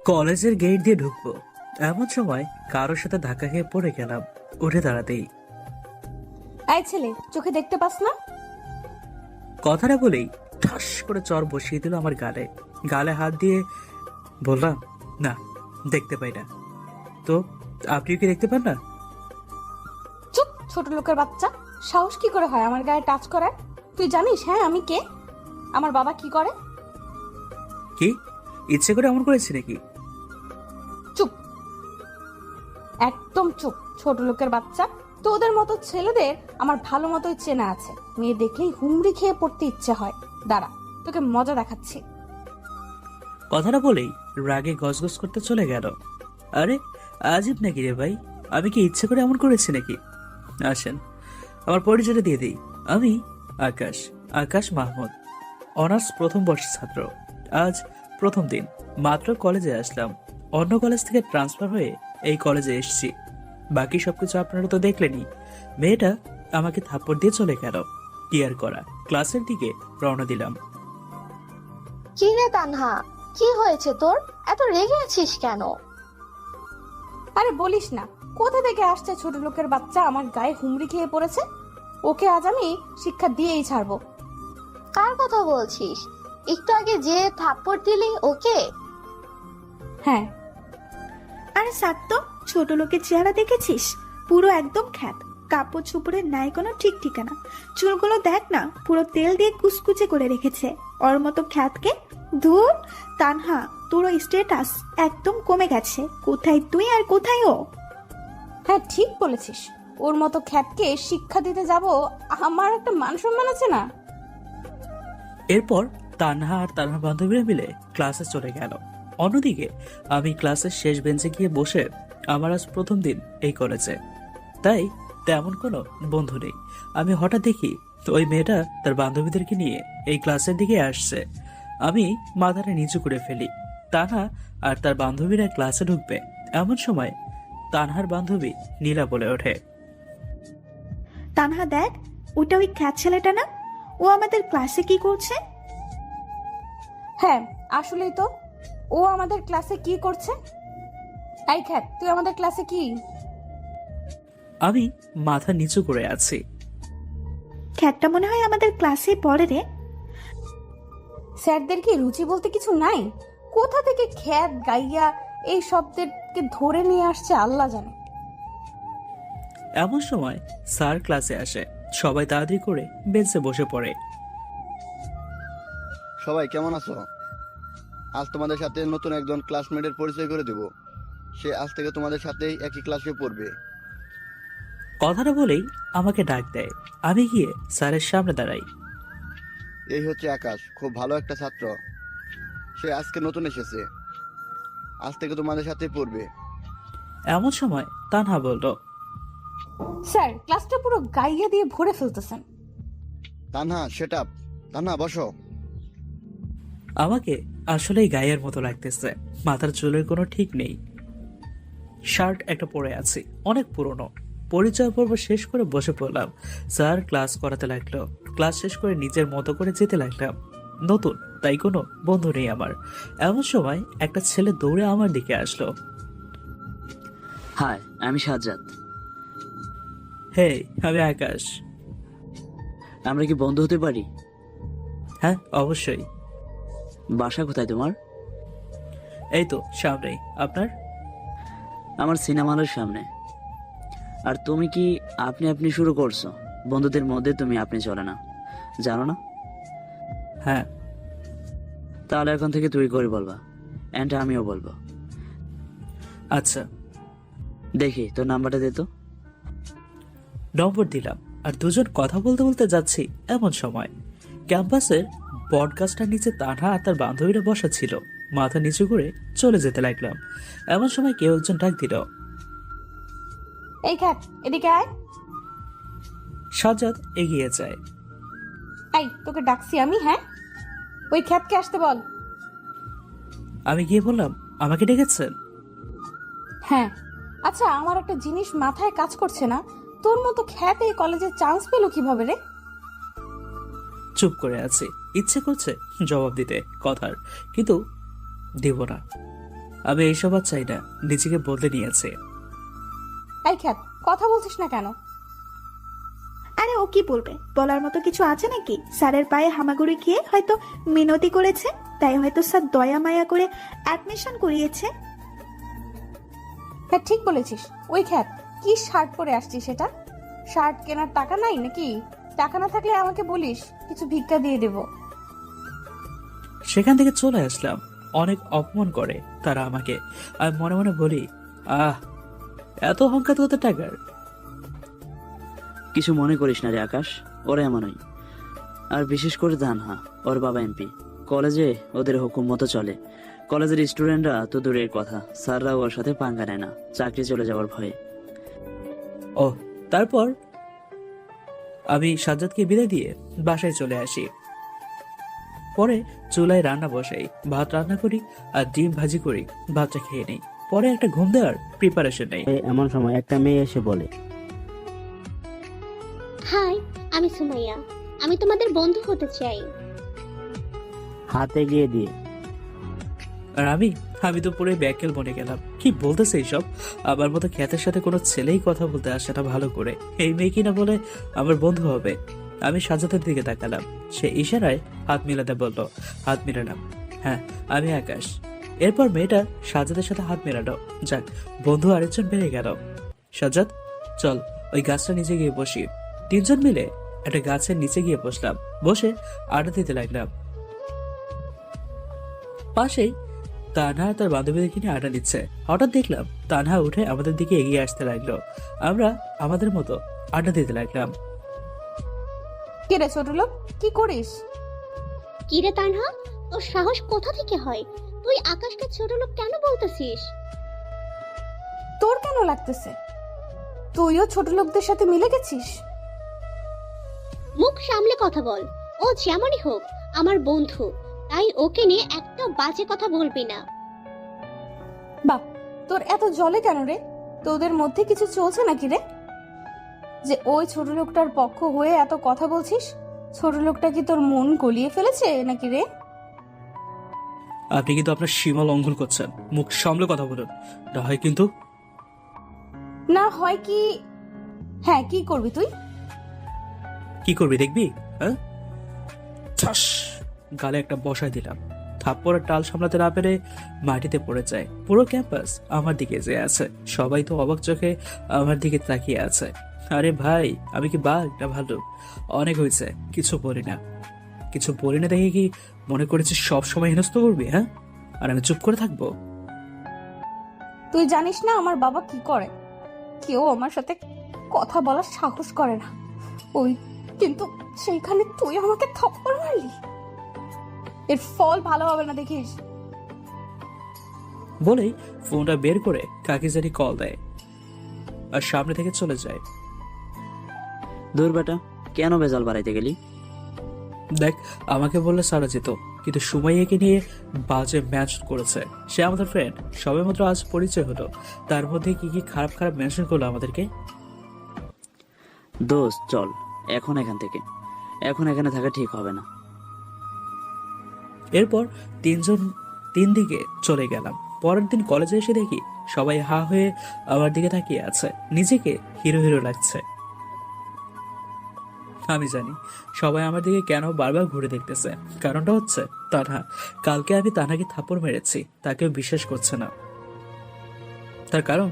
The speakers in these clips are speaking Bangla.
কলেজের গেট দিয়ে ঢুকবো এমন সময় কারোর সাথে ধাক্কা খেয়ে পড়ে গেলাম। উঠে দাঁড়াতেই এই ছেলে, চোখে দেখতে পাস না? কথাটা বলেই ঠাস করে চর বসিয়ে দিল আমার গালে। গালে হাত দিয়ে বললাম, না দেখতে পাই না। তো আপনিও কি দেখতে পান না? চুপ, ছোট লোকের বাচ্চা। সাহস কি করে হয় আমার গায়ে টাচ করার? তুই জানিস হ্যাঁ আমি কে? আমার বাবা কি করে? কি ইচ্ছে করে এমন করেছি নাকি? চুপ, একদম চুপ। ছোট লোকের বাচ্চা, তোদের মতো ছেলেদের আমার ভালো মতোই চেনা আছে। মেয়ে দেখলেই হুমড়ি খেয়ে পড়তে ইচ্ছে হয়। দাঁড়া, তোকে মজা দেখাচ্ছি। কথাটা বলেই রাগে গজগজ করতে চলে গেল। আরে আজীব নাকি রে ভাই, আমি কি ইচ্ছে করে এমন করেছি নাকি? আসেন আমার পরিচয়টা দিয়ে দিই। আমি আকাশ, আকাশ মাহমুদ, অনার্স প্রথম বর্ষের ছাত্র। আজ প্রথম দিন, মাত্র কলেজে আসলাম। অন্য কলেজ থেকে ট্রান্সফার হয়ে এই কলেজে এসেছি। বাকি সবকিছু আপনারা তো দেখলেনই। মেয়েটা আমাকে থাপ্পড় দিয়ে চলে গেল। কি আর করা, ক্লাসের দিকে রওনা দিলাম। কি রে তানহা, কি হয়েছে তোর? এত রেগে আছিস কেন? আরে বলিস না, কোথা থেকে আসছে ছোট লোকের বাচ্চা আমার গায়ে হুমড়ি খেয়ে পড়েছে। ওকে আজ আমি শিক্ষা দিয়েই ছাড়বো। কার কথা বলছিস? একটু আগে যে থাপ্পড় দিলি ওকে? হ্যাঁ। আরে সাত তো, ছোট লোকের চেহারা দেখেছিস? পুরো একদম খ্যাত। কাপড় চোপড়ের নাই কোনো ঠিক ঠিকানা। চুলগুলো দেখ না, পুরো তেল দিয়ে কুচকুচে করে রেখেছে। ওর মতো খ্যাতকে ধুর। তানহা, তোর স্ট্যাটাস একদম কমে গেছে। কোথায় তুই আর কোথায় ও? হ্যাঁ ঠিক বলেছিস, ওর মতো খ্যাতকে শিক্ষা দিতে যাব? আমার একটা মান সম্মান আছে না? এরপর তানহা আর তানহা বান্ধবীরা মিলে ক্লাসে চলে গেল। অন্যদিকে আমি ক্লাসের শেষ বেঞ্চে গিয়ে বসে, আমার আজ প্রথম দিন এই কলেজে, তাই তেমন কোনো বন্ধু নেই। আমি হঠাৎ দেখি ওই মেয়েটা তার বান্ধবীদেরকে নিয়ে এই ক্লাসের দিকে আসছে। আমি মাথাটা নিচু করে ফেলি। তানহা আর তার বান্ধবীরা ক্লাসে ঢুকবে এমন সময় তানহার বান্ধবী নীলা বলে ওঠে, তানহা দেখ, ওটা ওই খ্যাত ছেলেটা না? ও আমাদের ক্লাসে কি করছে? হ্যাঁ আসলেই তো, ও আমাদের ক্লাসে কি করছে? এই খ্যাত, তুই আমাদের ক্লাসে কি? আমি মাথা নিচু করে আছি। খ্যাতটা মনে হয় আমাদের ক্লাসে পড়ে রে। স্যারদের কি রুচি বলতে কিছু নাই? কোথা থেকে খ্যাত গাইয়া এই শব্দকে ধরে নিয়ে আসছে আল্লাহ জানে। এমন সময় স্যার ক্লাসে আসে। সবাই তাড়াতাড়ি করে বেঞ্চে বসে পড়ে। সবাই কেমন আছো? আজ তোমাদের সাথে নতুন একজন ক্লাসমেটের পরিচয় করে দেব। সে আজ থেকে তোমাদের সাথেই একই ক্লাসে পড়বে। কথাটা বলেই আমাকে ডাক দেয়। আমি গিয়ে স্যারের সামনে দাঁড়াই। এই হচ্ছে আকাশ, খুব ভালো একটা ছাত্র। সে আজকে নতুন এসেছে, আজ থেকে তোমাদের সাথেই পড়বে। এমন সময় তানহা বলল, স্যার ক্লাসটা পুরো গাইয়া দিয়ে ভরে ফেলতেছেন। Tanha set up. তানহা বসো। আমাকে আসলেই গায়ের মতো লাগতেছে। মাথার চুলের কোনো ঠিক নেই। শার্ট একটা পরে আছি, অনেক পুরনো। পরিচয় পর্ব শেষ করে বসে পড়লাম। স্যার ক্লাস করাতে লাগলো। ক্লাস শেষ করে নিজের মতো করে যেতে লাগলাম। নতুন তাই কোনো বন্ধু নেই আমার। এমন সময় একটা ছেলে দৌড়ে আমার দিকে আসলো। হাই, আমি সাজ্জাদ। হে, আমি আকাশ। আমরা কি বন্ধু হতে পারি? হ্যাঁ অবশ্যই। বাসা কোথায় তোমার? এই তো সামনেই। আপনার? আমার সিনেমা হলের সামনে। আর তুমি কি আপনি আপনি শুরু করছো? বন্ধুদের মধ্যে তুমি আপনি চলে না, জানো না? হ্যাঁ। তাহলে এখন থেকে তুই করে বলবা, অ্যান্ড আমিও বলবো। আচ্ছা। দেখি তোর নাম্বারটা দে তো। নম্বর দিলাম আর দুজন কথা বলতে বলতে যাচ্ছি। এমন সময় ক্যাম্পাসের বটগাছটার নিচে তানহা আর তার বান্ধবীরা বসা ছিল। মাথা নিচু করে চলে যেতে লাগলাম। এমন সময় কেউ একজন ডাক দিল, এই খ্যাত এদিকে আয়। সাজ্জাদ এগিয়ে যায়। এই তোকে ডাকছি আমি। হ্যাঁ, ওই খ্যাতকে আসতে বল। আমি গিয়ে বললাম, আমাকে ডেকেছেন? হ্যাঁ। আচ্ছা, আমার একটা জিনিস মাথায় কাজ করছে না, তোর মতো খ্যাত এই কলেজে চান্স পেলো কিভাবে রে? চুপ করে আছি। ইচ্ছে করছে জবাব দিতে কথার, কিন্তু দেব না। আমি এইসব আর চাই না, নিজেকে বদলে নিয়েছে। এই খ্যাত, কথা বলছিস না কেন? আরে ও কি বলবে, বলার মতো কিছু আছে নাকি? স্যারের পায়ে হামাগুড়ি খেয়ে হয়তো মিনতি করেছে, তাই হয়তো স্যার দয়া মায়া করে অ্যাডমিশন করিয়েছে। হ্যাঁ ঠিক বলেছিস। ওই খ্যাত, কি শার্ট পরে আসছিস সেটা? শার্ট কেনার টাকা নাই নাকি? টাকা না থাকলে আমাকে বলিস, কিছু ভিক্ষা দিয়ে দেব। সেখান থেকে চলে আসলাম। অনেক অপমান করে তারা আমাকে। আমি মনে মনে বলি, এত অহংকার কত টাকার। কিছু মনে করিস না রে আকাশ, ওরা এমনই। আর বিশেষ করে তানহা, ওর বাবা এমপি। কলেজে ওদের হুকুম মতো চলে। কলেজের স্টুডেন্টরা তো দূরের কথা, স্যাররা ওর সাথে পাঙ্গা নেয় না, চাকরি চলে যাওয়ার ভয়ে। ও, তারপর আমি সাজ্জাদকে বিদায় দিয়ে বাসায় চলে আসি। পরে চুলায় রান্না বসাই, ভাত রান্না করি আর ডিম ভাজি করি, ভাতটা খেয়ে নেই। পরে একটা ঘুম দেওয়ার প্রিপারেশন নেই। এমন সময় একটা মেয়ে এসে বলে, হাই, আমি সুমাইয়া। আমি তোমাদের বন্ধু হতে চাই। হাত এগিয়ে দিয়ে। আর আমি তো পুরো ব্যাকেল বনে গেলাম। কি বলতেছে এইসব? আমার মতো খ্যাতের সাথে কোনো ছেলেই কথা বলতে আসে না ভালো করে, এই মেয়ে কিনা বলে আমার বন্ধু হবে। আমি সাজ্জাদের দিকে তাকালাম, সে ইশারায় হাত মিলাতে বলল। হাত মিলালাম। হ্যাঁ, আমি আকাশ। এরপর মেয়েটা সাজ্জাদের সাথে হাত মেলালো। যাক, বন্ধু আরেকজন বেড়ে গেল। সাজ্জাদ, চল ওই গাছটা নিচে গিয়ে বসি। তিনজন মিলে একটা গাছের নিচে গিয়ে বসলাম। বসে আড্ডা দিতে লাগলাম। পাশেই তানহা তার বান্ধবীদেরকে নিয়ে আড্ডা দিচ্ছে। হঠাৎ দেখলাম তানহা উঠে আমাদের দিকে এগিয়ে আসতে লাগলো। আমরা আমাদের মতো আড্ডা দিতে লাগলাম। কে রে ছোট লোক, কি করিস? কি রে তানহা, তোর সাহস কোথা থেকে হয়? তুই আকাশকে ছোট লোক কেন বলতেছিস? তোর কেন লাগতেছে? তুইও ছোট লোকদের সাথে মিলে গেছিস? মুখ সামলে কথা বল। ও যেমনই হোক আমার বন্ধু, তাই ওকে নিয়ে একটা বাজে কথা বলবি না। বাপ, তোর এত জলে কেন রে? তোদের মধ্যে কিছু চলছে নাকি রে, যে ওই ছোট লোকটার পক্ষ হয়ে এত কথা বলছিস? ছোট লোকটা কি তোর মন গলিয়ে ফেলেছে নাকি রে? আপনি কিন্তু আপনার সীমা লঙ্ঘন করছেন। মুখ সামলে কথা বলুন, না হয় কিন্তু। না হয় কি? হ্যাঁ, কি করবি তুই? কি করবি দেখবি? হ্যাঁ, ঠাস গালে একটা বসায় দিলাম। থাপ্পড়ের টাল সামলাতে না পেরে মাটিতে পড়ে যায়। পুরো ক্যাম্পাস আমার দিকে চেয়ে আছে, সবাই তো অবাক চোখে আমার দিকে তাকিয়ে আছে। আরে ভাই, আমি কি বাঘ না ভালুক? অনেক হয়েছে, কিছু বলি না দেখে কি মনে করেছিস সব সময় হেনস্থ করবি? হ্যাঁ, আর আমি চুপ করে থাকবো? তুই জানিস না আমার বাবা কি করে? কেউ আমার সাথে কথা বলার সাহস করে না। ওই কিন্তু সেইখানে তুই আমাকে থাপ্পড় মারলি, এর ফল ভালো হবে না দেখিস। বলেই ফোনটা বের করে কাকে জানি কল দেয় আর সামনে থেকে চলে যায়। দূর বেটা, কেন ভেজাল বাড়াইতে গেলি? দেখ, আমাকে বললে সারা যেত, কিন্তু সুমাইয়াকে নিয়ে বাজে ম্যাচ করেছে। সে আমাদের ফ্রেন্ড, সবে মাত্র আজ পরিচয় হলো, তার মধ্যে কি কি খারাপ খারাপ মেনশন করলো আমাদেরকে। দোস্ত চল এখন এখান থেকে, এখন এখানে থাকা ঠিক হবে না। এরপর তিন দিকে চলে গেলাম। পরের দিন কলেজে এসে দেখি সবাই হা হয়ে আমার দিকে তাকিয়ে আছে, নিজেকে হিরো হিরো লাগছে। আমি জানি সবাই আমার দিকে কেন বারবার ঘুরে দেখতেছে। কারণটা হচ্ছে তানহা। কালকে আমি তানহাকে থাপ্পড় মেরেছি, তাকেও বিশ্বাস করছে না। তার কারণ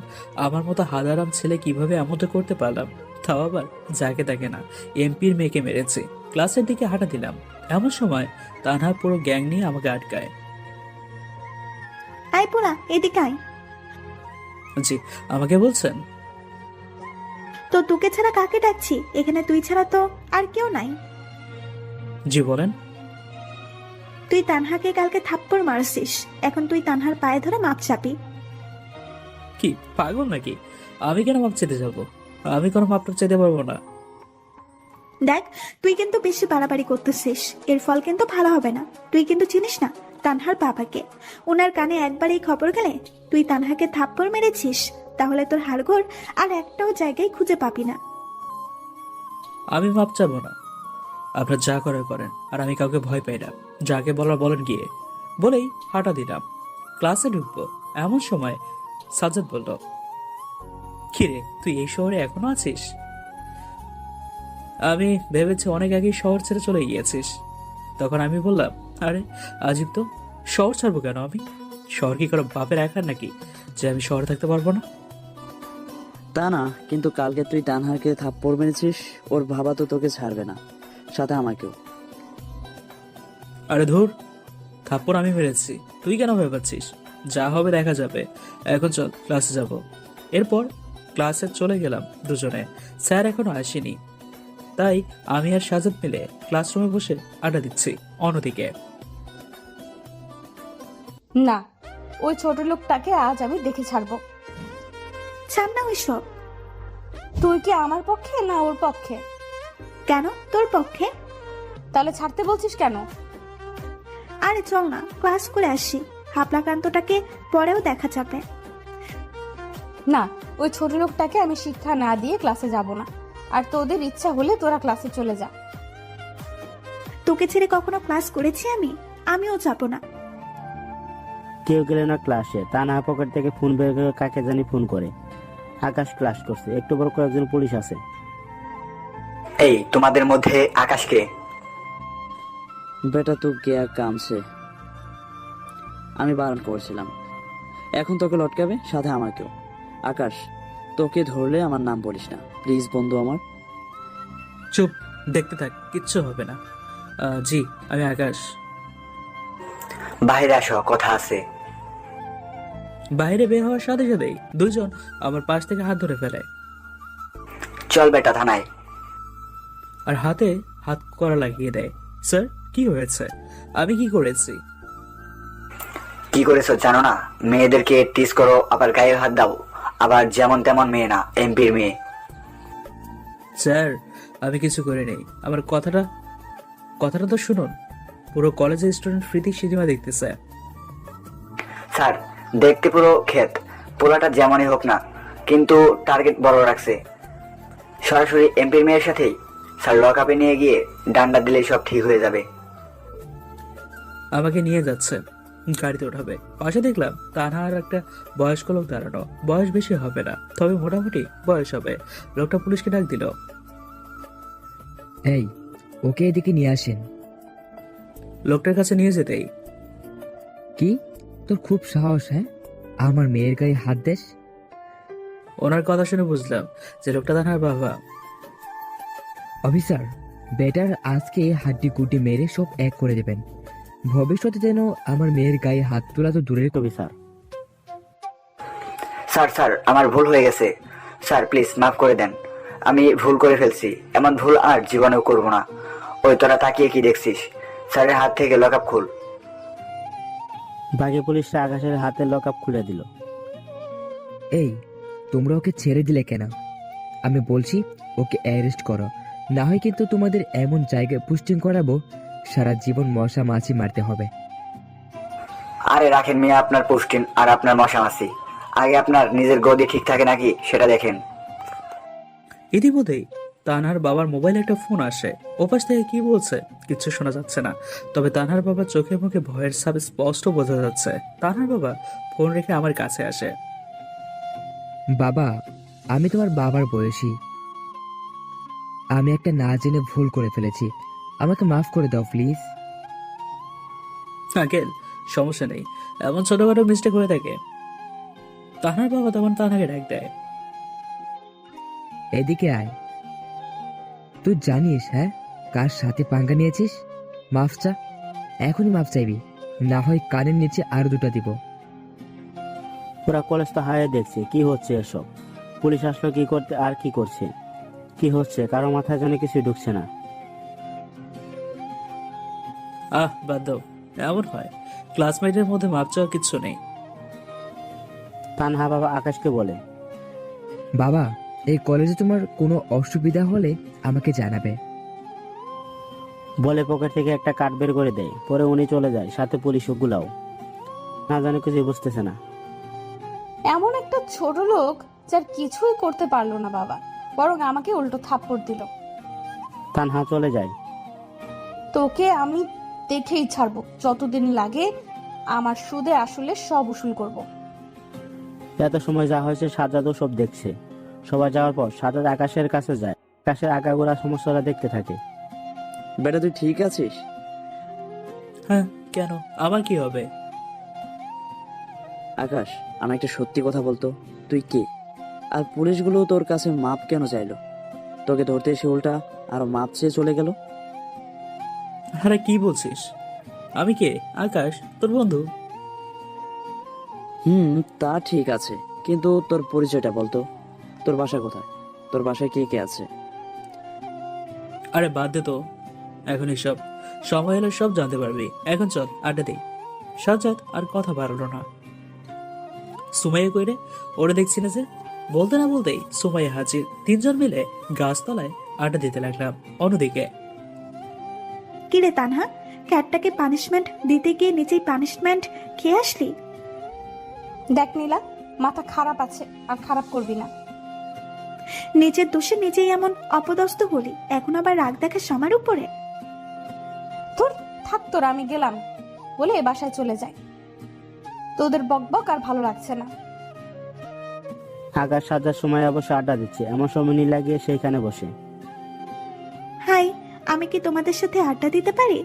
আমার মতো হাদারাম ছেলে কিভাবে এমনটা করতে পারলাম, তাও আবার যাকে তাকে না, এমপির মেয়েকে মেরেছি। ক্লাসের দিকে হাঁটা দিলাম, এমন সময় তানহা পুরো গ্যাং নিয়ে আমাকে আটকায়। আয় পোলা, এদিকে আয়। জি, আমাকে বলছেন? তো তোকে ছাড়া কাকে ডাকছি? এখানে তুই ছাড়া তো আর কেউ নাই। জি বলেন। তুই তানহাকে কালকে থাপ্পড় মারছিস, এখন তুই তানহার পায়ে ধরে মাপ চাপি। কি পাগল নাকি? আমি কেন মাপ চেতে যাবো? আমি কোনো মাপটা চেতে পারবো না। দেখ, তুই কিন্তু বেশি বাড়াবাড়ি করতেছিস, এর ফল কিন্তু ভালো হবে না। তুই কিন্তু চিনিস না তানহার বাবাকে? ওনার কানে একবার এই খবর গেলে তুই তানহাকে থাপ্পড় মেরেছিস, তাহলে তোর হাড়গোড় আর একটাও জায়গায় খুঁজে পাবি না। আমি মাপ চাবো না, আপনার যা করার করেন, আর আমি কাউকে ভয় পাই না। যাকে বলার বলেন গিয়ে, বলেই হাঁটা দিলাম। ক্লাসে ঢুকবো, এমন সময় সাজ্জাদ বলল, কিরে তুই এই শহরে এখনো আছিস? আমি ভেবেছি অনেক আগেই শহর ছেড়ে চলে গিয়েছিস। তখন আমি বললাম, আরে আজিব তো, শহর ছাড়বো কেন আমি? শহর কি কারো বাপের একার নাকি যে আমি শহরে থাকতে পারবো না? তা না, কিন্তু কালকে তুই তানহাকে থাপ্পড় মেরেছিস, ওর বাবা তো তোকে ছাড়বে না, সাথে আমাকেও। আরে ধুর, থাপ্পড় আমি মেরেছি, তুই কেন ভয় পাচ্ছিস? যা হবে দেখা যাবে। এখন চল ক্লাসে যাব। এরপর ক্লাসে চলে গেলাম দুজনে। স্যার এখনো আসেনি, তাই আমি আর সাজাদ মিলে ক্লাসরুমে বসে আড্ডা দিচ্ছি। অন্যদিকে না, ওই ছোট লোকটাকে আজ আমি দেখে ছাড়বো। ছাড় না ওইসব। তুই কি আমার পক্ষে না ওর পক্ষে? কেন তোর পক্ষে? তাহলে ছাড়তে বলছিস কেন? আরে চল না, ক্লাস করে আসি, হাপলাকান্তটাকে পরেও দেখা যাবে। না, ওই ছোট লোকটাকে আমি শিক্ষা না দিয়ে ক্লাসে যাব না। আর তোদের ইচ্ছা হলে তোরা ক্লাসে চলে যা। তোকে ছেড়ে কখনো ক্লাস করেছি আমি? আমিও যাবো না। কেউ গেলে না ক্লাসে, তানহা পকেট থেকে ফোন বের করে কাকে জানি ফোন করে। আকাশ ক্লাস করছে, একটু বড় কয়েকজন পুলিশ আছে। এই তোমাদের মধ্যে আকাশকে? বেটা তু গিয়া কামছে, আমি বারণ করছিলাম। এখন তোকে লটকাবে, সাথে আমাকেও। আকাশ, তোকে ধরলে আমার নাম বলিস না প্লিজ বন্ধু আমার। চুপ, দেখতে থাক, কিচ্ছু হবে না। জি, আমি আকাশ। বাইরে আসো, কথা আছে। বাইরে বের হওয়ার সাথে সাথেই দুইজন আমার পাশ থেকে হাত ধরে ফেলে চল বেটা থানায়। আর হাতে হাত করা লাগিয়ে দেয়। স্যার, কি হয়েছে? আমি কি করেছি? কি করেছো জানো না? মেয়েদেরকে টিস করো, আবার গায়ে হাত দাও, আবার যেমন তেমন মেয়ে না, এমপির মেয়ে। স্যার, আমি কিছু করে নেই। আমার কথাটা তো শুনুন। পুরো কলেজের স্টুডেন্ট ফ্রিতে সিনেমা দেখতেছে। স্যার, দেখতে পুরো ক্ষেত, পোলাটা যেমনই হোক না, কিন্তু টার্গেট বড় রাখছে। সরাসরি এমপির মেয়ের সাথেই স্যার লক আপে নিয়ে গিয়ে ডান্ডা দিলেই সব ঠিক হয়ে যাবে। আমাকে নিয়ে যাচ্ছে, গাড়িতে ওঠাবে। পাশে দেখলাম তানহা আর একটা বয়স্ক লোক দাঁড়ানো। বয়স বেশি হবে না, তবে মোটামুটি বয়স হবে। লোকটা পুলিশকে ডাক দিল। এই, ওকে এদিকে নিয়ে আসেন। লোকটার কাছে নিয়ে যেতেই, কি তোর খুব সাহস? হ্যাঁ, আমার মেয়ের গায়ে হাত দেস? ওনার কথা শুনে বুঝলাম যে লোকটা তানহার বাবা। অফিসার, বেটার আজকে হাড্ডি কুটি মেরে সব এক করে দেবেন। ভবিষ্যতে যেন আমার মেয়ের গায়ে হাত তোলা তো দূরের কবি। স্যার, স্যার স্যার আমার ভুল হয়ে গেছে, স্যার প্লিজ মাফ করে দেন। আমি ভুল করে ফেলছি, এমন ভুল আর জীবনেও করব না। ওই তোরা তাকিয়ে কি দেখছিস? স্যারের হাত থেকে লক আপ খুল। বাকি পুলিশরা আকাশের হাতে লক আপ খুলে দিল। এই, তোমরা ওকে ছেড়ে দিলে কেন? আমি বলছি ওকে অ্যারেস্ট করো, না হয় কিন্তু তোমাদের এমন জায়গায় পোস্টিং করাবো সারা জীবন মশা মাছি মারতে হবে। আরে রাখেন মিয়া আপনার পোস্টিং আর আপনার মশামাছি, আগে আপনার নিজের গদি ঠিক থাকে নাকি সেটা দেখেন। ইতিমধ্যেই তানহার বাবার মোবাইলে একটা ফোন আসে। ওপাশ থেকে কি বলছে কিচ্ছু শোনা যাচ্ছে না, তবে তানহার বাবার চোখে মুখে ভয়ের ছাপ স্পষ্ট বোঝা যাচ্ছে। তানহার বাবা ফোন রেখে আমার কাছে আসে। বাবা, আমি তোমার বাবার বয়সী। আমি একটা না জেনে ভুল করে ফেলেছি, আমাকে মাফ করে দাও প্লিজ। আঙ্কেল, সমস্যা নেই, এমন ছোটখাটো মিস্টেক হয়ে থাকে। তানহার বাবা তখন তানহাকে ডাক দেয়। এদিকে আয়। তুই জানিস হ্যাঁ কার সাথে পাঙ্গা নিয়েছিস? মাফ চা, এখনই মাফ চাইবি, না হয় কানের নিচে আর দুটো দিব। পুরা কলেজ তো হারিয়ে দেখছে, কি হচ্ছে এসব? পুলিশ আসলো কি করতে আর কি করছে? কি হচ্ছে কারো মাথায় যেন কিছু ঢুকছে না। বাদ দাও, এমন হয় ক্লাসমেটের মধ্যে মাপ চাওয়া কিচ্ছু নেই। তানহা বাবা আকাশকে বলে, বাবা, এই কলেজে তোমার কোনো অসুবিধা হলে আমাকে জানাবে। বলে পকেট থেকে একটা কার্ড বের করে দেয়। পরে উনি চলে যায়, সাথে পুলিশ গুলাও। না জানে কিছু বুঝতেছে না। এমন একটা ছোট লোক যার কিছুই করতে পারলো না বাবা, বরং আমাকে উল্টো থাপ্পড় দিল। তানহা চলে যায়। তোকে আমি দেখেই ছাড়বো, যতদিন লাগে আমার সুদে আসলে সব উসুল করব। এত সময় যা হয়েছে সাজ্জাদও সব দেখছে। সবাই যাওয়ার পর সাজ্জাদ আকাশের কাছে যায়, আকাশের আগাগোড়া সমস্যাটা দেখতে থাকে। বেটা তুই ঠিক আছিস? হ্যাঁ, কেন, আমার কি হবে? আকাশ, আমি একটা সত্যি কথা বলতো, তুই কে? আর পুলিশগুলো তোর কাছে মাপ কেন চাইলো? তোকে ধরতে এসে উল্টা আরো মাপ চেয়ে চলে গেল। আরে কি বলছিস? আমি কে? আকাশ, তোর বন্ধু। তা ঠিক আছে, কিন্তু তোর পরিচয়টা বলতো। তোর বাসা কোথায়? তোর বাসায় কে কে আছে? আরে বাদ দে তো, এখন এসব সময় হলে সব জানতে পারবি। এখন চল আড্ডা দিই। সাজ্জাদ আর কথা বাড়ালো না। সুমাইয়া কইরে? ওরে দেখছি না যে। বলতে না বলতেই সুমাইয়া হাজির। তিনজন মিলে গাছতলায় আড্ডা দিতে লাগলাম। অন্যদিকে কিরে তানহা, ক্যাটটাকে পানিশমেন্ট দিতে গিয়ে নিজেই পানিশমেন্ট খেয়ে আসলি? দেখ নীলা, মাথা খারাপ আছে, আর খারাপ করবি না। নিজের দোষে নিজেই এমন অপদস্থ হলি, এখন আবার রাগ দেখাস আমার উপরে? তোর থাক, তোর আমি গেলাম বলে বাসায় চলে যাই। তোদের বকবক আর ভালো লাগছে না। আকাশ সাজ্জাদ সময় বসে আড্ডা দিচ্ছে, এমন সময় নীলা গিয়ে সেইখানে বসে। হাই, আমি কি তোমাদের সাথে আড্ডা দিতে পারি?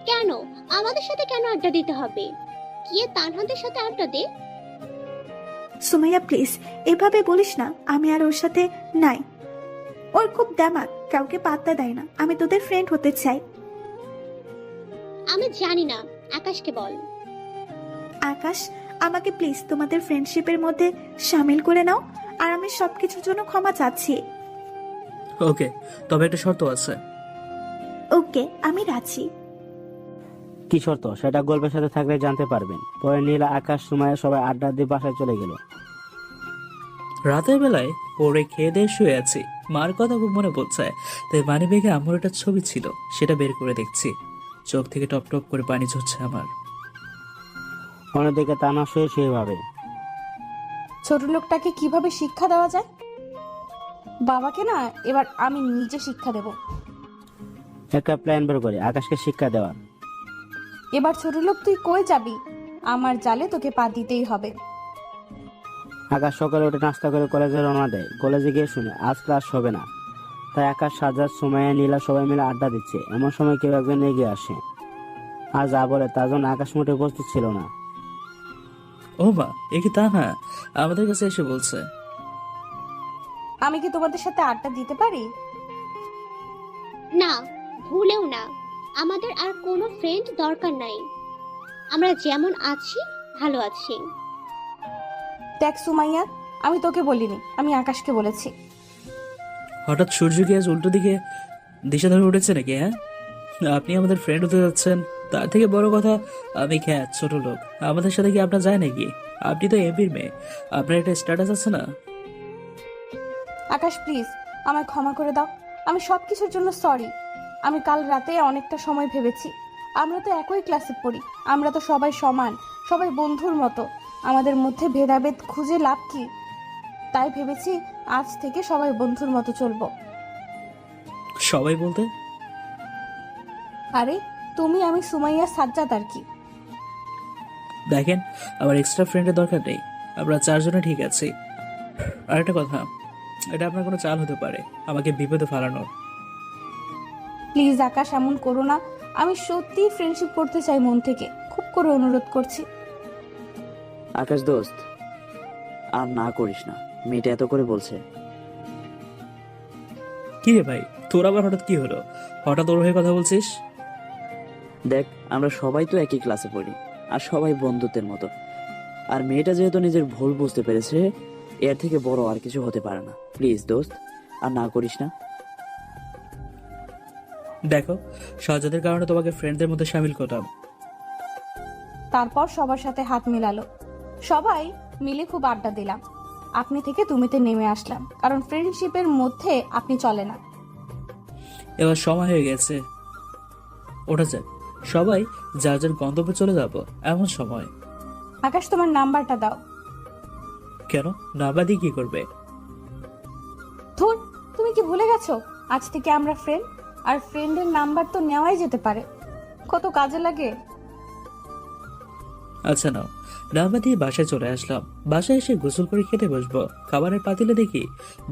কেন আমাদের সাথে কেন আড্ডা দিতে হবে? গিয়ে তানহাদের সাথে আড্ডা দে। সুমাইয়া প্লিজ এভাবে বলিস না, আমি আর ওর সাথে নাই। ওর খুব দেমাক, কাউকে পাত্তা দেয় না। আমি তোদের ফ্রেন্ড হতে চাই। আমি জানি না, আকাশকে বল। আকাশ, আমাকে প্লিজ তোমাদের ফ্রেন্ডশিপের মধ্যে সামিল করে নাও, আর আমি সবকিছুর জন্য ক্ষমা চাচ্ছি। ওকে, তবে একটা শর্ত আছে। ওকে, আমি রাজি। কি শর্ত সেটা গল্পের সাথে থাকলে জানতে পারবেন। পরে নীলা, আকাশ, সুমাইয়া সবাই আড্ডা দিয়ে বাসায় চলে গেল। রাতের বেলায় পরে খেয়ে দিয়ে শুয়ে আছি। মার কথা খুব মনে পড়ছে, তাই মানি ব্যাগে আম্মুর একটা ছবি ছিল, সেটা বের করে দেখছি। চোখ থেকে টপ টপ করে পানি ঝরছে আমার। অন্যদিকে তানা শুয়ে শুয়ে ভাবে, ছোট লোকটাকে কিভাবে শিক্ষা দেওয়া যায়। বাবাকে না, এবার আমি নিজে শিক্ষা দেব। একটা প্ল্যান বের করে আকাশকে শিক্ষা দেওয়ার। এবার ছোট লোক, তুই কই যাবি? আমার জালে তোকে পা দিতেই হবে। আকাশ সকালে উঠে নাস্তা করে কলেজে রওনা দেয়। কলেজে গিয়ে শুনে আজ ক্লাস হবে না, তাই আকাশ, সাজ্জাদ, সুমাইয়া, নীলা সবাই মিলে আড্ডা দিচ্ছে। এমন সময় কেউ একজন এগিয়ে আসে, আর যা বলে তার জন্য আকাশ মোটে উপস্থিত ছিল না। ও মা, এ কি তা না? আমাদের কাছে এসে বলছে। আমি কি তোমাদের সাথে আড্ডা দিতে পারি? না, ভুলেও না। আমাদের আর কোনো ফ্রেন্ড দরকার নাই। আমরা যেমন আছি ভালো আছি। দেখ সুমাইয়া, আমি তোকে বলিনি, আমি আকাশকে বলেছি। হঠাৎ সূর্য কি আজ উল্টো দিকে দিশা ধরে উঠেছে নাকি? হ্যাঁ, আপনি আমাদের ফ্রেন্ড হতে যাচ্ছেন, তার থেকে বড় কথা আমি খ্যাত ছোট লোক। আমাদের সাথে কি আপনার যায় নাকি? আপনি তো এমপির মেয়ে, আপনার একটা স্ট্যাটাস আছে না? আকাশ প্লিজ, আমায় ক্ষমা করে দাও। আমি সবকিছুর জন্য সরি। আমি কাল রাতে অনেকটা সময় ভেবেছি, আমরা তো একই ক্লাসে পড়ি, আমরা তো সবাই সমান, সবাই বন্ধুর মতো। আমাদের মধ্যে ভেদাভেদ খুঁজে লাভ কি? তাই ভেবেছি আজ থেকে সবাই বন্ধুর মতো চলবো। সবাই বলতে? আরে তুমি, আমি, সুমাইয়া, সাজ্জাদ আর কি। দেখেন, আমার এক্সট্রা ফ্রেন্ডের দরকার নেই, আমরা চারজনে ঠিক আছি। আর একটা কথা, এটা আপনার কোনো চাল হতে পারে আমাকে বিপদে ফেলানোর। প্লিজ আকাশ, এমন করো না। আমি সত্যি ফ্রেন্ডশিপ করতে চাই মন থেকে, খুব করে অনুরোধ করছি। আকাশ দোস্ত, আর না করিস না, মেয়েটা এত করে বলছে। কি রে ভাই, তোর আবার হঠাৎ কি হলো? হঠাৎ ওর হয়ে কথা বলছিস? দেখ, আমরা সবাই তো একই ক্লাসে পড়ি, আর সবাই বন্ধুত্বের মতো। আর মেয়েটা যেহেতু নিজের ভুল বুঝতে পেরেছে, এর থেকে বড় আর কিছু হতে পারে না। প্লিজ দোস্ত, আর না করিস না। দেখো, সাজ্জাদের কারণে তোমাকে ফ্রেন্ডদের মধ্যে সামিল করলাম। তারপর সবার সাথে হাত মিলালো, সবাই মিলে খুব আড্ডা দিলাম। আপনি থেকে তুমিতে নেমে আসলাম, কারণ ফ্রেন্ডশিপের মধ্যে আপনি চলে না। এবার সময় হয়ে গেছে, ওঠা যাক, সবাই যার যার গন্তব্যে চলে যাব এমন সময়। আকাশ, তোমার নাম্বারটা দাও। কেন, নাম্বার দিয়ে কি করবে? ধুর, তুমি কি ভুলে গেছো আজ থেকে আমরা ফ্রেন্ড? আর ফ্রেন্ডের নাম্বার তো নেওয়াই যেতে পারে, কত কাজে লাগে। আচ্ছা নাও, নাম্বার দিয়ে বাসায় চলে আসলাম। বাসায় এসে গোসল করে খেতে বসবো। খাবারের পাতিলে দেখি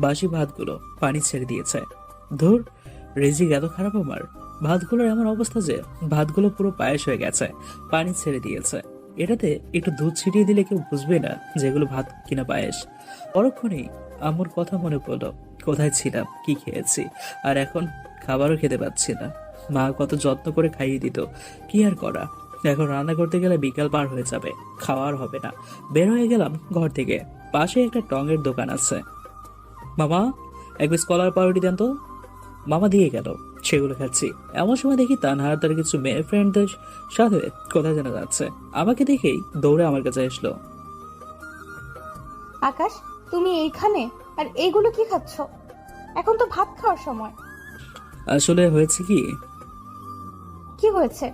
বাসি ভাতগুলো পানি ছেড়ে দিয়েছে। ধুর, রিজিক এত খারাপ আমার। ভাতগুলোর এমন অবস্থা যে ভাতগুলো পুরো পায়েস হয়ে গেছে, পানি ছেড়ে দিয়েছে। এটাতে একটু দুধ ছিটিয়ে দিলে কেউ বুঝবে না যেগুলো ভাত কিনা পায়েস। পরক্ষণেই আম্মুর কথা মনে পড়লো, কোথায় ছিলাম, কি খেয়েছি, আর এখন খাবারও খেতে পাচ্ছি না। মা কত যত্ন করে খাইয়ে দিত, কি আর করা। এখন রান্না করতে গেলে বিকাল পার হয়ে যাবে, খাওয়ার হবে না। বের হয়ে গেলাম ঘর থেকে। পাশে একটা টঙের দোকান আছে। মামা, এক পিস কলার পাউরুটি দেন তো। মামা দিয়ে গেল, সেগুলো খাচ্ছি। এমন সময় দেখি তানহার তার কিছু মেয়ে ফ্রেন্ডদের সাথে কোথায় যেন যাচ্ছে। আমাকে দেখেই দৌড়ে আমার কাছে আসলো। আকাশ, তুমি এইখানে আর এইগুলো কি খাচ্ছ? এখন তো ভাত খাওয়ার সময়। আসলে হয়েছে কি, কি হয়েছে?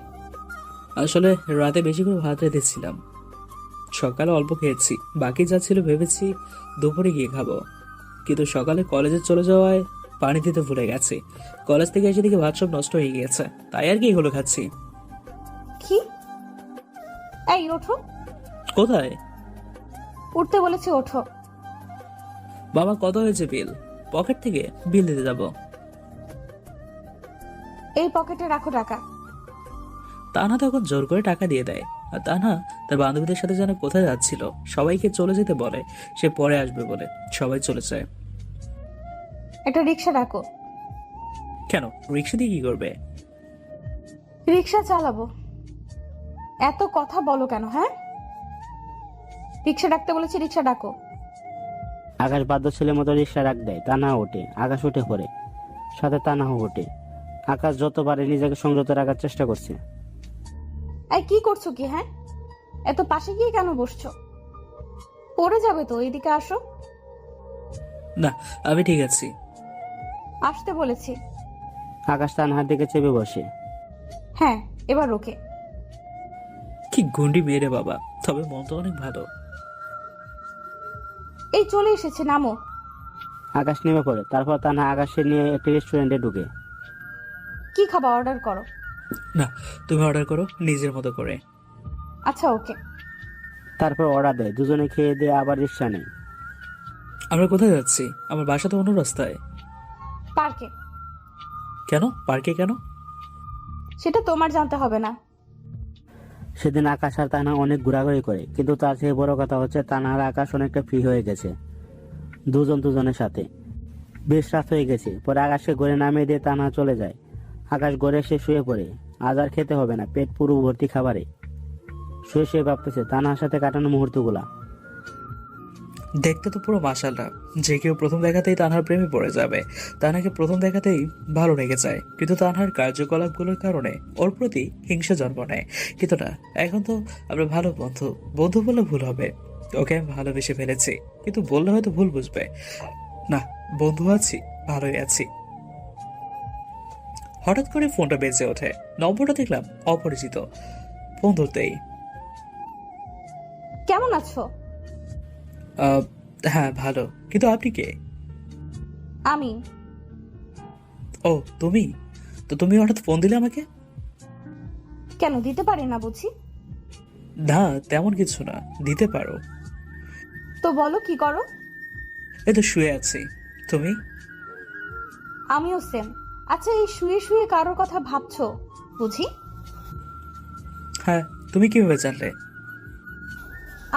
আসলে রাতে বেশি করে ভাত রেঁধেছিলাম। সকালে অল্প খেয়েছি, বাকি যা ছিল ভেবেছি দুপুরে গিয়ে খাবো। কিন্তু সকালে কলেজে চলে যাওয়ায় পানি দিতে ভুলে গেছি। কলেজ থেকে এসে দিকে ভাত সব নষ্ট হয়ে গিয়েছে, তাই আর কি এগুলো খাচ্ছি। কি? এই ওঠো। কোথায়? উঠতে বলেছি, ওঠো। বাবা, কত হয়েছে বিল? পকেট থেকে বিল দিতে যাব। এই পকেটে রাখো টাকা। তানহা তখন জোর করে টাকা দিয়ে দেয়। আর তানহা তার বান্ধবীদের সাথে যেন কোথায় যাচ্ছিল, সবাইকে চলে যেতে বলে, সে পরে আসবে বলে। সবাই চলে যায়। একটা রিক্সা ডাকো। কেন, রিক্সা দিয়ে কি করবে? রিক্সা চালাবো। এত কথা বলো কেন? হ্যাঁ, রিক্সা ডাকতে বলেছি, রিক্সা ডাকো। আকাশ বাধ্য ছেলের মতো রিক্সা রাখ দেয়। তানা ওঠে, আকাশ উঠে পড়ে, সাথে তানাও ওঠে। আকাশ যতবারে নিজেকে সংযত রাখার চেষ্টা করছে। এই কি করছো কি? হ্যাঁ, এত পাশে গিয়ে কেন বসছো? পড়ে যাবে তো, এদিকে আসো। না, আমি ঠিক আছি। আসতে বলেছি। আকাশ তানহার দিকে চেপে বসে। হ্যাঁ, এবার ওকে। কি গুন্ডি মেরে বাবা, তবে মন তো অনেক ভালো। এই চলে এসেছে, নামো। আকাশ নেমে পড়ে। তারপর তানহা আকাশে নিয়ে একটি রেস্টুরেন্টে ঢুকে। কি খাবার অর্ডার করো? না, তুমি অর্ডার করো নিজের মতো করে। আচ্ছা, ওকে। তারপর অর্ডার দেয়। দুজনে খেয়ে দিয়ে আবার রিক্সা নেয়। আমরা কোথায় যাচ্ছি? আমার বাসা তো অন্য রাস্তায়। পার্কে। কেন পার্কে? কেন? সেটা তোমার জানতে হবে না। সেদিন আকাশ আর তানহা অনেক ঘোরাঘুরি করে, কিন্তু তার থেকে বড় কথা হচ্ছে তানহার আকাশ অনেকটা ফ্রি হয়ে গেছে দুজন দুজনের সাথে। বেশ রাত হয়ে গেছে। পরে আকাশকে ঘরে নামিয়ে দিয়ে তানহা চলে যায়। আকাশ ঘরে এসে শুয়ে পড়ে। আজ আর খেতে হবে না, পেট পুরো ভর্তি খাবারে। শুয়ে শুয়ে ভাবতেছে তানহার সাথে কাটানো মুহূর্তগুলা। দেখতে তো পুরো মাশাআল্লাহ, যে কেউ প্রথম দেখাতেই তানহার প্রেমে পড়ে যাবে। তানহাকে প্রথম দেখাতেই ভালো লেগে যায়, কিন্তু তানহার কার্যকলাপগুলোর কারণে ওর প্রতি হিংসা জন্ম নেয়। কিন্তু না, এখন তো আমরা ভালো বন্ধু। বন্ধু বললে ভুল হবে, ওকে আমি ভালোবেসে ফেলেছি, কিন্তু বললে হয়তো ভুল বুঝবে। না, বন্ধু আছি, ভালোই আছি। হঠাৎ করে ফোনটা বেজে ওঠে। নম্বরটা দেখলাম অপরিচিত। ফোন ধরতেই, কেমন আছো? হ্যাঁ ভালো, কিন্তু আপনি কে? আমি। ও তুমি, তো তুমি হঠাৎ ফোন দিলে আমাকে? কেন, দিতে পারি না বুঝি? না, তেমন কিছু না, দিতে পারো। তো বলো, কি করো? এই তো শুয়ে আছি। তুমি? আমিও সেম। আচ্ছা, এই শুয়ে শুয়ে কারোর কথা ভাবছো বুঝি? হ্যাঁ, তুমি কিভাবে জানলে?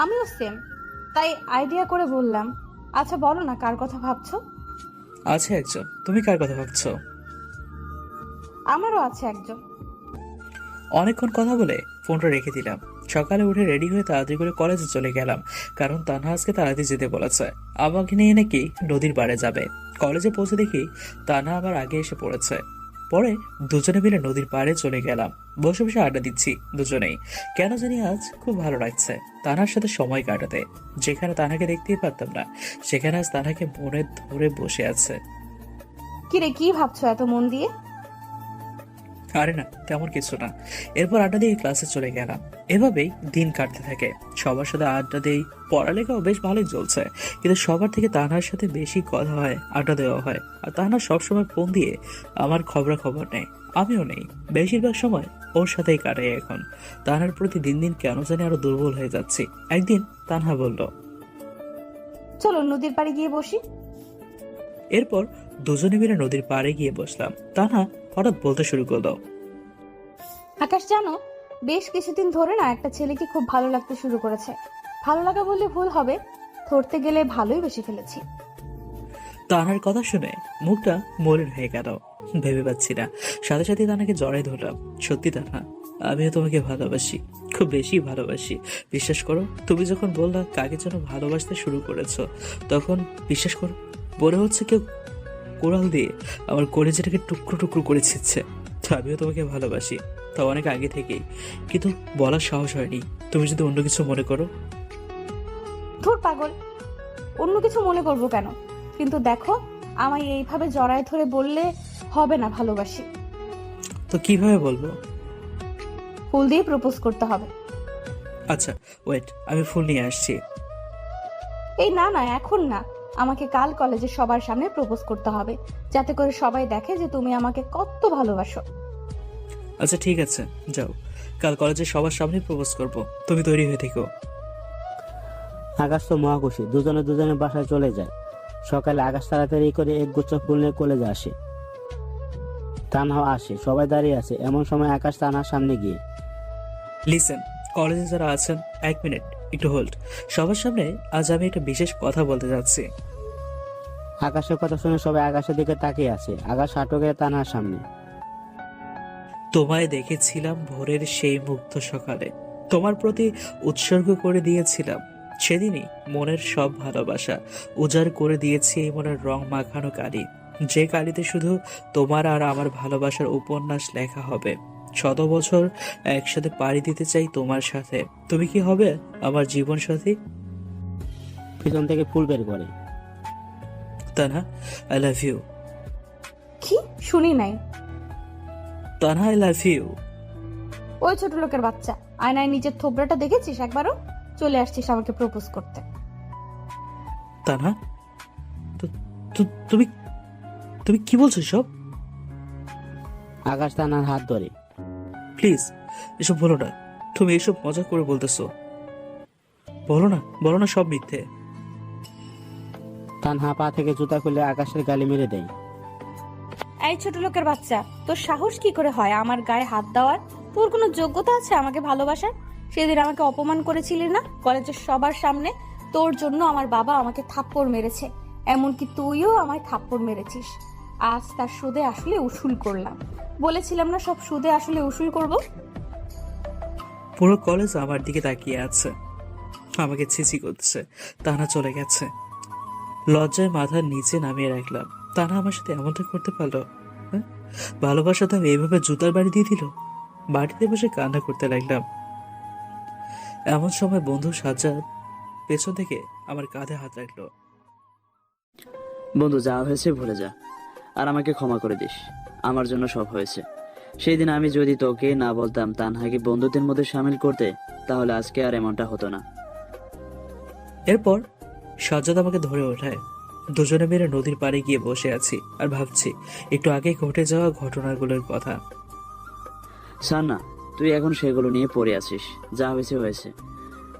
আমিও সেম, তাই আইডিয়া করে বললাম। আচ্ছা বলো না, কার কথা ভাবছো? আছে একজন। তুমি কার কথা ভাবছো? আমারও আছে একজন। অনেকক্ষণ কথা বলে ফোনটা রেখে দিলাম। সকালে উঠে রেডি হয়ে তাড়াতাড়ি করে কলেজে চলে গেলাম, কারণ তানহা আজকে তাড়াতাড়ি যেতে বলেছে। আমাকে নিয়ে নাকি নদীর পাড়ে যাবে। কলেজে পৌঁছে দেখি তানহা আমার আগে এসে পড়েছে। পরে দুজনে মিলে নদীর পাড়ে চলে গেলাম। বসে বসে আড্ডা দিচ্ছি দুজনেই। কেন জানি আজ খুব ভালো লাগছে তানহার সাথে সময় কাটাতে। যেখানে তানহাকে দেখতেই পারতাম না, সেখানে আজ তানহাকে মনে ধরে বসে আছে। কিরে, কি ভাবছো এত মন দিয়ে? আরে না, তেমন কিছু না। এরপর আড্ডা দিয়ে ক্লাসে চলে গেলাম। এভাবেই দিন কাটতে থাকে। সবার সাথে আড্ডা দেই, পড়ালেখাও বেশ ভালোই চলছে, কিন্তু সবার থেকে তানহার সাথে বেশি কথা হয়, আড্ডা দেওয়া হয়। আর তানহা সবসময় ফোন দিয়ে আমার খবরাখবর নেয়, আমিও নেই। বেশিরভাগ সময় ওর সাথেই কাটাই এখন। তানহার প্রতি দিন দিন কেন জানি আরো দুর্বল হয়ে যাচ্ছি। একদিন তানহা বলল, চলো নদীর পাড়ে গিয়ে বসি। এরপর দুজনে মিলে নদীর পাড়ে গিয়ে বসলাম। তানহা হঠাৎ বলতে শুরু করলো, আকাশ জানো, বেশ কিছুদিন ধরে না একটা ছেলেকে খুব ভালো লাগতে শুরু করেছে। ভালো লাগা বললে ভুল হবে, ধরতে গেলে ভালোই বেশি ফেলেছি। তানহার কথা শুনে মুখটা মলিন হয়ে গেল। ভেবে পাচ্ছি না। সাথে সাথে তানাকে জড়াই ধরলাম। সত্যি তানহা, আমিও তোমাকে ভালোবাসি, খুব বেশি ভালোবাসি। বিশ্বাস করো, তুমি যখন বললা কাকে যেন ভালোবাসতে শুরু করেছো, তখন বিশ্বাস করো মনে হচ্ছে কেউ কোড়াল দিয়ে আমার কলেজটাকে টুকরো টুকরো করে ছিচ্ছে। তো আমিও তোমাকে ভালোবাসি, তা অনেক আগে থেকেই, কিন্তু বলার সাহস হয়নি। তুমি যদি অন্য কিছু মনে করো। ধুর পাগল, অন্য কিছু মনে করবো কেন? কিন্তু দেখো, আমায় এইভাবে জড়ায় ধরে বললে হবে না ভালোবাসি। তো কিভাবে বলবো? ফুল দিয়ে প্রপোজ করতে হবে। আচ্ছা ওয়েট, আমি ফুল নিয়ে আসছি। এই না না, এখন না, আমাকে কাল কলেজে সবার সামনে প্রপোজ করতে হবে, যাতে করে সবাই দেখে যে তুমি আমাকে কত ভালোবাসো। আচ্ছা ঠিক আছে, যাও, কাল কলেজে সবার সামনে প্রপোজ করব। তুমি তৈরি হয়ে থেকো। আকাশ তো মহাখুশি, দুজনে দুজনের বাসায় চলে যায়। সকালে আকাশ তাড়াতাড়ি করে এক গুচ্ছ ফুল নিয়ে কলেজে আসে। তানহা আসে, সবাই দাঁড়িয়ে আছে। এমন সময় আকাশ তানহার সামনে গিয়ে, লিসেন, কলেজে যারা আছেন, 1 মিনিট একটু হোল্ড। সবার সামনে আজ আমি একটা বিশেষ কথা বলতে যাচ্ছি। আকাশের কথা শুনে সবাই আকাশের দিকে তাকিয়ে আছে। আকাশ হাঁটু গেড়ে তানহার সামনে। তোমায় দেখেছিলাম ভোরের সেই মুগ্ধ সকালে, তোমার প্রতি উৎসর্গ করে দিয়েছিলাম সেদিনই মনের সব ভালোবাসা। উজাড় করে দিয়েছি এই মনের রং মাখানো কালি, যে কালিতে শুধু তোমার আর আমার ভালোবাসার উপন্যাস লেখা হবে। 100 বছর একসাথে পাড়ি দিতে চাই তোমার সাথে। তুমি কি হবে আমার জীবন সাথী? পিছন থেকে ফুল বের করে। Tanha, I love you. কি শুনি নাই? Tanha, I love you. ওই ছোট লোকের বাচ্চা, আয়নায় নিজের থোবড়াটা দেখেছিস একবারও? চলে আসছিস আমাকে প্রপোজ করতে। তানহা, তুমি তুমি কি বলছো সব? আকাশ তানহার হাত ধরে। প্লিজ এসব বলো না, তুমি এসব মজা করে বলতেছো। বলো না সব মিথ্যে। তানহা পা থেকে জুতা খুলে আকাশের গালে মেরে দেয়। এই ছোট লোকের বাচ্চা, তোর সাহস কি করে হয় আমার গায়ে হাত দেওয়ার? তোর কোনো যোগ্যতা আছে আমাকে ভালোবাসার? সেদিন আমাকে অপমান করেছিলি না কলেজের সবার সামনে? তোর জন্য আমার বাবা আমাকে থাপ্পড় মেরেছে, এমনকি তুইও আমায় থাপ্পড় মেরেছিস। আজ তার সুদে আসলে উসুল করলাম। বলেছিলাম না সব সুদে আসলে উসুল করব। পুরো কলেজ আমার দিকে তাকিয়ে আছে, আমাকে ছিছি করছে। তানা চলে গেছে, লজ্জায় মাথার নিচে নামিয়ে রাখলাম। তানা আমার সাথে এমনটা করতে পারলো? হ্যাঁ? ভালোবাসা তো এইভাবে জুতার বাড়ি দিয়ে দিল। বাড়িতে বসে কান্না করতে লাগলাম। এমন সময় বন্ধু সাজ্জাদ পেছন থেকে আমার কাঁধে হাত রাখলো। বন্ধু, যা হয়েছে ভুলে যা, আর আমাকে ক্ষমা করে দিস। আমার জন্য সব হয়েছে। সেই দিন আমি যদি তোকে না বলতাম তানহাকে বন্ধুদের মধ্যে সামিল করতে, তাহলে আজকে আর এমনটা হতো না। এরপর সাজ্জাদ আমাকে ধরে ওঠায়। দুজনে মিলে নদীর পাড়ে গিয়ে বসে আছি আর ভাবছি একটু আগে ঘটে যাওয়া ঘটনাগুলোর কথা। সান্না, তুই এখন সেগুলো নিয়ে পড়ে আছিস। যা হয়েছে হয়েছে,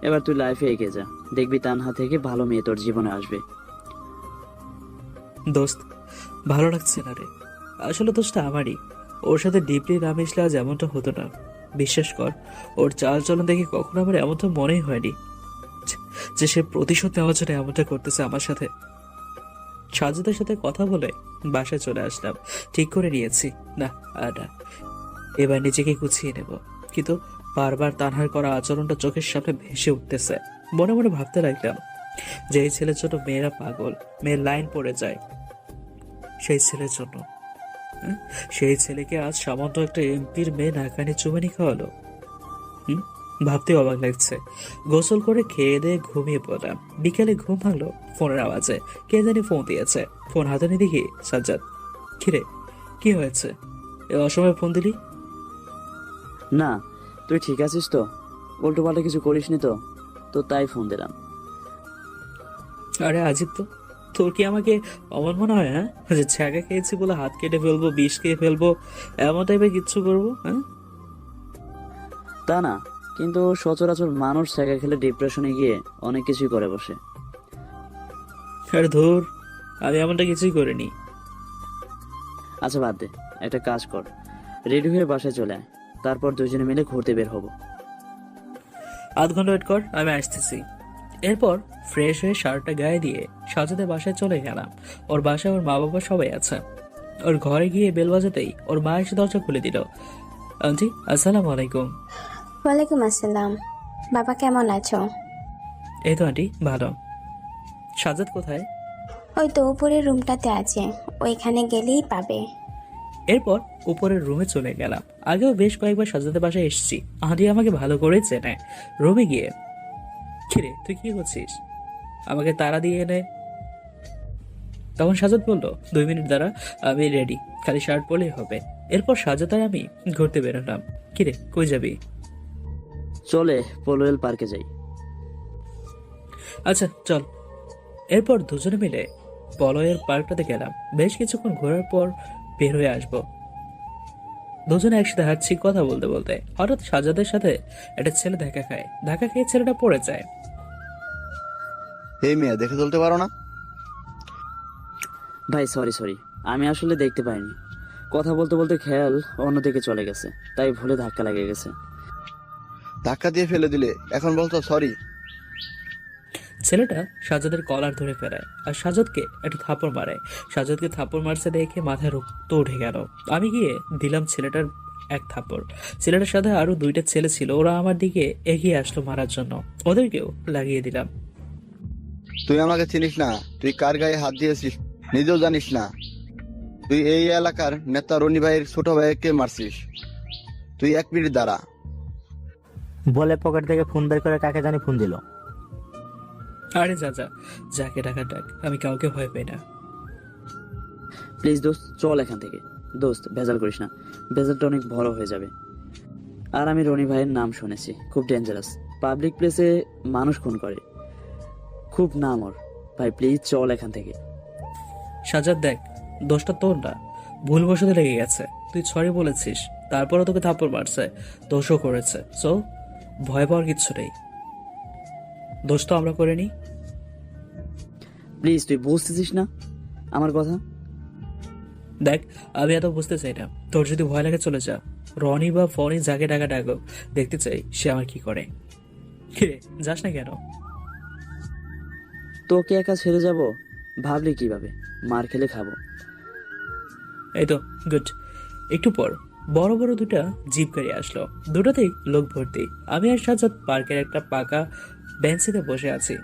এবার তুই লাইফে এগিয়ে যা। দেখবি তানহা থেকে ভালো মেয়ে তোর জীবনে আসবে। দোস্ত, ভালো লাগছে না রে। আসলে দোষটা আমারই। ওর সাথে ডিপলি না মিশলে আজ এমনটা হতো না। বিশ্বাস কর, ওর চাল চলন দেখে কখনো আমার এমনটা মনেই হয়নি যে সে প্রতিশোধ নেওয়ার জন্য এমনটা করতেছে আমার সাথে। সাজ্জাদের সাথে কথা বলে বাসায় চলে আসলাম। ঠিক করে নিয়েছি, না আর না, এবার নিজেকে গুছিয়ে নেব। কিন্তু বারবার তানহার করা আচরণটা চোখের সামনে ভেসে উঠতেছে। মনে মনে ভাবতে লাগলাম যে এই ছেলের জন্য মেয়েরা পাগল, মেয়ের লাইন পড়ে যায়। সেই ছেলের জন্য, সেই ছেলেকে আজ সামান্য একটা এমপির মেয়ে নাকানি চুমানি খাওয়ালো। ভাবতে অবাক লাগছে। গোসল করে খেয়ে দিয়ে ঘুমিয়ে পড়লাম। বিকেলে ঘুম ভাঙলো ফোনের আওয়াজে। কে জানি ফোন দিয়েছে। ফোন হাতে নিয়ে দেখি সাজ্জাদ। কিরে, কি হয়েছে? এ অসময়ে ফোন দিলি? না, তুই ঠিক আছিস তো? উল্টো পাল্টা কিছু করিসনি তো? তো তাই ফোন দিলাম। আরে আজিব তো, তোর কি আমাকে অমন মনে হয়? হ্যাঁ, যে ছ্যাঁকা খেয়েছি বলে হাত কেটে ফেলবো, বিষ খেয়ে ফেলবো, এমন টাইপের কিচ্ছু করবো? হ্যাঁ, তা না, কিন্তু সচরাচর মানুষ সেকা খেলে ডিপ্রেশনে গিয়ে অনেক কিছুই করে বসে। আরে ধুর, আমি এমনটা কিছুই করিনি। আচ্ছা বাদ দে, একটা কাজ কর, রেডি হয়ে বাসায় চলে আয়, তারপর দুজনে মিলে ঘুরতে বের হবো। আধ ঘন্টা ওয়েট কর, আমি আসতেছি। এরপর ফ্রেশ হয়ে শার্টটা গায়ে দিয়ে সাজাদের বাসায় চলে গেলাম। ওর বাসায় ওর মা বাবা সবাই আছে। ওর ঘরে গিয়ে বেল বাজাতেই ওর মা এসে দরজা খুলে দিল। আন্টি, আসসালামু আলাইকুম। ওয়ালাইকুম আসসালাম। বাবা কেমন আছো? এই তো আন্টি, ভালো। সাজাদ কোথায়? ওই তো উপরের রুমটাতে আছে, ওইখানে গেলেই পাবে। এরপর উপরের রুমে চলে গেলাম। আগেও বেশ কয়েকবার সাজাদের বাসায় এসেছি, আন্টি আমাকে ভালো করে চেনে। রুমে গিয়ে, কিরে তুই কি করছিস? আমাকে তাড়া দিয়ে এনে। তখন সাজাদ বলল, 2 মিনিট দ্বারা আমি রেডি, খালি শার্ট পরলেই হবে। এরপর সাজাদ আর আমি ঘুরতে বেরোলাম। কিরে কই যাবি? চলে পোলোয়েল পার্কে যাই। আচ্ছা চল। এরপর দুজনে মিলে পলয়ের পার্কটাতে গেলাম। বেশ কিছুক্ষণ ঘোরার পর বের হয়ে আসবো। দুজনে একসাথে হাঁটছি কথা বলতে বলতে। হঠাৎ সাজাদের সাথে একটা ছেলে দেখা খায়। ধাক্কা খেয়ে ছেলেটা পড়ে যায়। এই মেয়ে দেখে চলতে পারো না? ভাই সরি, আমি আসলে দেখতে পাইনি, কথা বলতে বলতে খেয়াল অন্যদিকে চলে গেছে, তাই ভুলে ধাক্কা লেগে গেছে। ধাক্কা দিয়ে ফেলে দিলে, এখন বলছো সরি? ছেলেটা সাজাদের কলার ধরে ফেরায় আর সাজাদকে একটা থাপড় মারে। সাজাদকে থাপড় মারছে দেখে মাথায় রক্ত উঠে গেল। আমি গিয়ে দিলাম ছেলেটার এক থাপড়। ছেলেটার সাথে আরো 2টা ছেলে ছিল, ওরা আমার দিকে এগিয়ে আসলো মারার জন্য। ওদেরকেও লাগিয়ে দিলাম। তুই আমাকে চিনিস না? তুই কার গায়ে হাত দিয়েছিস নিজেও জানিস না? তুই এই এলাকার নেতা রনি ভাইয়ের ছোট ভাইকে মারছিস। তুই 1 মিনিট দাঁড়া। বলে পকেট থেকে ফোন বের করে কাকে জানি ফোন দিল। আরে যা, যাকে ডাকা ডাক, আমি কাউকে ভয় পাই না। প্লিজ দোস্ত চল এখান থেকে। দোস্ত ভেজাল করিস না, ভেজালটা অনেক বড় হয়ে যাবে। আর আমি রনি ভাইয়ের নাম শুনেছি, খুব ডেঞ্জারাস, পাবলিক প্লেসে মানুষ খুন করে, খুব নাম ওর। ভাই প্লিজ চল এখান থেকে। সাজাদ দেখ, দোষটা তোর না, ভুলবশত লেগে গেছে। তুই সরি বলেছিস, তারপরও তোকে থাপ্পড় মারছে, দোষও করেছে। সো ভয় পাওয়ার কিচ্ছু নেই, দোষ তো আমরা করিনি। প্লিজ তুই বুঝতেছিস না আমার কথা? দেখ, আমি এত বুঝতে চাই না। তোর যদি ভয় লাগে চলে যা। রনি বা ফনি যাকে ডাকা ডাকো, দেখতে চাই সে আমার কি করে। কিরে যাস না কেন? তোকে একা ছেড়ে যাব ভাবলি কিভাবে? মার খেলে খাবো। এই তো গুড। একটু পর বড় বড় 2টা জিপ গাড়ি আসলো, 2টাতেই লোক ভর্তি। আমি আর সাজাদ পার্কের একটা পাকা বেঞ্চিতে বসে আছি।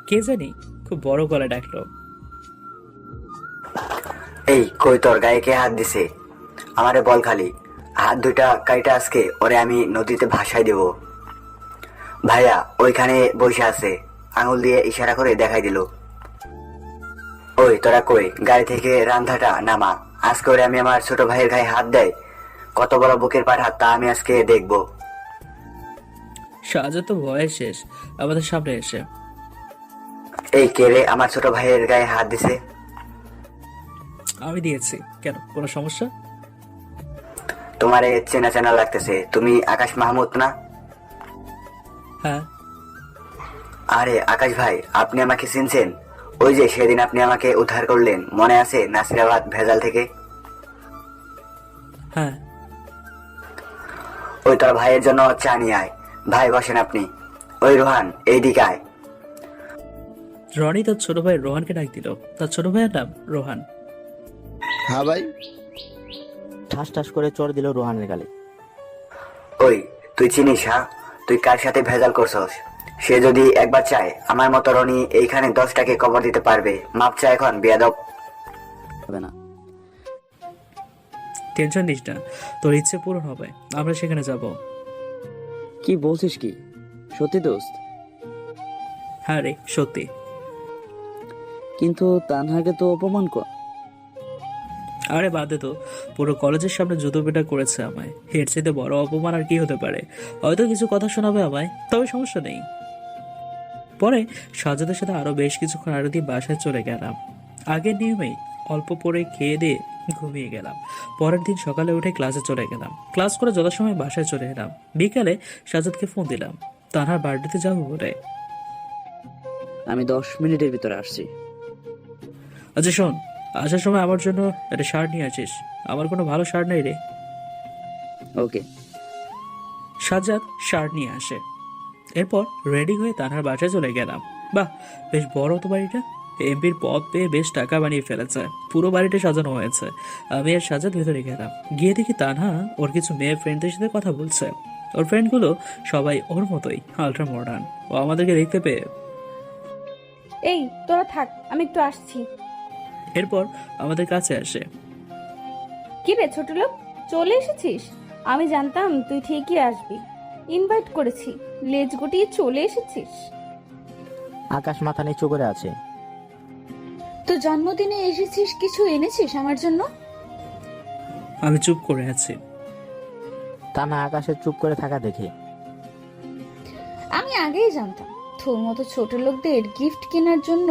কে জানি খুব বড় গলা ডাকলো, এই কই তোর গায়ে কে হাত দিছে? আমারে বল খালি। হাত 2টা কাইটা আজকে ওরে আমি নদীতে ভাসাই দেব। ভাইয়া ওইখানে বসে আছে, আঙুল দিয়ে ইশারা করে দেখাই দিল। ওই তোরা কই, গাড়ি থেকে রান্ধাটা নামা। আজকে ওরে আমি আমার ছোট ভাইয়ের গায়ে হাত দেয়, কত বড় বুকের পাট হাত তা আমি আজকে দেখবো। সাজাদ তো ভয়ে শেষ আমাদের সামনে এসে। এই কে রে আমার ছোট ভাইয়ের গায়ে হাত দিছে? আমি দিয়েছি। কেন, কোনো সমস্যা? তোমারে চেনা চেনা লাগতেছে, তুমি আকাশ মাহমুদ না? হ্যাঁ। আরে আকাশ ভাই, আপনি আমাকে চিনছেন? ওই যে সেদিন আপনি আমাকে উদ্ধার করলেন, মনে আছে? নাসিরাবাদ ভেজাল থেকে। হ্যাঁ। ওই তোর ভাইয়ের জন্য চা নিয়ে আয়। ভাই বসেন আপনি। ওই রোহান এইদিকে আয়। রনি তার ছোট ভাই রোহানকে ডাক দিল। তার ছোট ভাইয়ের নাম রোহান। হ্যাঁ ভাই। ঠাস ঠাস করে চড় দিল রোহানের গালে। ওই তুই চিনিস? হ্যাঁ, তুই কার সাথে ভেজাল করছস? সে যদি একবার চায় আমার মতো রনি এইখানে 10টাকে কবর দিতে পারবে। মাপ চা এখন বেয়াদব। হবে না, টেনশন নিস না, তোর ইচ্ছে পূরণ হবে। আমরা সেখানে যাব। কি বলছিস কি? সত্যি দোস্ত? হ্যাঁ রে, সত্যি। কিন্তু তানহাকে তো অপমান কর। আরে বাদে তো, পুরো কলেজের সামনে জুতো পেটা করেছে আমায়। এর চাইতে বড় অপমান আর কি হতে পারে? হয়তো কিছু কথা শোনাবে আমায়, তবে সমস্যা নেই। পরে সাজাদের সাথে আরো বেশ কিছুক্ষণ আরতি বাসায় চলে গেলাম। আগের নিয়মেই অল্প পরে খেয়ে দিয়ে ঘুমিয়ে গেলাম। পরের দিন সকালে উঠে ক্লাসে চলে গেলাম। ক্লাস করে যথাসময় বাসায় চলে এলাম। বিকালে সাজাদকে ফোন দিলাম তানহার বার্থডেতে যাবো বলে। আমি 10 মিনিটের ভিতরে আসছি। আচ্ছা শোন, আসার সময় আমার জন্য একটা শার্ট নিয়ে আসিস। আমার কোনো ভালো শার্ট নেই রে। ওকে। সাজাদ শার্ট নিয়ে আসে। এরপর রেডি হয়ে তানহার বাসায় চলে গেলাম। বাহ, বেশ বড় তো বাড়িটা। এমপির পদ পেয়ে বেশ টাকা বানিয়ে ফেলেছে। পুরো বাড়িটা সাজানো হয়েছে। আমি আর সাজাদ ভেতরে গেলাম। গিয়ে দেখি তানহা ওর কিছু মেয়ে ফ্রেন্ডদের সাথে কথা বলছে। ওর ফ্রেন্ডগুলো সবাই ওর মতোই আল্ট্রা মডার্ন। ও আমাদেরকে দেখতে পেয়ে এই তোরা থাক, আমি একটু আসছি। এরপর আমাদের কাছে আসে। কি রে ছোট লোক, চলে এসেছিস? আমি জানতাম তুই ঠিকই আসবি। ইনভাইট করেছি, লেজ গুটিয়ে চলে এসেছিস। আকাশ মাথা নিচু করে আছে। তো জন্মদিনে এসেছিস, কিছু এনেছিস আমার জন্য? আমি চুপ করে আছি। তানহা আকাশের চুপ করে থাকা দেখে। আমি আগেই জানতাম তোর মতো ছোট লোকদের গিফট কেনার জন্য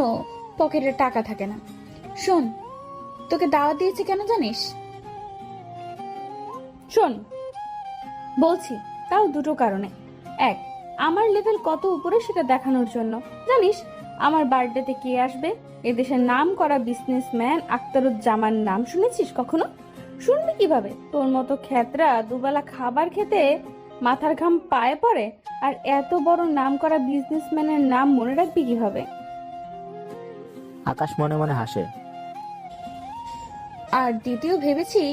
পকেটে টাকা থাকে না। শোন, তোকে দাওয়াত দিয়েছি কেন জানিস? শোন বলছি, তাও দুটো কারণে। এক, আমার লেভেল কত উপরে সেটা দেখানোর জন্য। জানিস আমার বার্থডেতে কে আসবে? এদেশের নাম করা বিজনেসম্যান আখতারুজ্জামান নাম শুনেছিস কখনো? শুনবি কিভাবে? তোর মতো খ্যাতরা দুবেলা খাবার খেতে মাথার ঘাম পায়ে পড়ে, আর এত বড় নাম করা বিজনেসম্যানের নাম মনে রাখবি কিভাবে? আকাশ মনে মনে হাসে। আর দ্বিতীয়, ভেবেছি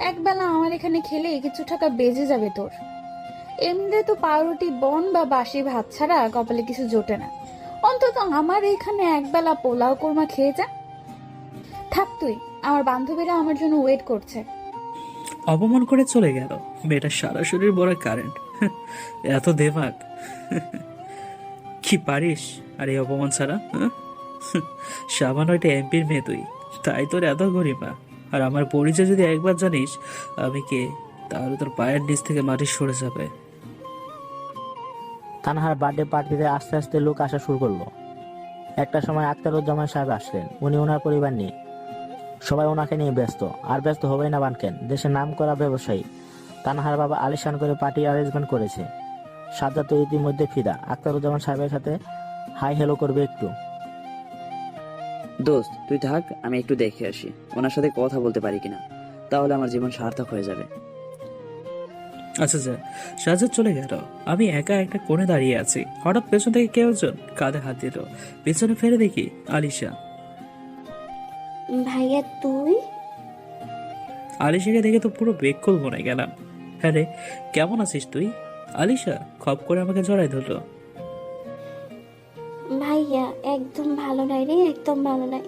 একবেলা আমার এখানে খেলে কিছু টাকা বেজে যাবে তোর। এমনিতে তো পাউরুটি বন বা বাসি ভাত ছাড়া কপালে কিছু জোটে না। অন্তত আমার এখানে একবেলা পোলাও কোরমা খেয়ে যা। থাক তুই, আমার বান্ধবীরা আমার জন্য ওয়েট করছে। অপমান করে চলে গেল। মেয়েটা সারা শরীর বড় কারেন্ট। এত দেমাগ। কি পারিস আর এই অপমান ছাড়া? সামান্য একটা এমপির মেয়ে তুই, তাই তোর এত গরিমা। আর আমার পরিচয় যদি একবার জানিস আমি কে, তাহলে তোর পায়ের নিচ থেকে মাটি সরে যাবে। তানহার বার্থডে পার্টিতে আস্তে আস্তে লোক আসা শুরু করলো। একটা সময় আখতারুজ্জামান সাহেব আসলেন। উনি ওনার পরিবার নিয়ে, সবাই ওনাকে নিয়ে ব্যস্ত। আর ব্যস্ত হবেই না বানকেন, দেশের নাম করা ব্যবসায়ী। তানহার বাবা আলিশান করে পার্টি অ্যারেঞ্জমেন্ট করেছে। সাজ্জাদ তো ইতিমধ্যে ফিদা। আখতারুজ্জামান সাহেবের সাথে হাই হ্যালো করবে একটু। দোস্ত তুই থাক, আমি একটু দেখে আসি ওনার সাথে কথা বলতে পারি কিনা, তাহলে আমার জীবন সার্থক হয়ে যাবে। আচ্ছা যা। সাজাদ চলে গেল। আমি একা একটা কোণে দাঁড়িয়ে আছি। হঠাৎ পেছন থেকে কেউ একজন কাঁধে হাত দিল। পেছনে ফেরে দেখি আলিশা। ভাইয়া তুই? আলিশাকে দেখে তো পুরো বেকুল বনে গেলাম। হ্যাঁ রে, কেমন আছিস তুই? আলিশা খপ করে আমাকে জড়াই ধরলো। ভাইয়া একদম ভালো নাই রে, একদম ভালো নাই,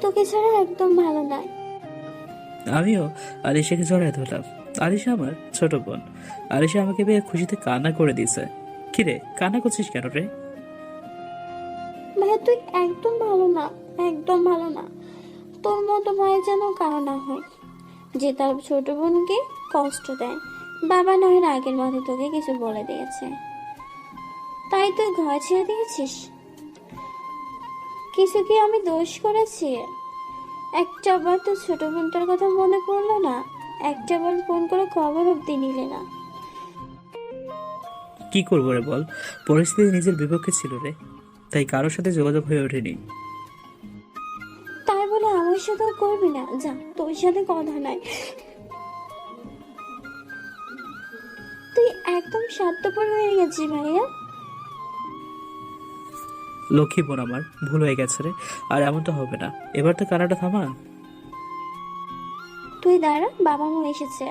তোকে ছাড়া একদম ভালো নাই। আমিও আলিশাকে জড়াই ধরলাম। আলিশা আমার ছোট বোন। আলিশা আমাকে পেয়ে খুশিতে কান্না করে দিয়েছে। কিরে, কান্না করছিস কেন রে? ভাইয়া তুই একদম ভালো না, একদম ভালো না। তোর মতো ভাই যেন কারো না হয়, যে তার ছোট বোনকে কষ্ট দেয়। বাবা নয় আগের মধ্যে তোকে কিছু বলে দিয়েছে, তাই তুই ঘর ছেড়ে দিয়েছিস। কিছু কি আমি দোষ করেছি? একটা বার তো ছোট বোনটার কথা মনে পড়লো না? একটা বার ফোন করে খবর অব্দি নিলে না। কি করবো রে বল, পরিস্থিতি নিজের বিপক্ষে ছিল রে, তাই কারোর সাথে যোগাযোগ হয়ে ওঠেনি। তাই বলে আমার সাথেও করবি না? যা, তোর সাথে কথা নাই। তুই একদম স্বার্থপর হয়ে গেছিস ভাইয়া। লক্ষ্মী বোন আমার, ভুল হয়ে গেছে রে। আর এমনটা হবে না। এবার তো কানাটা থামা। তুই দাঁড়া, বাবা মা এসেছে,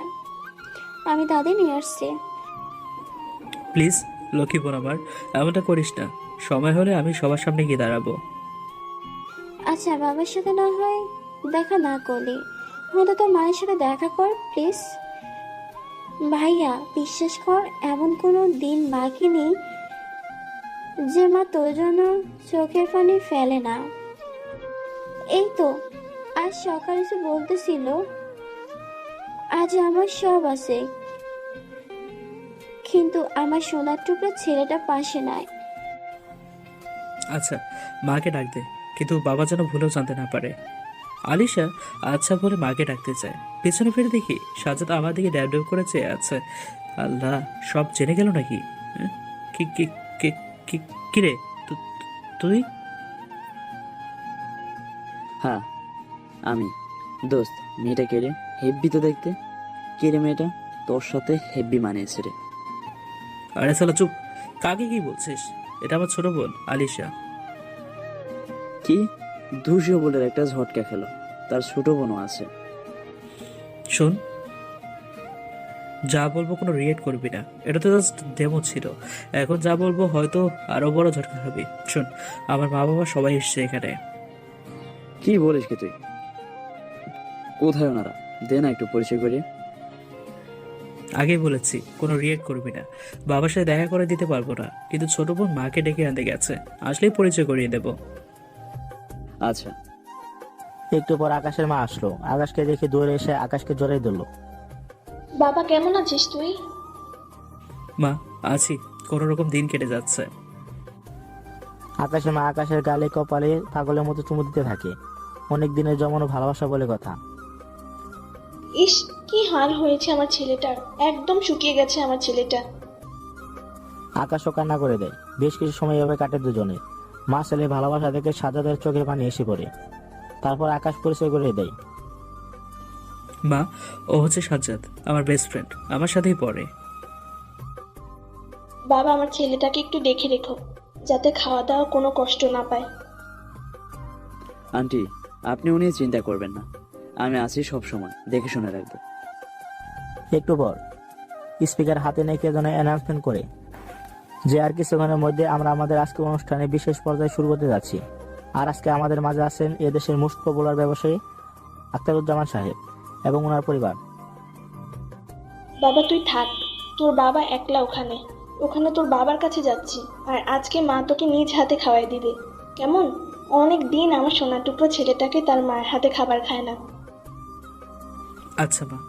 আমি তাদের নিয়ে আসছি। প্লিজ লক্ষ্মী বোন আমার, এমনটা করিস না। সময় হলে আমি সবার সামনে গিয়ে দাঁড়াবো। আচ্ছা, বাবার সাথে না হয় দেখা না করলি, অন্তত মায়ের সাথে দেখা কর প্লিজ। ভাইয়া বিশ্বাস কর, এমন কোনো দিন বাকি নেই যে মা তোর জন্য চোখের পানি ফেলে না। এই তো আজ সকালে সে বলতেছিল আজ আমার সব আছে, কিন্তু আমার সোনার টুকরো ছেলেটা পাশে নাই। আচ্ছা, মাকে ডাক দে, কিন্তু বাবা যেন ভুলেও জানতে না পারে। আলিশা আচ্ছা বলে মাকে ডাকতে চায়, পেছনে ফিরে দেখি সাজ্জাদ আমার দিকে ড্যাব ড্যাব করে চেয়ে আছে। আল্লাহ, সব জেনে গেল নাকি? হ্যাঁ? কি কি কি কি কি রে তুই? হ্যাঁ আমি। দোস্ত, মেয়েটা কে রে? হেব্বি তো দেখতে। কে রে মেয়েটা? তোর সাথে হেব্বি মানিয়েছে রে। আরে সালা চুপ, কাকে কি বলছিস? এটা আমার ছোট বোন আলিশা। কি? দুশো বলে একটা ঝটকা খেলো, তার ছোট বোনও আছে। শোন, যা বলবো কোনো রিয়েক্ট করবি না, এটা তো জাস্ট ডেমো ছিল। এখন যা বলবো হয়তো আরো বড় ঝটকা খাবি। শোন, আমার মা বাবা সবাই এসছে এখানে। কি বলিস কি তুই? কোথায় ওনারা? দে না একটু পরিচয় করিয়ে। আগেই বলেছি কোনো রিয়েক্ট করবি না। বাবার সাথে দেখা করে দিতে পারবো না, কিন্তু ছোট বোন মাকে ডেকে আনতে গেছে, আসলেই পরিচয় করিয়ে দেবো। আচ্ছা। একটু পর আকাশের মা আসলো। আকাশকে দেখে দৌড়ে এসে আকাশকে জড়াই ধরলো। বাবা কেমন আছিস তুই? মা, আছি, কোনো রকম দিন কেটে যাচ্ছে। আকাশের মা আকাশের গালে কপালে পাগলের মতো চুমু দিতে থাকে। অনেক দিনের জমানো ভালোবাসা বলে কথা। ইস, কি হাল হয়েছে আমার ছেলেটার, একদম শুকিয়ে গেছে আমার ছেলেটা। আকাশও কান্না করে দেয়। বেশ কিছু সময় এভাবে কাটে দুজনে। মা ছেলে ভালোবাসা দেখে সাজ্জাদের চোখের পানি এসে পড়ে। তারপর আকাশ পরিচয় করে দেয়। মা, ও হচ্ছে সাজ্জাদ, আমার বেস্ট ফ্রেন্ড, আমার সাথেই পড়ে। বাবা, আমার ছেলেটাকে একটু দেখে রেখো, যাতে খাওয়া দাওয়া কোনো কষ্ট না পায়। আন্টি, আপনি উনি চিন্তা করবেন না, আমি আছি সব সময়, দেখে শুনে রাখবো। একটু পর স্পিকার হাতে নিয়ে কে যেন অ্যানাউন্সমেন্ট করে যে আর কিছুক্ষণের মধ্যে আমরা আমাদের আজকের অনুষ্ঠানে বিশেষ পর্যায়ে শুরু করতে যাচ্ছি। আর আজকে আমাদের মাঝে আছেন এদেশের মোস্ট পপুলার ব্যবসায়ী আখতারুজ্জামান সাহেব এবং ওনার পরিবার। বাবা তুই থাক, তোর বাবা একলা ওখানে ওখানে তোর বাবার কাছে যাচ্ছি। আর আজকে মা তোকে নিজ হাতে খাওয়াই দিবে, কেমন? অনেক দিন আমার সোনা টুকরো ছেলেটাকে তার মায়ের হাতে খাবার খায় না। আচ্ছা মা।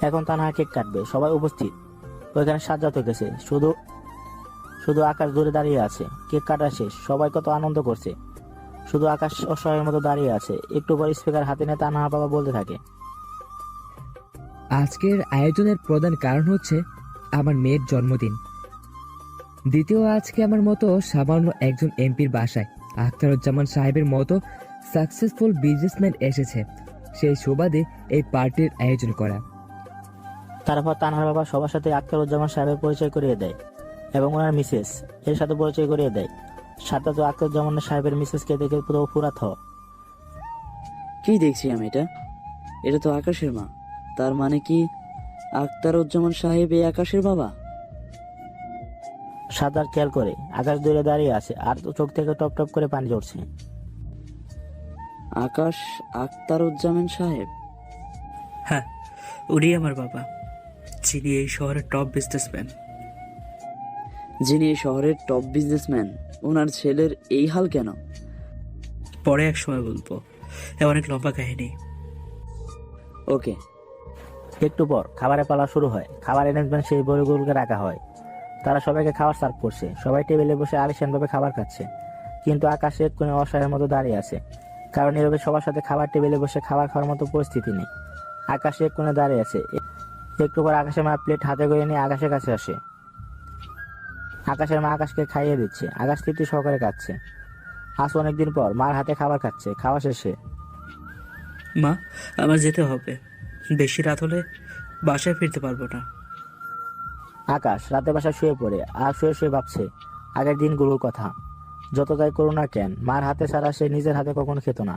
এখন তানহা কেক কাটবে, সবাই উপস্থিত। ওইখানে সাজ্জাদ হয়ে গেছে, শুধু আকাশ দূরে দাঁড়িয়ে আছে। কেক কাটা শেষ, সবাই কত আনন্দ করছে, শুধু আকাশ অসহায়ের মতো দাঁড়িয়ে আছে। একটু পর স্পিকার হাতে নিয়ে তানহা বাবা বলতে থাকে, আজকের আয়োজনের প্রধান কারণ হচ্ছে আমার মেয়ের জন্মদিন। দ্বিতীয়, আজকে আমার মতো সামান্য একজন এমপির বাসায় আখতারুজ্জামান সাহেবের মতো সাকসেসফুল বিজনেসম্যান এসেছে, সেই সুবাদে এই পার্টির আয়োজন করা। তারপর তানহার বাবা সবার সাথে আখতারুজ্জামান সাহেবের পরিচয় করিয়ে দেয় এবং ওনার মিসেস এর সাথে পরিচয় করিয়ে দেয়। সাথে তো আখতারুজ্জামান সাহেবের মিসেসকে দেখে পুরো ফুরাত। কি দেখছি আমি? এটা তো আকাশের মা। তার মানে কি আখতারুজ্জামান সাহেব এই আকাশের বাবা? সাজ্জাদ খেয়াল করে আকাশ দূরে দাঁড়িয়ে আছে আর চোখ থেকে টপ টপ করে পানি ঝরছে। আকাশ আখতারুজ্জামান সাহেব? হ্যাঁ, উনি আমার বাবা, যিনি এই শহরের টপ বিজনেসম্যান। যিনি এই শহরের টপ বিজনেসম্যান, ওনার ছেলের এই হাল কেন? পরে এক সময় বলবো, অনেক লম্বা কাহিনী। ওকে। একটু পর খাবারের পালা শুরু হয়। খাবার অ্যারেঞ্জমেন্ট সেই বইগুলোকে রাখা হয়। তারা সবাইকে খাবার সার্ভ করছে। সবাই টেবিলে বসে আলিশানভাবে খাবার খাচ্ছে, কিন্তু আকাশে কোনো অসহায়ের মতো দাঁড়িয়ে আছে, কারণ এভাবে সবার সাথে খাবার টেবিলে বসে খাবার খাওয়ার মতো পরিস্থিতি নেই। আকাশে কোণে দাঁড়িয়ে আছে। একটু পর আকাশের মা প্লেট হাতে করে নিয়ে আকাশের কাছে আসে। আকাশের মা আকাশকে খাইয়ে দিচ্ছে। আকাশ তৃপ্তি সহকারে খাচ্ছে। আজ অনেকদিন পর মার হাতে খাবার খাচ্ছে। খাওয়া শেষে, মা, আমার যেতে হবে, বেশি রাত হলে বাসায় ফিরতে পারবো না। আকাশ রাতে বাসায় শুয়ে পড়ে আর শুয়ে শুয়ে ভাবছে আগের দিনগুলোর কথা। যত যাই করো না কেন, মার হাতে ছাড়া সে নিজের হাতে কখনো খেত না।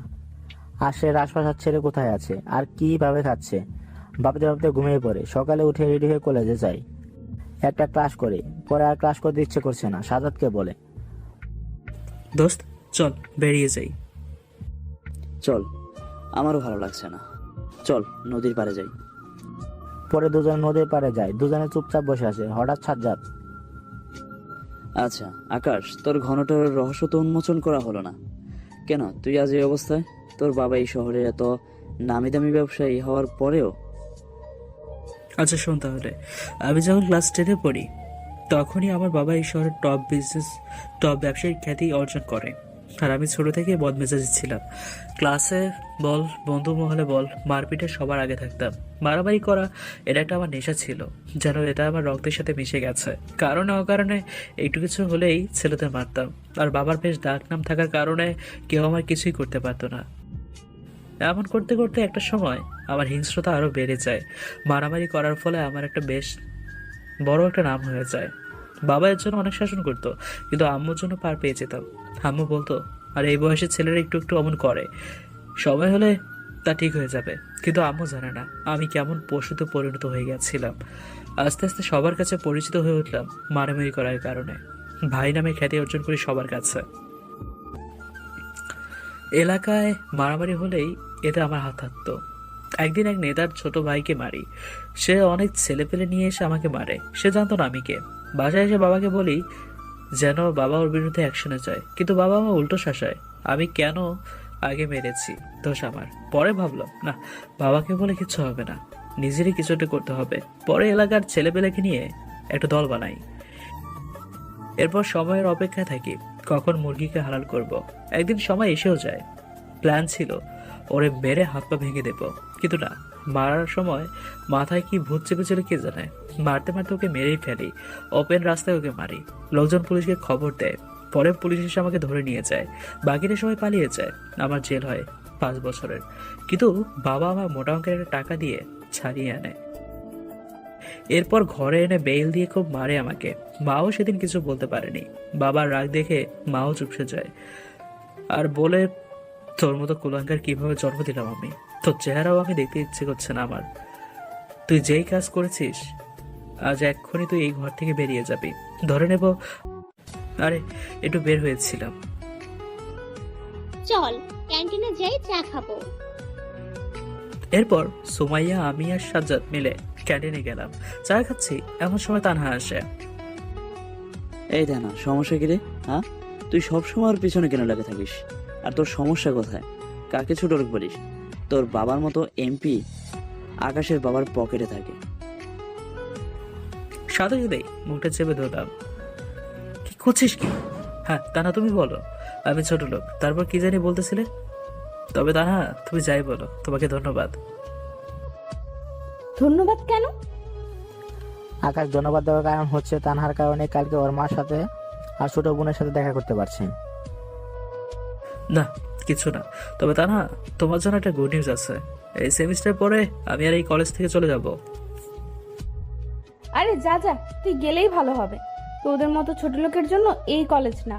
আর সে রাজপ্রাসাদ ছেড়ে কোথায় আছে আর কিভাবে খাচ্ছে, ভাবতে ভাবতে ঘুমিয়ে পড়ে। সকালে উঠে রেডি হয়ে কলেজে যায়। একটা ক্লাস করে পরে আর ক্লাস করতে ইচ্ছে করছে না। সাজ্জাদকে বলে, দোস্ত চল বেরিয়ে যাই। চল, আমারও ভালো লাগছে না, চল নদীর পাড়ে যাই। পরে দুজন নদীর পাড়ে যায়। দুজনে চুপচাপ বসে আছে। হঠাৎ সাজ্জাদ, আচ্ছা আকাশ, তোর ঘনটার রহস্য তো উন্মোচন করা হলো না কেন? তুই আজ এই অবস্থায়? তোর বাবা এই শহরে এত নামি দামি ব্যবসায়ী হওয়ার পরেও? আচ্ছা শোন, তাহলে আমি যখন ক্লাস 10-এ পড়ি তখনই আমার বাবা এই শহরের টপ ব্যবসায়িক খ্যাতি অর্জন করে। আর আমি ছোট থেকে বদমেজাজি ছিলাম। ক্লাসে বল, বন্ধু মহলে বল, মারপিটে সবার আগে থাকতাম। মারামারি করা এটা একটা আমার নেশা ছিল, যেন এটা আমার রক্তের সাথে মিশে গেছে। কারণে অকারণে একটু কিছু হলেই ছেলেদের মারতাম। আর বাবার বেশ ডাক নাম থাকার কারণে কেউ আমার কিছুই করতে পারতো না। এমন করতে করতে একটা সময় আমার হিংস্রতা আরও বেড়ে যায়। মারামারি করার ফলে আমার একটা বেশ বড় একটা নাম হয়ে যায়। বাবা এর জন্য অনেক শাসন করতো, কিন্তু আম্মুর জন্য পার পেয়ে যেতাম। আম্মু বলতো, আর এই বয়সের ছেলেরা একটু একটু অমন করে, সময় হলে তা ঠিক হয়ে যাবে। কিন্তু আম্মু জানে না আমি কেমন পশুতে পরিণত হয়ে গেছিলাম। আস্তে আস্তে সবার কাছে পরিচিত হয়ে উঠলাম মারামারি করার কারণে। ভাই নামে খ্যাতি অর্জন করি সবার কাছে। এলাকায় মারামারি হলেই এতে আমার হাত থাকতো। একদিন এক নেতার ছোট ভাইকে মারি। সে অনেক ছেলেপেলে নিয়ে এসে আমাকে মারে। সে জানতো না আমি কে। বাসায় এসে বাবাকে বলি যেন বাবা ওর বিরুদ্ধে অ্যাকশনে যায়, কিন্তু বাবা আমার উল্টো শাসায়। আমি কেন আগে মেরেছি, দোষ আমার। পরে ভাবলাম না, বাবাকে বলে কিছু হবে না, নিজেরই কিছুটা করতে হবে। পরে এলাকার ছেলেপেলেকে নিয়ে একটা দল বানাই। এরপর সময়ের অপেক্ষায় থাকি কখন মুরগিকে হালাল করব। একদিন সময় এসেও যায়। প্ল্যান ছিল ওরে মেরে হাত পা ভেঙে দেব, কিন্তু না, মারার সময় মাথায় কি ভূত চেপেছিল কে জানে। মারতে মারতে ওকে মেরেই ফেলি। ওপেন রাস্তায় ওকে মারি। লোকজন পুলিশকে খবর দেয়। পরে পুলিশ এসে আমাকে ধরে নিয়ে যায়। বাকিটা সবাই পালিয়ে যায়। আমার জেল হয় 5 বছরের। কিন্তু বাবা আমার মোটা অঙ্কের একটা টাকা দিয়ে ছাড়িয়ে আনে। এরপর ঘরে এনে বেইল দিয়ে খুব মারে আমাকে। মাও সেদিন কিছু বলতে পারেনি। বাবার রাগ দেখে মাও চুপসে যায় আর বলে, তোর মতো কুলাঙ্গার কিভাবে জন্ম দিলাম আমি? তোর চেহারাও আমি দেখতে ইচ্ছে করছে না আমার। তুই যেই কাজ করেছিস, আজ এক্ষুনি তুই এই ঘর থেকে বেরিয়ে যাবি। ধরে নেব। আরে একটু বের হয়েছিলাম। চল ক্যান্টিনে যাই, চা খাবো। এরপর সুমাইয়া, আমি আর সাজ্জাদ মিলে ক্যান্টিনে গেলাম। চা খাচ্ছি, এমন সময় তানহা আসে। এই দেখ না, সমস্যা কি রে? হ্যাঁ, তুই সবসময় ওর পিছনে কেন লেগে থাকিস? আর তোর সমস্যা কোথায়? কাকে ছোট লোক বলিস? তোর বাবার মতো এমপি আকাশের বাবার পকেটে থাকে। সাথে সাথেই মুখটা চেপে ধরলাম। কি করছিস কি? হ্যাঁ তানহা, তুমি বলো। আমি ছোট লোক, তারপর কি জানি বলতেছিলে? তবে তানহা, তুমি যাই বলো, তোমাকে ধন্যবাদ। ধন্যবাদ কেন? আকাশ ধন্যবাদ দেওয়ার কারণ হচ্ছে তানহার কারণে কালকে ওর মার সাথে আর ছোট বোনের সাথে দেখা করতে পারছে। না কিছু না। তবে তানহা, তোমার জন্য একটা গুড নিউজ আছে। এই সেমিস্টার পরে আমি আর এই কলেজ থেকে চলে যাব। আরে যা যা, তুই গেলেই ভালো হবে। তোদের মতো ছোট লোকের জন্য এই কলেজ না।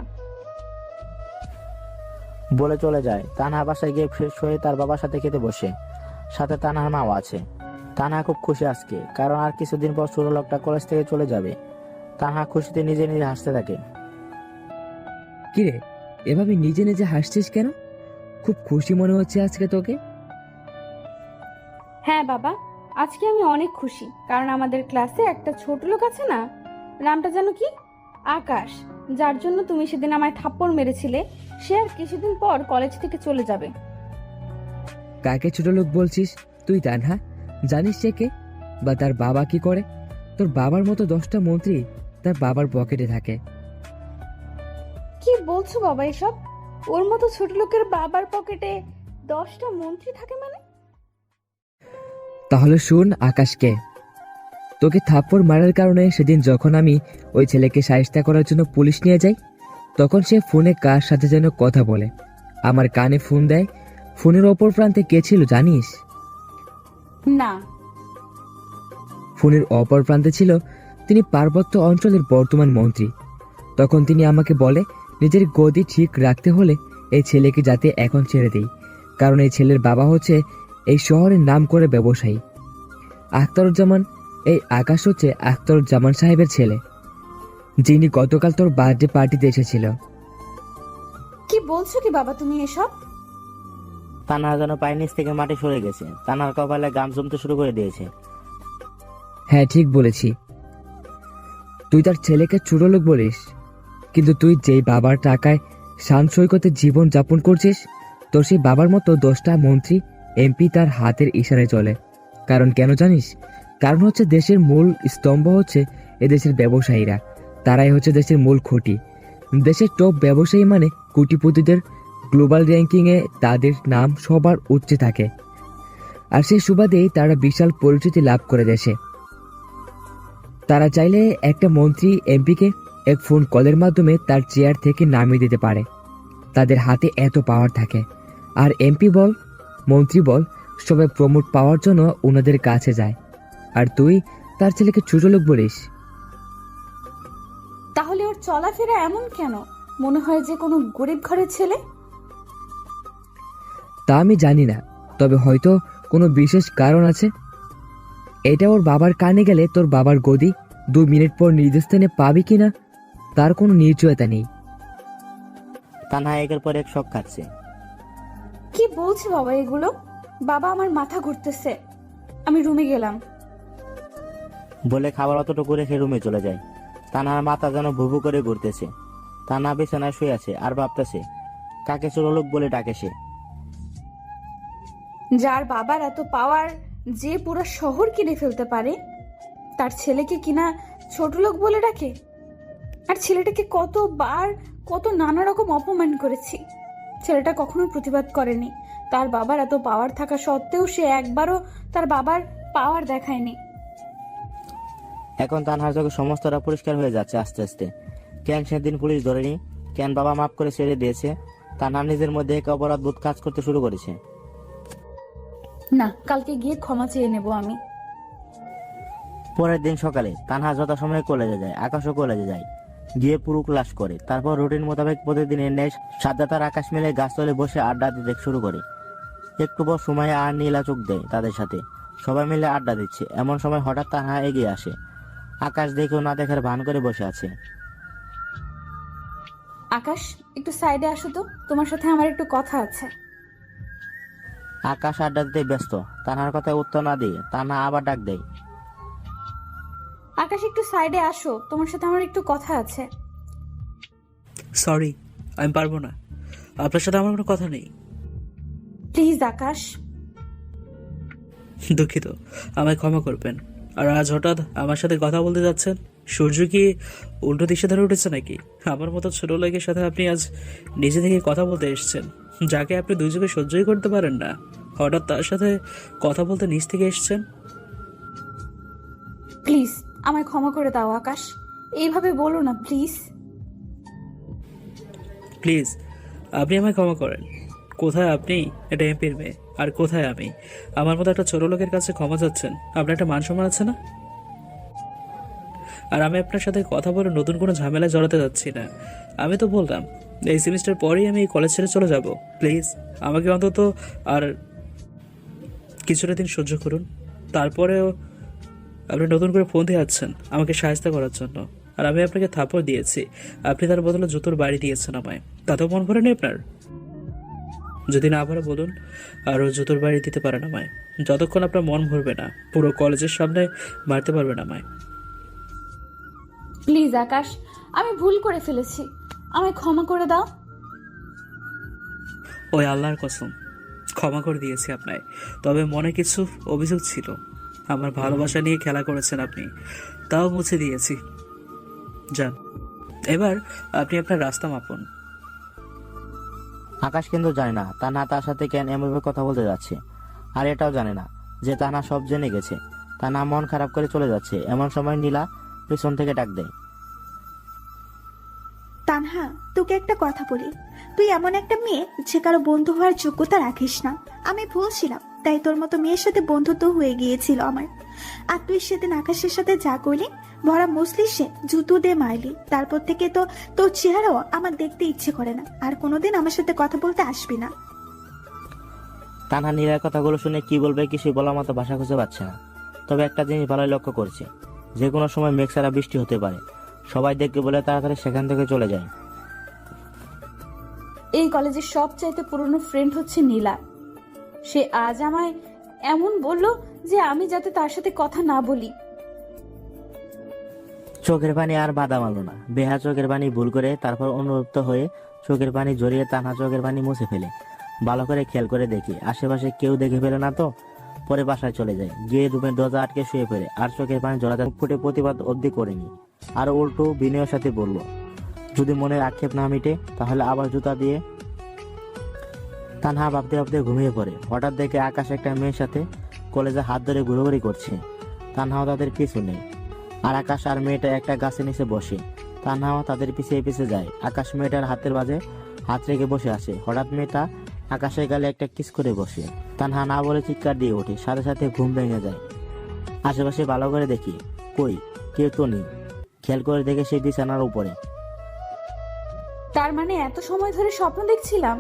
বলে চলে যায়। তানহা বাসায় গিয়ে ফ্রেশ হয়ে তার বাবার সাথে খেতে বসে। সাথে তানহার মাও আছে। তানহা খুব খুশি আজকে, কারণ আর কিছুদিন পর ছোট লোকটা কলেজ থেকে চলে যাবে। তানহা খুশিতে নিজে নিজে হাসতে থাকে। কিরে, এভাবে নিজে নিজে হাসছিস কেন? খুব খুশি মনে হচ্ছে আজকে তোকে। হ্যাঁ বাবা, আজকে আমি অনেক খুশি, কারণ আমাদের ক্লাসে একটা ছোট লোক আছে না, নামটা জানো কি? আকাশ, যার জন্য তুমি সেদিন আমায় থাপ্পড় মেরেছিলে, সে আর কিছুদিন পর কলেজ থেকে চলে যাবে। কাকে ছোট লোক বলছিস তুই তানহা? জানিস সে কে বা তার বাবা কি করে? তোর বাবার মতো 10টা মন্ত্রী তার বাবার পকেটে থাকে। কি বলছো বাবা এসব? ওর মতো ছোট লোকের বাবার পকেটে 10টা মন্ত্রী থাকে মানে? তাহলে শুন আকাশকে, তোকে থাপ্পড় মারার কারণে সেদিন যখন আমি ওই ছেলেকে সাহায্য করার জন্য পুলিশ নিয়ে যাই, তখন সে ফোনে কার সাথে যেন কথা বলে। আমার কানে ফোন দেয়। ফোনের অপর প্রান্তে কে ছিল জানিস? না। ফোনের অপর প্রান্তে ছিল তিনি পার্বত্য অঞ্চলের বর্তমান মন্ত্রী। তখন তিনি আমাকে বলে নিজের গদি ঠিক রাখতে হলে এই ছেলেকে যাতে এখন ছেড়ে দেই, কারণ এই ছেলের বাবা হচ্ছে এই শহরের নাম করে ব্যবসায়ী আখতারুজ্জামান। এই আকাশ হচ্ছে আখতারুজ্জামান সাহেবের ছেলে, যিনি গতকাল তোর বার্থডে পার্টিতে এসেছিল। কি বলছো কি বাবা তুমি এসব? তানহা যেন পায়ের নিচ থেকে মাটি সরে গেছে। তানহার কপালে গাম জমতে শুরু করে দিয়েছে। হ্যাঁ ঠিক বলেছি, তুই তার ছেলেকে ছোট লোক বলিস, কিন্তু তুই যেই বাবার টাকায় শান সৈকতে জীবন যাপন করছিস, তোর সেই বাবার মতো 10টা মন্ত্রী এমপি তার হাতের ইশারায় চলে। কারণ কেন জানিস? কারণ হচ্ছে দেশের মূল স্তম্ভ হচ্ছে এদেশের ব্যবসায়ীরা। তারাই হচ্ছে দেশের মূল খুঁটি। দেশের টপ ব্যবসায়ী মানে কোটিপতিদের গ্লোবাল র্যাঙ্কিংয়ে তাদের নাম সবার উচ্চে থাকে, আর সেই সুবাদেই তারা বিশাল পরিচিতি লাভ করে দেশে। তারা চাইলে একটা মন্ত্রী এমপিকে এক ফোন কলের মাধ্যমে তার চেয়ার থেকে নামিয়ে দিতে পারে। তাদের হাতে এত পাওয়ার থাকে, আর এমপি বল মন্ত্রী বল সবাই প্রমোট পাওয়ার জন্য ওনাদের কাছে যায়। আর তুই তার ছেলেকে ছোট লোক বলিস? তাহলে ওর চলাফেরা এমন কেন? মনে হয় যে কোনো গরিব ঘরের ছেলে। তা আমি জানি না, তবে হয়তো কোনো বিশেষ কারণ আছে। এটা ওর বাবার কানে গেলে তোর বাবার গদি 2 মিনিট পর নিজ স্থানে পাবি কিনা তার কোনো নিশ্চয়তা নেই। তানহা একের পর এক শখ খাচ্ছে। কি বলছে বাবা এগুলো? বাবা, আমার মাথা ঘুরতেছে, আমি রুমে গেলাম। বলে খাবার অতটুকু রেখে রুমে চলে যায়। তানহার মাথা যেন ভুভু করে ঘুরতেছে। তানহা বিছানায় শুয়ে আছে আর ভাবতেছে কাকে ছোট লোক বলে ডাকে সে। যার বাবার এত পাওয়ার, যে পুরো শহর কিনে ফেলতে পারে, তার ছেলেকে কিনা ছোট লোক বলে ডাকে। আর ছেলেটাকে কতবার কত নানা রকম অপমান করেছি, ছেলেটা কখনো প্রতিবাদ করেনি। তার বাবার এত পাওয়ার থাকা সত্ত্বেও সে একবারও তার বাবার পাওয়ার দেখায়নি। এখন তানহার চোখে সমস্তটা পরিষ্কার হয়ে যাচ্ছে আস্তে আস্তে। কেন সেদিন পুলিশ ধরেনি, কেন বাবা মাফ করে ছেড়ে দিয়েছে, তানহা নিজের মধ্যে এক অপরাধবোধ কাজ করতে শুরু করেছে। না, কালকে গিয়ে ক্ষমা চেয়ে নেব আমি। পরের দিন সকালে তানহা যথাসময়ে কলেজে যায়, আকাশও কলেজে যায়, গিয়ে পুরো ক্লাস করে। তারপর রুটিন মোতাবেক প্রতিদিনের ন্যায় সাজ্জাদ আর আকাশ মিলে গাছতলে বসে আড্ডা দিতে শুরু করে। একটু পর সময় আর নীলা চোখ দেয় তাদের সাথে, সবাই মিলে আড্ডা দিচ্ছে। এমন সময় হঠাৎ তানহা এগিয়ে আসে। আকাশ দেখেও না দেখার ভান করে বসে আছে। আকাশ, একটু সাইডে আসো তো, তোমার সাথে আমার একটু কথা আছে। আকাশ আড্ডা দিতে ব্যস্ত। তানহার কথায় উত্তর না দিয়ে তানহা আবার ডাক দেয়, আকাশ একটু সাইডে আসো, তোমার সাথে আমার একটু কথা আছে। সরি, আমি পারবো না, আপনার সাথে আমার কোনো কথা নেই। প্লিজ আকাশ। দুঃখিত, আমায় ক্ষমা করবেন। আর আজ হঠাৎ আমার সাথে কথা বলতে যাচ্ছেন? সূর্য কি উল্টো দিশে ধরে উঠেছে নাকি? আমার মতো ছোট লোকের সাথে আপনি আজ নিজে থেকে কথা বলতে এসেছেন, যাকে আপনি দুই চোখে সহ্যই করতে পারেন না। হঠাৎ তার সাথে কথা বলতে নিজ থেকে এসেছেন। প্লিজ আমায় ক্ষমা করে দাও আকাশ, এইভাবে বলো না প্লিজ। প্লিজ আপনি আমায় ক্ষমা করেন। কোথায় আপনি? এটা এমপির মেয়ে, আর কোথায় আমি? আমার মতো একটা ছোট লোকের কাছে ক্ষমা চাচ্ছেন? আপনার একটা মান সম্মান আছে না? আর আমি আপনার সাথে কথা বলে নতুন কোনো ঝামেলায় জড়াতে যাচ্ছি না। আমি তো বললাম এই সেমিস্টার পরেই আমি কলেজ ছেড়ে চলে যাব। প্লিজ আমাকে অন্তত আর কিছুটা দিন সহ্য করুন। তারপরেও আপনি নতুন করে ফোন দিয়ে যাচ্ছেন আমাকে সাহায্য করার জন্য, আর আমি আপনাকে থাপ্পড় দিয়েছি, আপনি তার বদলে জুতোর বাড়ি দিয়েছেন আমায়। তাতেও মন ভরেনি আপনার? যদি না পারে বলুন, আরও জুতোর বাড়ি দিতে পারেন আমায়। যতক্ষণ আপনার মন ভরবে না, পুরো কলেজের সামনে মারতে পারবেন আমায়। প্লিজ আকাশ, আমি ভুল করে ফেলেছি, আমায় ক্ষমা করে দাও। ওই আল্লাহর কসম, ক্ষমা করে দিয়েছি আপনায়। তবে মনে কিছু অভিযোগ ছিল। আমার ভালোবাসা নিয়ে খেলা করেছেন আপনি, তাও মুছে দিয়েছি। যান, এবার আপনি আপনার রাস্তা মাপুন। আকাশ কিন্তু জানে না তানহা তার সাথে কেন এমভাবে কথা বলতে যাচ্ছে, আর এটাও জানে না যে তানহা সব জেনে গেছে। তানহা মন খারাপ করে চলে যাচ্ছে। এমন সময় নীলা পেছন থেকে ডাক দেয়, তানহা, তোকে একটা কথা বলি, তুই এমন একটা মেয়ে যে কারো বন্ধু হওয়ার যোগ্যতা রাখিস না। আমি ভুল ছিলাম, তাই তোর মতো মেয়ের সাথে বন্ধুত্ব হয়ে গিয়েছিল আমার। আর তুই সেদিন আকাশের সাথে যা করলি, ভরা মসলিসে জুতো দিয়ে মারলি, তারপর থেকে তো তোর চেহারাও আমার দেখতে ইচ্ছে করে না। আর কোনোদিন আমার সাথে কথা বলতে আসবি না। তানহা নীলার কথাগুলো শুনে কি বলবে কিছুই বলার মতো ভাষা খুঁজে পাচ্ছে না। তবে একটা জিনিস ভালোই লক্ষ্য করছে, যে কোনো সময় মেঘ ছাড়া বৃষ্টি হতে পারে। সবাই দেখবে বলে তাড়াতাড়ি সেখান থেকে চলে যায়। এই কলেজের সবচাইতে পুরনো ফ্রেন্ড হচ্ছে নীলা। সে আজ আমায় এমন বলল যে আমি যাতে তার সাথে কথা না বলি। চোখের পানি আর বাধা মারল না। বেহা চোখের পানি ভুল করে, তারপর অনুরক্ত হয়ে চোখের পানি জড়িয়ে তানহা চোখের পানি মুছে ফেলে। ভালো করে খেয়াল করে দেখি আশেপাশে কেউ দেখে ফেলে না তো। পরে বাসায় চলে যায়, গিয়ে রুমের দরজা আটকে শুয়ে পড়ে। আর চোখের পানি জড়াতে ফুটে প্রতিবাদ অবধি করেনি, আর উল্টো বিনয়ের সাথে বলল, যদি মনের আক্ষেপ না মিটে তাহলে আবার জুতা দিয়ে। তানহা ভাবতে ভাবতে ঘুমিয়ে পড়ে। হঠাৎ দেখে আকাশ একটা মেয়ের সাথে কলেজে হাত ধরে ঘুরোঘুরি করছে। তানহাও তাদের পিছু নেই, আর আকাশ আর মেয়েটা একটা গাছের নিচে বসে। তানহাও তাদের পিছিয়ে পিছিয়ে যায়। আকাশ মেয়েটার হাতের বাজে হাত রেখে বসে আছে। হঠাৎ মেয়েটা আকাশের গালে একটা কিস করে বসে। তানহা না বলে চিৎকার দিয়ে ওঠে, সাথে সাথে ঘুম ভেঙে যায়। আশেপাশে ভালো করে দেখি, কই কেউ তো নেই। খেয়াল করে দেখে সে বিছানার উপরে। তার মানে এত সময় ধরে স্বপ্ন দেখছিলাম,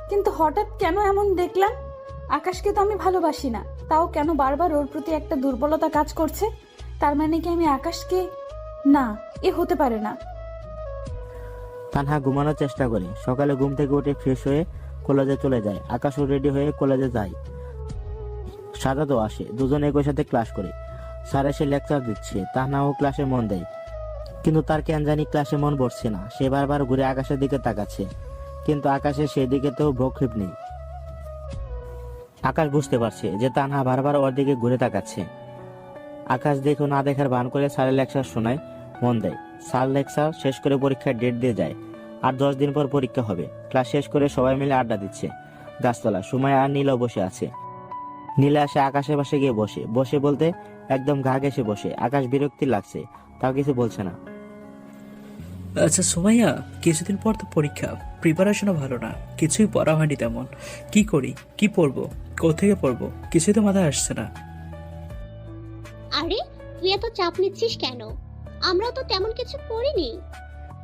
কিন্তু হঠাৎ কেন এমন দেখলাম? আকাশকে তো আমি ভালোবাসি না, তাও কেন বারবার ওর প্রতি একটা দুর্বলতা কাজ করছে? তার মানে কি আমি আকাশকে, না, এ হতে পারে না। তানহা ঘুমানোর চেষ্টা করে। সকালে ঘুম থেকে উঠে ফ্রেশ হয়ে কলেজে চলে যায়। আকাশও রেডি হয়ে কলেজে যায়। সাজাদও আসে, দুজনে একই সাথে ক্লাস করে। স্যার এসে লেকচার দিচ্ছে, তানহাও ক্লাসে মন দেয়, কিন্তু তার কেন জানি ক্লাসে মন বসছে না। সে বারবার ঘুরে আকাশের দিকে তাকাচ্ছে, কিন্তু আকাশের সেই দিকে তো ভ্রুক্ষেপ নেই। আকাশ বুঝতে পারছে যে তানহা বারবার ওর দিকে ঘুরে তাকাচ্ছে। আকাশ দেখো না দেখার ভান করে স্যারের লেকচার শোনায়, মন দেয়। স্যার লেকচার শেষ করে পরীক্ষার ডেট দিয়ে যায়। আর 10 দিন পর পরীক্ষা হবে। ক্লাস শেষ করে সবাই মিলে আড্ডা দিচ্ছে গাছতলা। সুমাইয়া আর নীলাও বসে আছে। নীলা এসে আকাশের পাশে গিয়ে বসে। বসে বলতে একদম গা ঘেঁষে বসে। আকাশ বিরক্তি লাগছে, তাও কিছু বলছে না। আচ্ছা সুমাইয়া, কিছুদিন পর তো পরীক্ষা, প্রিপারেশনও ভালো না, কিছুই পড়া হয়নি তেমন। কি করি, কি পড়বো, কোথেকে পড়বো, কিছুই তো মাথায় আসছে না। আরে তুই এত চাপ নিচ্ছিস কেন? আমরা তো তেমন কিছু পড়িনি,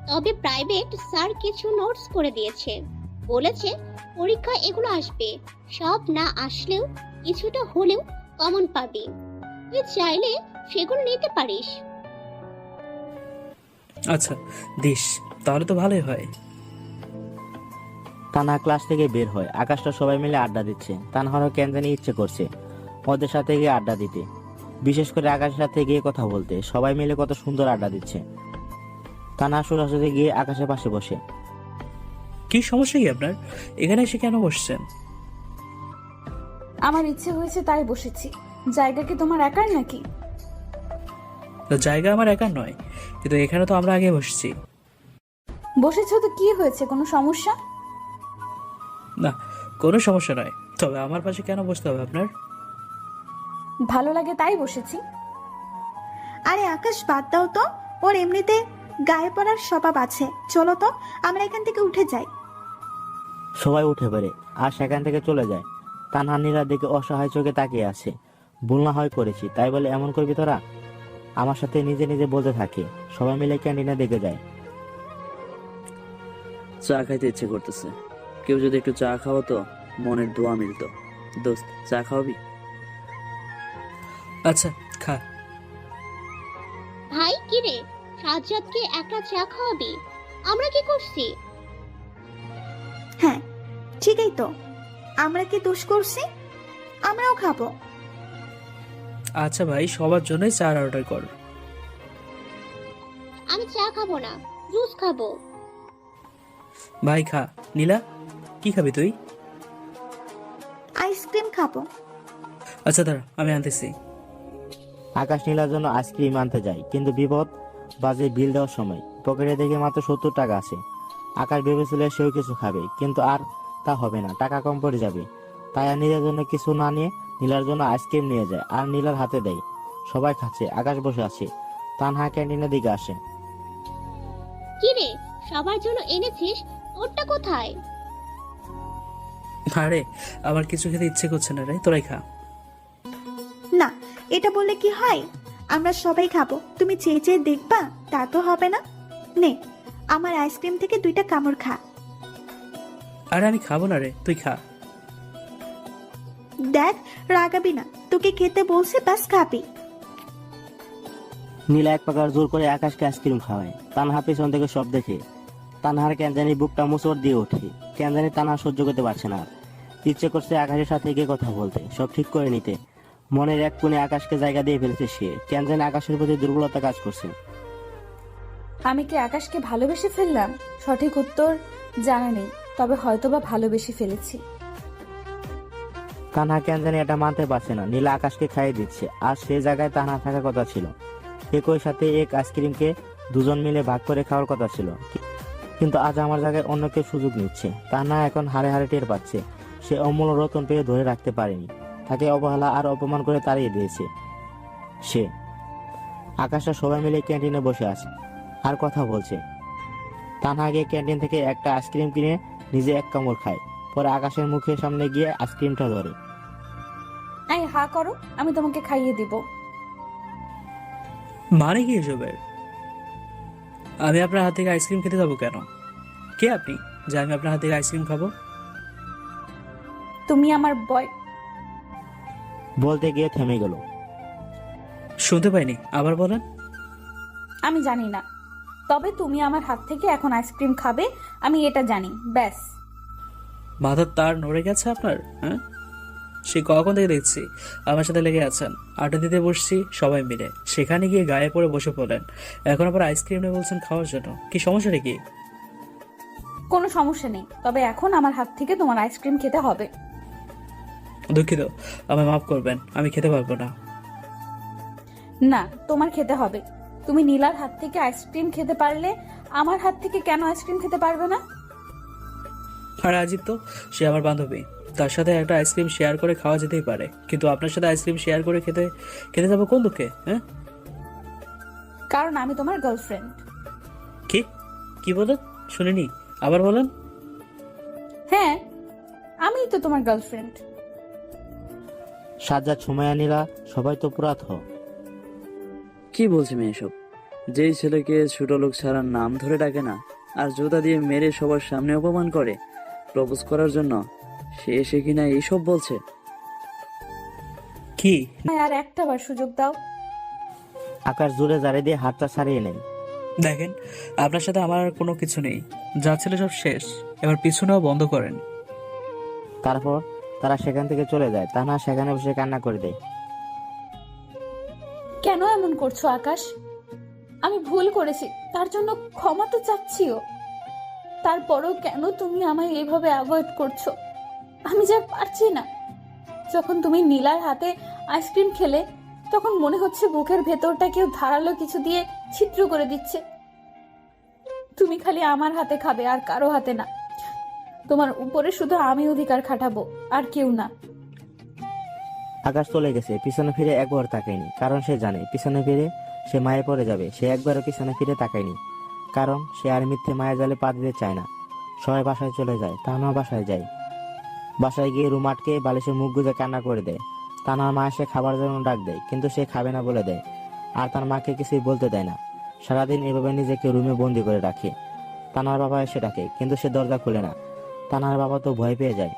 তবে প্রাইভেট স্যার কিছু নোটস করে দিয়েছে। বলেছে পরীক্ষা এগুলো আসবে, সব না আসলেও কিছুটা হলেও কমন পাবি। তুই চাইলে সেগুলো নিতে পারিস। আচ্ছা দিস, তাহলে তো ভালোই হয়। তানহা ক্লাস থেকে বের হয়। আকাশটা সবাই মিলে আড্ডা দিচ্ছে। তানহারও কেন জানি ইচ্ছে করছে ওদের সাথে গিয়ে আড্ডা দিতে, বিশেষ করে আকাশের সাথে গিয়ে কথা বলতে। সবাই মিলে কত সুন্দর আড্ডা দিচ্ছে। তানহা সোজাসুজি গিয়ে আকাশের পাশে বসে। কি সমস্যা কি আপনার? এখানে এসে কেন বসছেন? আমার ইচ্ছে হয়েছে তাই বসেছি। জায়গা কি তোমার একার নাকি? তো জায়গা আমার একার নয়, কিন্তু এখানে তো আমরা আগে বসছি। বসেছো তো কি হয়েছে, কোনো সমস্যা? না, কোনো সমস্যা নয়, তবে আমার পাশে কেন বসতে হবে আপনার? ভালো লাগে তাই বসেছি। আরে আকাশ বাদ দাও তো, ওর এমনিতে গায়ে পড়ার স্বভাব আছে। চলো তো আমরা এখান থেকে উঠে যাই। সবাই উঠে পড়ে আর সেখান থেকে চলে যায়। তানহা নীলার দিকে অসহায় চোখে তাকিয়ে আছে। ভুল না হয় করেছি, তাই বলে এমন করবি তোরা? আমার সাথে নিজে নিজে বলতে থাকে। সবাই মিলে ক্যান্টিনে দেখে যায়। চা খাইতে ইচ্ছে করতেছে, কেউ যদি একটু চা খাও তো মনের দোয়া মিলতো। দোস্ত, চা খাওয়াবি? আচ্ছা খা। ভাই কি রে, সাজ্জাদকে একটা চা খাওয়াবি? আমরা কি করছি? হ্যাঁ ঠিকই তো, আমরা কি দোষ করছি? আমরাও খাবো। আচ্ছা ভাই, সবার জন্যই চা অর্ডার কর। আমি চা খাবো না, জুস খাবো। ভাই খা। নীলা, কি খাবি তুই? আইসক্রিম খাবো। আচ্ছা দাঁড়া, আমি আনতেছি। আকাশ নীলার জন্য আইসক্রিম আনতে যায়, কিন্তু বিপদ বাজে বিল দেওয়ার সময়। পকেটে দেখে মাত্র 70 টাকা আছে। আকাশ ভেবেছিল সেও কিছু খাবে, কিন্তু আর তা হবে না, টাকা কম পড়ে যাবে। তাই আর নিজের জন্য কিছু না নিয়ে নীলার জন্য আইসক্রিম নিয়ে যায় আর নীলার হাতে দেয়। সবাই খাচ্ছে, আকাশ বসে আছে। তানহা ক্যান্টিনের দিকে আসে। কি রে, সবার জন্য এনেছিস, তোরটা কোথায়? আরে আমার কিছু খেতে ইচ্ছে করছে না রে, তোরাই খা। না, এটা বললে কি হয়? আমরা সবাই খাবো, তুমি চেয়ে চেয়ে দেখবা তা তো হবে না। নে, আমার আইসক্রিম থেকে 2টা কামড় খা। আরে আমি খাবো না রে, তুই খা। দেখ, রাগাবি না, তোকে খেতে বলছে, বাস খাবি। নীলা এক প্রকার জোর করে আকাশকে আইসক্রিম খাওয়ায়। তানহা পেছন থেকে সব দেখে তানহার কেন জানি বুকটা মুচড় দিয়ে ওঠে। কেন জানি তানহা সহ্য করতে পারছে না। ইচ্ছে করছে আকাশের সাথে গিয়ে কথা বলতে, সব ঠিক করে নিতে। মনের এক কোণে আকাশকে জায়গা দিয়ে ফেলেছে সে। কেন জানি আকাশের প্রতি দুর্বলতা কাজ করছে। আমি কি আকাশকে ভালোবেসে ফেললাম? সঠিক উত্তর জানা নেই, তবে হয়তোবা ভালোবেসে ফেলেছি। তানহা কেন জানি এটা মানতে পারছে না। নীলা আকাশকে খাইয়ে দিচ্ছে, আর সে জায়গায় তানহা থাকার কথা ছিল। একই সাথে এক আইসক্রিমকে দুজন মিলে ভাগ করে খাওয়ার কথা ছিল, কিন্তু আজ আমার জায়গায় অন্য কেউ সুযোগ নিচ্ছে। তান্না এখন হারে হারে টের পাচ্ছে সে অমূল্য রতন পেয়ে ধরে রাখতে পারেনি, তাকে অবহেলা আর অপমান করে তাড়িয়ে দিয়েছে সে। আকাশটা সবাই মিলে ক্যান্টিনে বসে আছে আর কথা বলছে। তানহা গিয়ে ক্যান্টিন থেকে একটা আইসক্রিম কিনে নিজে এক কামড় খায়, পরে আকাশের মুখের সামনে গিয়ে আইসক্রিমটা ধরে। এই হা করো, আমি তোমাকে খাইয়ে দিব। মানে কি এসবের? আমি আপনার হাত থেকে আইসক্রিম খেতে যাবো কেন? কে আপনি যে আমি আপনার হাত থেকে আইসক্রিম খাবো? তুমি আমার বয়। বলতে গিয়ে থেমে গেল। শুনতে পাইনি, আবার বলেন। আমি জানি না, তবে তুমি আমার হাত থেকে এখন আইসক্রিম খাবে, আমি এটা জানি, ব্যাস। মাথার তার নড়ে গেছে আপনার? হ্যাঁ, সে কখন থেকে দেখছি আমার সাথে লেগে আছেন। আড্ডা দিতে বসছি সবাই মিলে, সেখানে গিয়ে গায়ে পড়ে বসে পড়লেন। এখন আবার আইসক্রিম নিয়ে বলছেন খাওয়ার জন্য। কি সমস্যাটা কি? কোনো সমস্যা নেই, তবে এখন আমার হাত থেকে তোমার আইসক্রিম খেতে হবে। দুঃখিত, আমায় মাফ করবেন, আমি খেতে পারবো না। না, তোমার খেতে হবে। তুমি নীলার হাত থেকে আইসক্রিম খেতে পারলে আমার হাত থেকে কেন আইসক্রিম খেতে পারবে না? আর আজিব তো, সে আমার বান্ধবী, তার সাথে একটা আইসক্রিম শেয়ার করে খাওয়া যেতেই পারে, কিন্তু আপনার সাথে আইসক্রিম শেয়ার করে খেতে যাবো কোন দুঃখে? হ্যাঁ, কারণ আমি তোমার গার্লফ্রেন্ড। কি কি বলেন? শুনিনি, আবার বলেন। হ্যাঁ, আমি তো তোমার গার্লফ্রেন্ড। সাজ্জাদ, সুমাইয়া, নীলা সবাই তো পুরা থ। কি বলছে মেয়ে এসব? যেই ছেলেকে ছোট লোক ছাড়া নাম ধরে ডাকে না আর জুতা দিয়ে মেরে সবার সামনে অপমান করে প্রপোজ করার জন্য, সে এসে কিনা এইসব বলছে? কি? আর একটা বার সুযোগ দাও। আকাশ জোরে জারে দিয়ে হাতটা ছাড়িয়ে নেয়। দেখেন, আপনার সাথে আমার আর কোনো কিছু নেই, যা ছিল সব শেষ, এবার পিছনেও বন্ধ করেন। তারপর তারা সেখান থেকে চলে যায়। তানহা সেখানে বসে কান্না করে দেয়। কেন এমন করছো আকাশ? আমি ভুল করেছি, তার জন্য ক্ষমা তো চাচ্ছিও। তারপরেও কেন তুমি আমায় এইভাবে অ্যাভয়েড করছো? আমি যা পারছি না। যখন তুমি নীলার হাতে আইসক্রিম খেলে, তখন মনে হচ্ছে বুকের ভেতরটা কেউ ধারালো কিছু দিয়ে ছিদ্র করে দিচ্ছে। তুমি খালি আমার হাতে খাবে, আর কারো হাতে না। তোমার উপরে শুধু আমি অধিকার খাটাবো, আর কেউ না। আকাশ চলে গেছে, পিছনে ফিরে একবার তাকায়নি, কারণ সে জানে পিছনে ফিরে সে মায়ে পড়ে যাবে। সে একবারও পিছনে ফিরে তাকায়নি, কারণ সে আর মিথ্যে মায়া জালে পা দিতে চায় না। সবাই বাসায় চলে যায়, তানহা বাসায় যায়। বাসায় গিয়ে রুম আটকে বালিশের মুখ গুজে কান্না করে দেয়। তানহার মা এসে খাবার জন্য ডাক দেয়, কিন্তু সে খাবে না বলে দেয়, আর তার মাকে কিছুই বলতে দেয় না। সারাদিন এভাবে নিজেকে রুমে বন্দি করে রাখে। তানহার বাবা এসে ডাকে, কিন্তু সে দরজা খুলে না। তানহার বাবা তো ভয় পেয়ে যায়।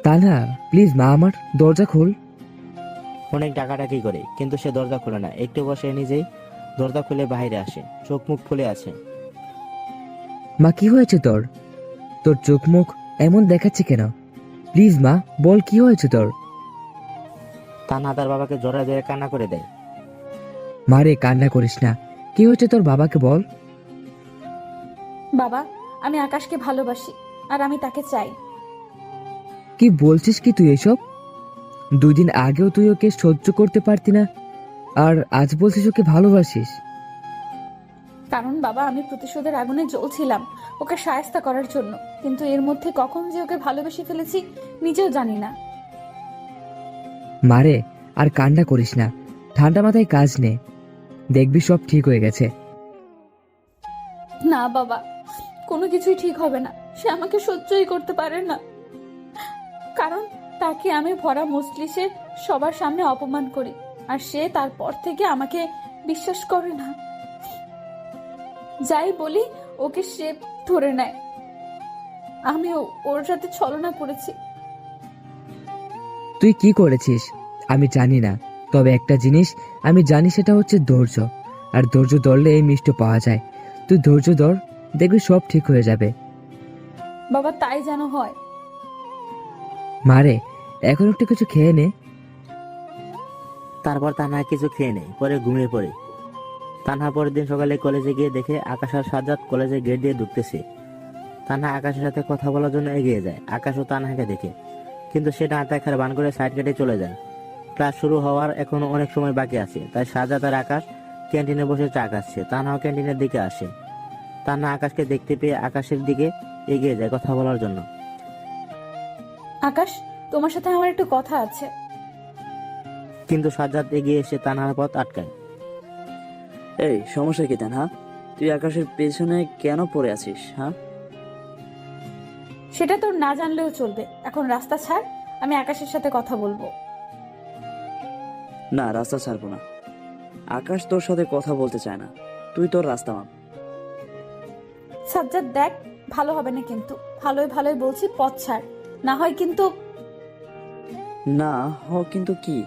তানহা, প্লিজ মা, আমার দরজা খোল। অনেক ডাকাডাকি করে, কিন্তু সে দরজা খুলে না। একটু বসে নিজেই দরজা খুলে বাইরে আসে, চোখ মুখ ফুলে আছে। মা, কি হয়েছে তোর? তোর চোখ মুখ এমন দেখাচ্ছে কেন? প্লিজ মা, বল কি হয়েছে তোর? তানহা তার বাবাকে জড়ায় ধরে কান্না করে দেয়। মারে, কান্না করিস না, কি হয়েছে তোর? বাবাকে বল। বাবা, আমি আকাশকে ভালোবাসি, আর আমি তাকে চাই। কি বলছিস কি তুই এসব? 2 দিন আগেও তুই ওকে সহ্য করতে পারতি না, আর আজ বলছিস ওকে ভালোবাসিস? কারণ বাবা, আমি প্রতিশোধের আগুনে জ্বলছিলাম ওকে সায়স্তা করার জন্য, কিন্তু এর মধ্যে কখন যে ওকে ভালোবেসে ফেলেছি নিজেও জানি না। মারে, আর কান্না করিস না, ঠান্ডা মাথায় কাজ নে, দেখবি সব ঠিক হয়ে গেছে। না বাবা, কোনো কিছুই ঠিক হবে না। সে আমাকে সহ্যই করতে পারে না, কারণ তাকে আমি ভরা মজলিসে সবার সামনে অপমান করি, আর সে তারপর থেকে আমাকে বিশ্বাস করে না। যাই বলি ওকে সে ধরে নেয়। আমি ওর সাথে ছলনা করেছি। তুই কি করেছিস আমি জানি না, তবে একটা জিনিস আমি জানি, সেটা হচ্ছে ধৈর্য। আর ধৈর্য ধরলে এই মিষ্টি পাওয়া যায়। তুই ধৈর্য ধর, দেখবি সব ঠিক হয়ে যাবে। বাবা, তাই যেন হয়। মারে, এখন একটু কিছু খেয়ে নে। তারপর তানহা কিছু খেয়ে নেয়, পরে ঘুমিয়ে পড়ে। তানহা পরের দিন সকালে কলেজে গিয়ে দেখে আকাশ আর সাজ্জাদ কলেজে গেট দিয়ে ঢুকতেছে। তানহা আকাশের সাথে কথা বলার জন্য এগিয়ে যায়। আকাশও তানহাকে দেখে, কিন্তু সে না দেখার বান করে সাইড কেটে চলে যায়। ক্লাস শুরু হওয়ার এখনো অনেক সময় বাকি আছে, তাই সাজ্জাদ আর আকাশ ক্যান্টিনে বসে চা খাচ্ছে। তানহাও ক্যান্টিনের দিকে আসে। তান্না আকাশকে দেখতে পেয়ে আকাশের দিকে এগিয়ে যায় কথা বলার জন্য। আকাশ, তোমার সাথে আমার একটু কথা আছে। কিন্তু সাজ্জাদ এগিয়ে এসে তানহার পথ আটকায়। এই সমস্যা কি তানহা? তুই আকাশের পেছনে কেন পড়ে আছিস? হ্যাঁ, সেটা তোর না জানলেও চলবে। এখন রাস্তা ছাড়, আমি আকাশের সাথে কথা বলবো। না, রাস্তা ছাড়বো না। আকাশ তোর সাথে কথা বলতে চায় না, তুই তোর রাস্তা মাপ। সাজ্জাদ দেখ, ভালো হবে না কিন্তু। ভালোই ভালোই বলছি, পথ ছাড়, না হয় কিন্তু। না কিন্তু কি?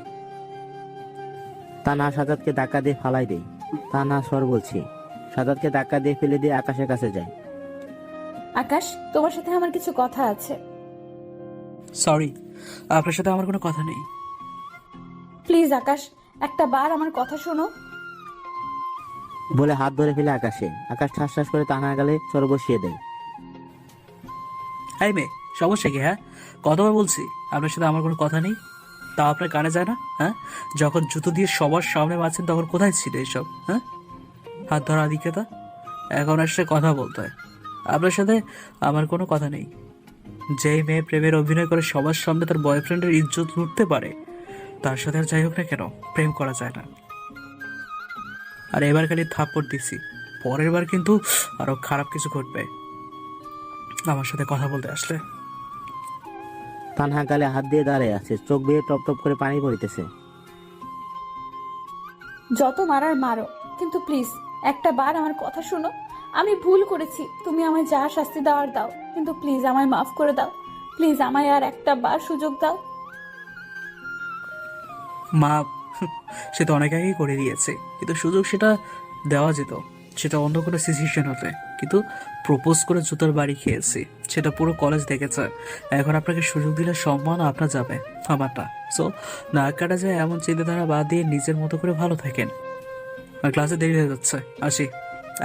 তানহা সাজ্জাদকে ধাক্কা দিয়ে ফালাই দেয়। তানহা স্বর বলছি। সাজ্জাদকে ধাক্কা দিয়ে ফেলে দিয়ে আকাশের কাছে যায়। আকাশ, তোমার সাথে আমার কিছু কথা আছে। সরি, আপনার সাথে আমার কোনো কথা নেই। প্লিজ আকাশ, একটা বার আমার কথা শোনো। বলে হাত ধরে ফেলে আকাশে। আকাশ ঠাস ঠাস করে তানহার গালে চর বসিয়ে দেয়। এই মেয়ে, সমস্যা কি? হ্যাঁ, কতবার বলছি আপনার সাথে আমার কোনো কথা নেই, তা আপনার কানে যায় না? হ্যাঁ, যখন জুতো দিয়ে সবার সামনে মারছেন তখন কোথায় ছিল এসব? হ্যাঁ, হাত ধরা আদিক্যতা। এখন আসছে কথা বলতে হয়। আপনার সাথে আমার কোনো কথা নেই। যেই মেয়ে প্রেমের অভিনয় করে সবার সামনে তার বয়ফ্রেন্ডের ইজ্জত লুটতে পারে, তার সাথে আর যাই হোক না কেন প্রেম করা যায় না। আর এবার খালি থাপ্পড় দিছি, পরের বার কিন্তু আরো খারাপ কিছু ঘটবে আমার সাথে কথা বলতে আসলে। তানহা গালে হাত দিয়ে দাঁড়িয়ে আছে, চোখ বেয়ে টপ টপ করে পানি পড়িতেছে। যত মারার মারো, কিন্তু প্লিজ একটা বার আমার কথা শোনো। আমি ভুল করেছি, তুমি আমায় যা শাস্তি দেওয়ার দাও, কিন্তু প্লিজ আমায় মাফ করে দাও। প্লিজ আমায় আর একটা বার সুযোগ দাও। মা সে তো অনেক আগেই করে দিয়েছে, কিন্তু সুযোগ সেটা দেওয়া যেত, সেটা অন্য কোনো সিচুয়েশন হতে। কিন্তু প্রপোজ করে জুতোর বাড়ি খেয়েছি, সেটা পুরো কলেজ দেখেছে। এখন আপনাকে সুযোগ দিলে সম্মান আপনার যাবে, আমারটা। সো না কাটা যায় এমন চিন্তাধারা বাদ দিয়ে নিজের মতো করে ভালো থাকেন। আর ক্লাসে দেরি হয়ে যাচ্ছে, আসি।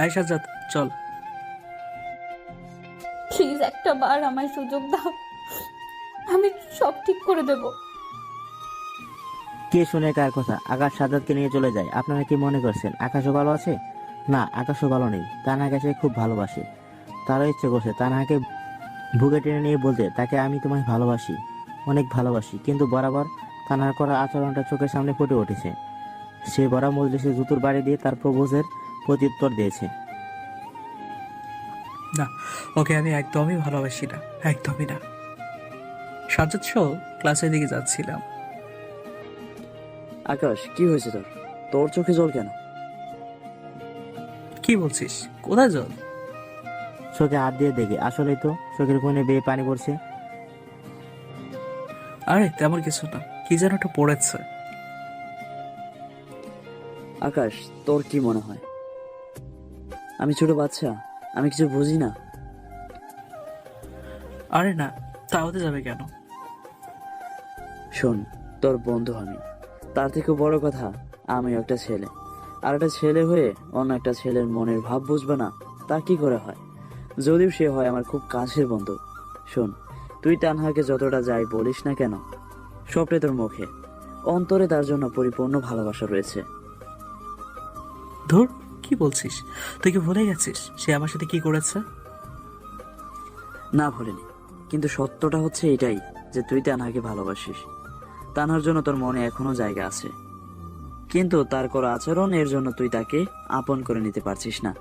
আয় সাজ্জাদ, চল। প্লিজ একটা বার আমায় সুযোগ দাও, আমি সব ঠিক করে দেব। কে শুনে কার কথা? আকাশ সাজ্জাদকে নিয়ে চলে যায়। আপনারা কি মনে করছেন আকাশও ভালো আছে? না, আকাশও ভালো নেই। তানহাকে সে খুব ভালোবাসে। তারও ইচ্ছে করছে তানহাকে বুকে টেনে নিয়ে বলতে, তাকে আমি তোমায় ভালোবাসি, অনেক ভালোবাসি। কিন্তু বরাবর তানহার করা আচরণটা চোখের সামনে ফুটে উঠেছে। সে বড় মজলিসে জুতোর বাড়ি দিয়ে তার প্রপোজের প্রত্যুত্তর দিয়েছে। না, ওকে আমি একদমই ভালোবাসি না, একদমই না। সাজ্জাদ সহ ক্লাসের দিকে যাচ্ছিলাম। আকাশ, কি হয়েছে তোর? তোর চোখে জল কেন? কি বলছিস? কোথায় জল? চোখে হাত দিয়ে দেখে, আসলেই তো চোখের কোণে বেয়ে পানি পড়ছে। আরে তেমন কিছু না, কি যেন একটা পড়েছে। আকাশ, তোর কি মনে হয় আমি ছোট বাচ্চা? আমি কিছু বুঝি না? আরে না, তা হতে যাবে কেন? শোন, তোর বন্ধু আমি, তার থেকে বড় কথা আমি একটা ছেলে। আর একটা ছেলে হয়ে অন্য একটা ছেলের মনের ভাব বুঝবে না, তা কি করে হয়? যদিও সে হয় আমার খুব কাছের বন্ধু। শোন, তুই তানহাকে যতটা যাই বলিস না কেন, সবটাই তোর মুখে, অন্তরে তার জন্য পরিপূর্ণ ভালোবাসা রয়েছে। ধুর, কি বলছিস? তুই কি ভুলে গেছিস সে আমার সাথে কি করেছে? না ভুলিনি, কিন্তু সত্যটা হচ্ছে এটাই যে তুই তানহাকে ভালোবাসিস। তানহার জন্য তোর মনে এখনো জায়গা আছে, কিন্তু তার করা আচরণ এর জন্য তুই তাকে আপন করে নিতে পারছিস না।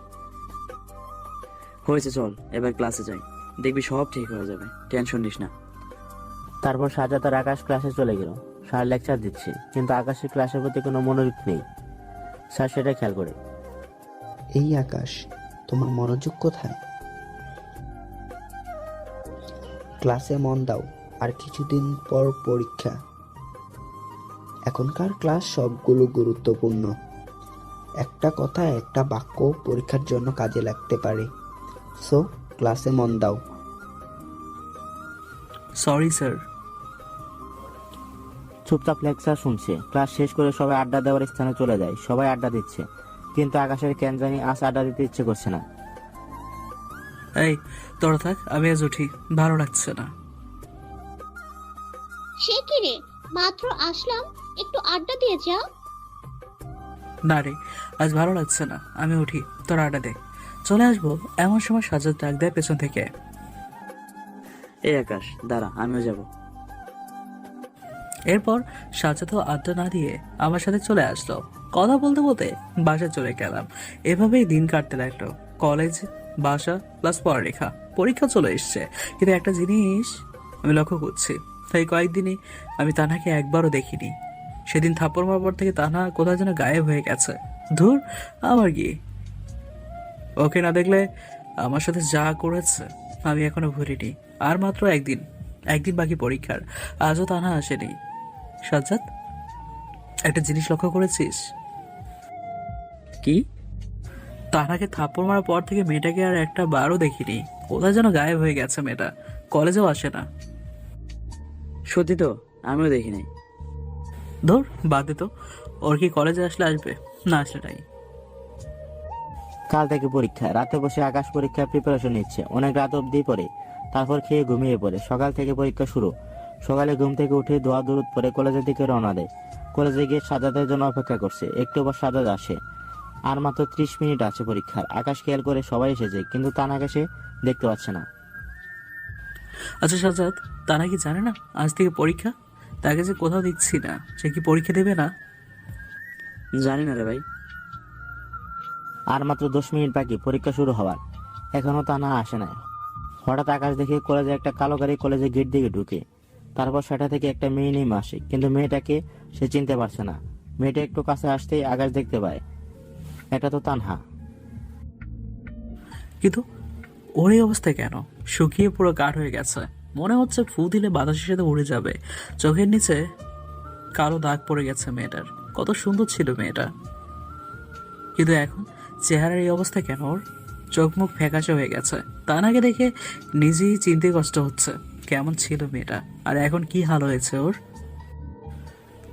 হয়েছে, চল এবার ক্লাসে যাই, দেখবি সব ঠিক হয়ে যাবে, টেনশন নিস না। তারপর সাজ্জাদ আর আকাশ ক্লাসে চলে গেল। স্যার লেকচার দিচ্ছে, কিন্তু আকাশের ক্লাসের প্রতি কোনো মনোযোগ নেই। স্যার সেটা খেয়াল করে। এই আকাশ, তোমার মনোযোগ কোথায়? ক্লাসে মন দাও, আর কিছুদিন পর পরীক্ষা। এখনকার ক্লাস সবগুলো গুরুত্বপূর্ণ। একটা কথা, একটা বাক্য পরীক্ষার জন্য কাজে লাগতে পারে। সো ক্লাসে মন দাও। Sorry sir. চুপচাপ লেকচার শুনছে। ক্লাস শেষ করে সবাই আড্ডা দেওয়ার স্থানে চলে যায়। সবাই আড্ডা দিচ্ছে, কিন্তু আকাশের কেন জানি আজ আড্ডা দিতে ইচ্ছে করছে না। এই তোরা থাক, আমি আজ উঠি, ভালো লাগছে না। সে কি রে, মাত্র আসলাম, একটু আড্ডা দিয়ে যা। না রে, আজ ভালো লাগছে না, আমি উঠি, তোরা আড্ডা দে। চলে আসবো এমন সময় সাজ্জাদ ডাক দেয় পেছন থেকে। এই আকাশ দাঁড়া, আমিও যাব। এরপর সাজ্জাদও আড্ডা না দিয়ে আমার সাথে চলে আসলো। কথা বলতে বলতে বাসায় চলে গেলাম। এভাবেই দিন কাটতে লাগলো। কলেজ, বাসা প্লাস পড়ালেখা। পরীক্ষা চলে এসছে, কিন্তু একটা জিনিস আমি লক্ষ্য করছি, এই কয়েকদিনই আমি তানহাকে একবারও দেখিনি। সেদিন থাপ্পড় মারার পর থেকে তানহা কোথাও যেন গায়েব হয়ে গেছে। ধুর, আমার কি, ওকে না দেখলে আমার সাথে যা করেছে আমি এখনো ভুলিনি। আর মাত্র একদিন বাকি পরীক্ষার, আজও তানহা আসেনি। সাজ্জাদ, একটা জিনিস লক্ষ্য করেছিস? কি? তানহাকে থাপ্পড় মারার পর থেকে মেয়েটাকে আর একটা বারও দেখিনি। কোথায় যেন গায়েব হয়ে গেছে মেয়েটা, কলেজেও আসে না। সত্যি তো, আমিও দেখি নাই। ধর বাদ দে তো, ওর কি কলেজে আসলে আসবে, না আসলে নাই। কাল থেকে পরীক্ষা। রাতে বসে আকাশ পরীক্ষার প্রিপারেশন নিচ্ছে, অনেক রাত অবধি পড়ে, তারপর খেয়ে ঘুমিয়ে পড়ে। সকাল থেকে পরীক্ষা শুরু। সকালে ঘুম থেকে উঠে দোয়া দরুদ পরে কলেজের দিকে রওনা দেয়। কলেজে গিয়ে সাজাদের জন্য অপেক্ষা করছে। একটু পর সাজাদ আসে। আর মাত্র 30 মিনিট আছে পরীক্ষার। আকাশ খেয়াল করে সবাই এসেছে, কিন্তু তানহাকে সে দেখতে পাচ্ছে না। আচ্ছা সাজ্জাদ, তানহা কি জানে না আজ থেকে পরীক্ষা? তাকে যে কোথাও দেখছি না, সে কি পরীক্ষা দেবে না? জানি না রে ভাই। আর মাত্র 10 মিনিট বাকি পরীক্ষা শুরু হওয়ার, এখনো তানহা আসে না। হঠাৎ আকাশ দেখে কলেজে একটা কালো গাড়ি কলেজের গেট দিকে ঢুকে। তারপর সেটা থেকে একটা মেয়ে নেমে আসে, কিন্তু মেয়েটাকে সে চিনতে পারছে না। মেয়েটা একটু কাছে আসতেই আকাশ দেখতে পায় এটা তো তানহা। কিন্তু ওর এই অবস্থায় কেন? শুকিয়ে পুরো কাঠ হয়ে গেছে, মনে হচ্ছে ফু দিলে বাতাসের সাথে উড়ে যাবে। চোখের নিচে কালো দাগ পড়ে গেছে মেয়েটার। কত সুন্দর ছিল মেয়েটা, কিন্তু এখন চেহারার এই অবস্থা কেন ওর? চোখ মুখ ফ্যাকাশে হয়ে গেছে। তানাকে দেখে নিজেই চিনতে কষ্ট হচ্ছে কেমন ছিল মেয়েটা, আর এখন কি হাল হয়েছে ওর।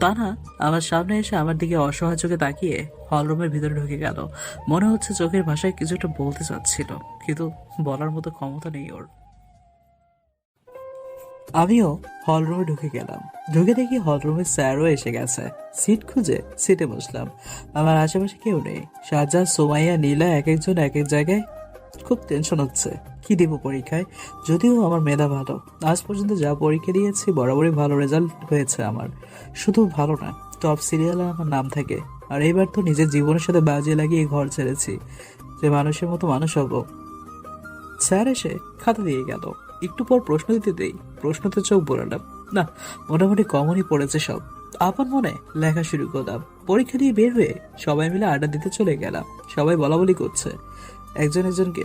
তানা আমার সামনে এসে আমার দিকে অসহায় চোখে তাকিয়ে হলরুমের ভিতরে ঢুকে গেল। মনে হচ্ছে চোখের ভাষায় কিছু একটা বলতে চাচ্ছিল, কিন্তু বলার মতো ক্ষমতা নেই ওর। আমিও হলরুমে ঢুকে গেলাম। ঢুকে দেখি হলরুমের স্যারও এসে গেছে। সিট খুঁজে সিটে বসলাম। আমার আশেপাশে কেউ নেই। সাজ্জাদ, সোমাইয়া, নীলা এক একজন এক এক জায়গায়। খুব টেনশন হচ্ছে কি দেব পরীক্ষায়। যদিও আমার মেধা ভালো, আজ পর্যন্ত যা পরীক্ষা দিয়েছি বরাবরই ভালো রেজাল্ট হয়েছে আমার। শুধু ভালো না, টপ সিরিয়ালে আমার নাম থাকে। আর এইবার তো নিজের জীবনের সাথে বাজি লাগিয়ে ঘর ছেড়েছি, যে মানুষের মতো মানুষ হব। স্যার এসে খাতা দিয়ে গেল। একটু পর প্রশ্ন দিতে দেই, প্রশ্নতে চোখ বোলালাম। না, মোটামুটি কমনই পড়েছে সব। আপন মনে লেখা শুরু করলাম। পরীক্ষা দিয়ে বের হয়ে সবাই মিলে আড্ডা দিতে চলে গেলাম। সবাই বলাবলি করছে একজন একজনকে,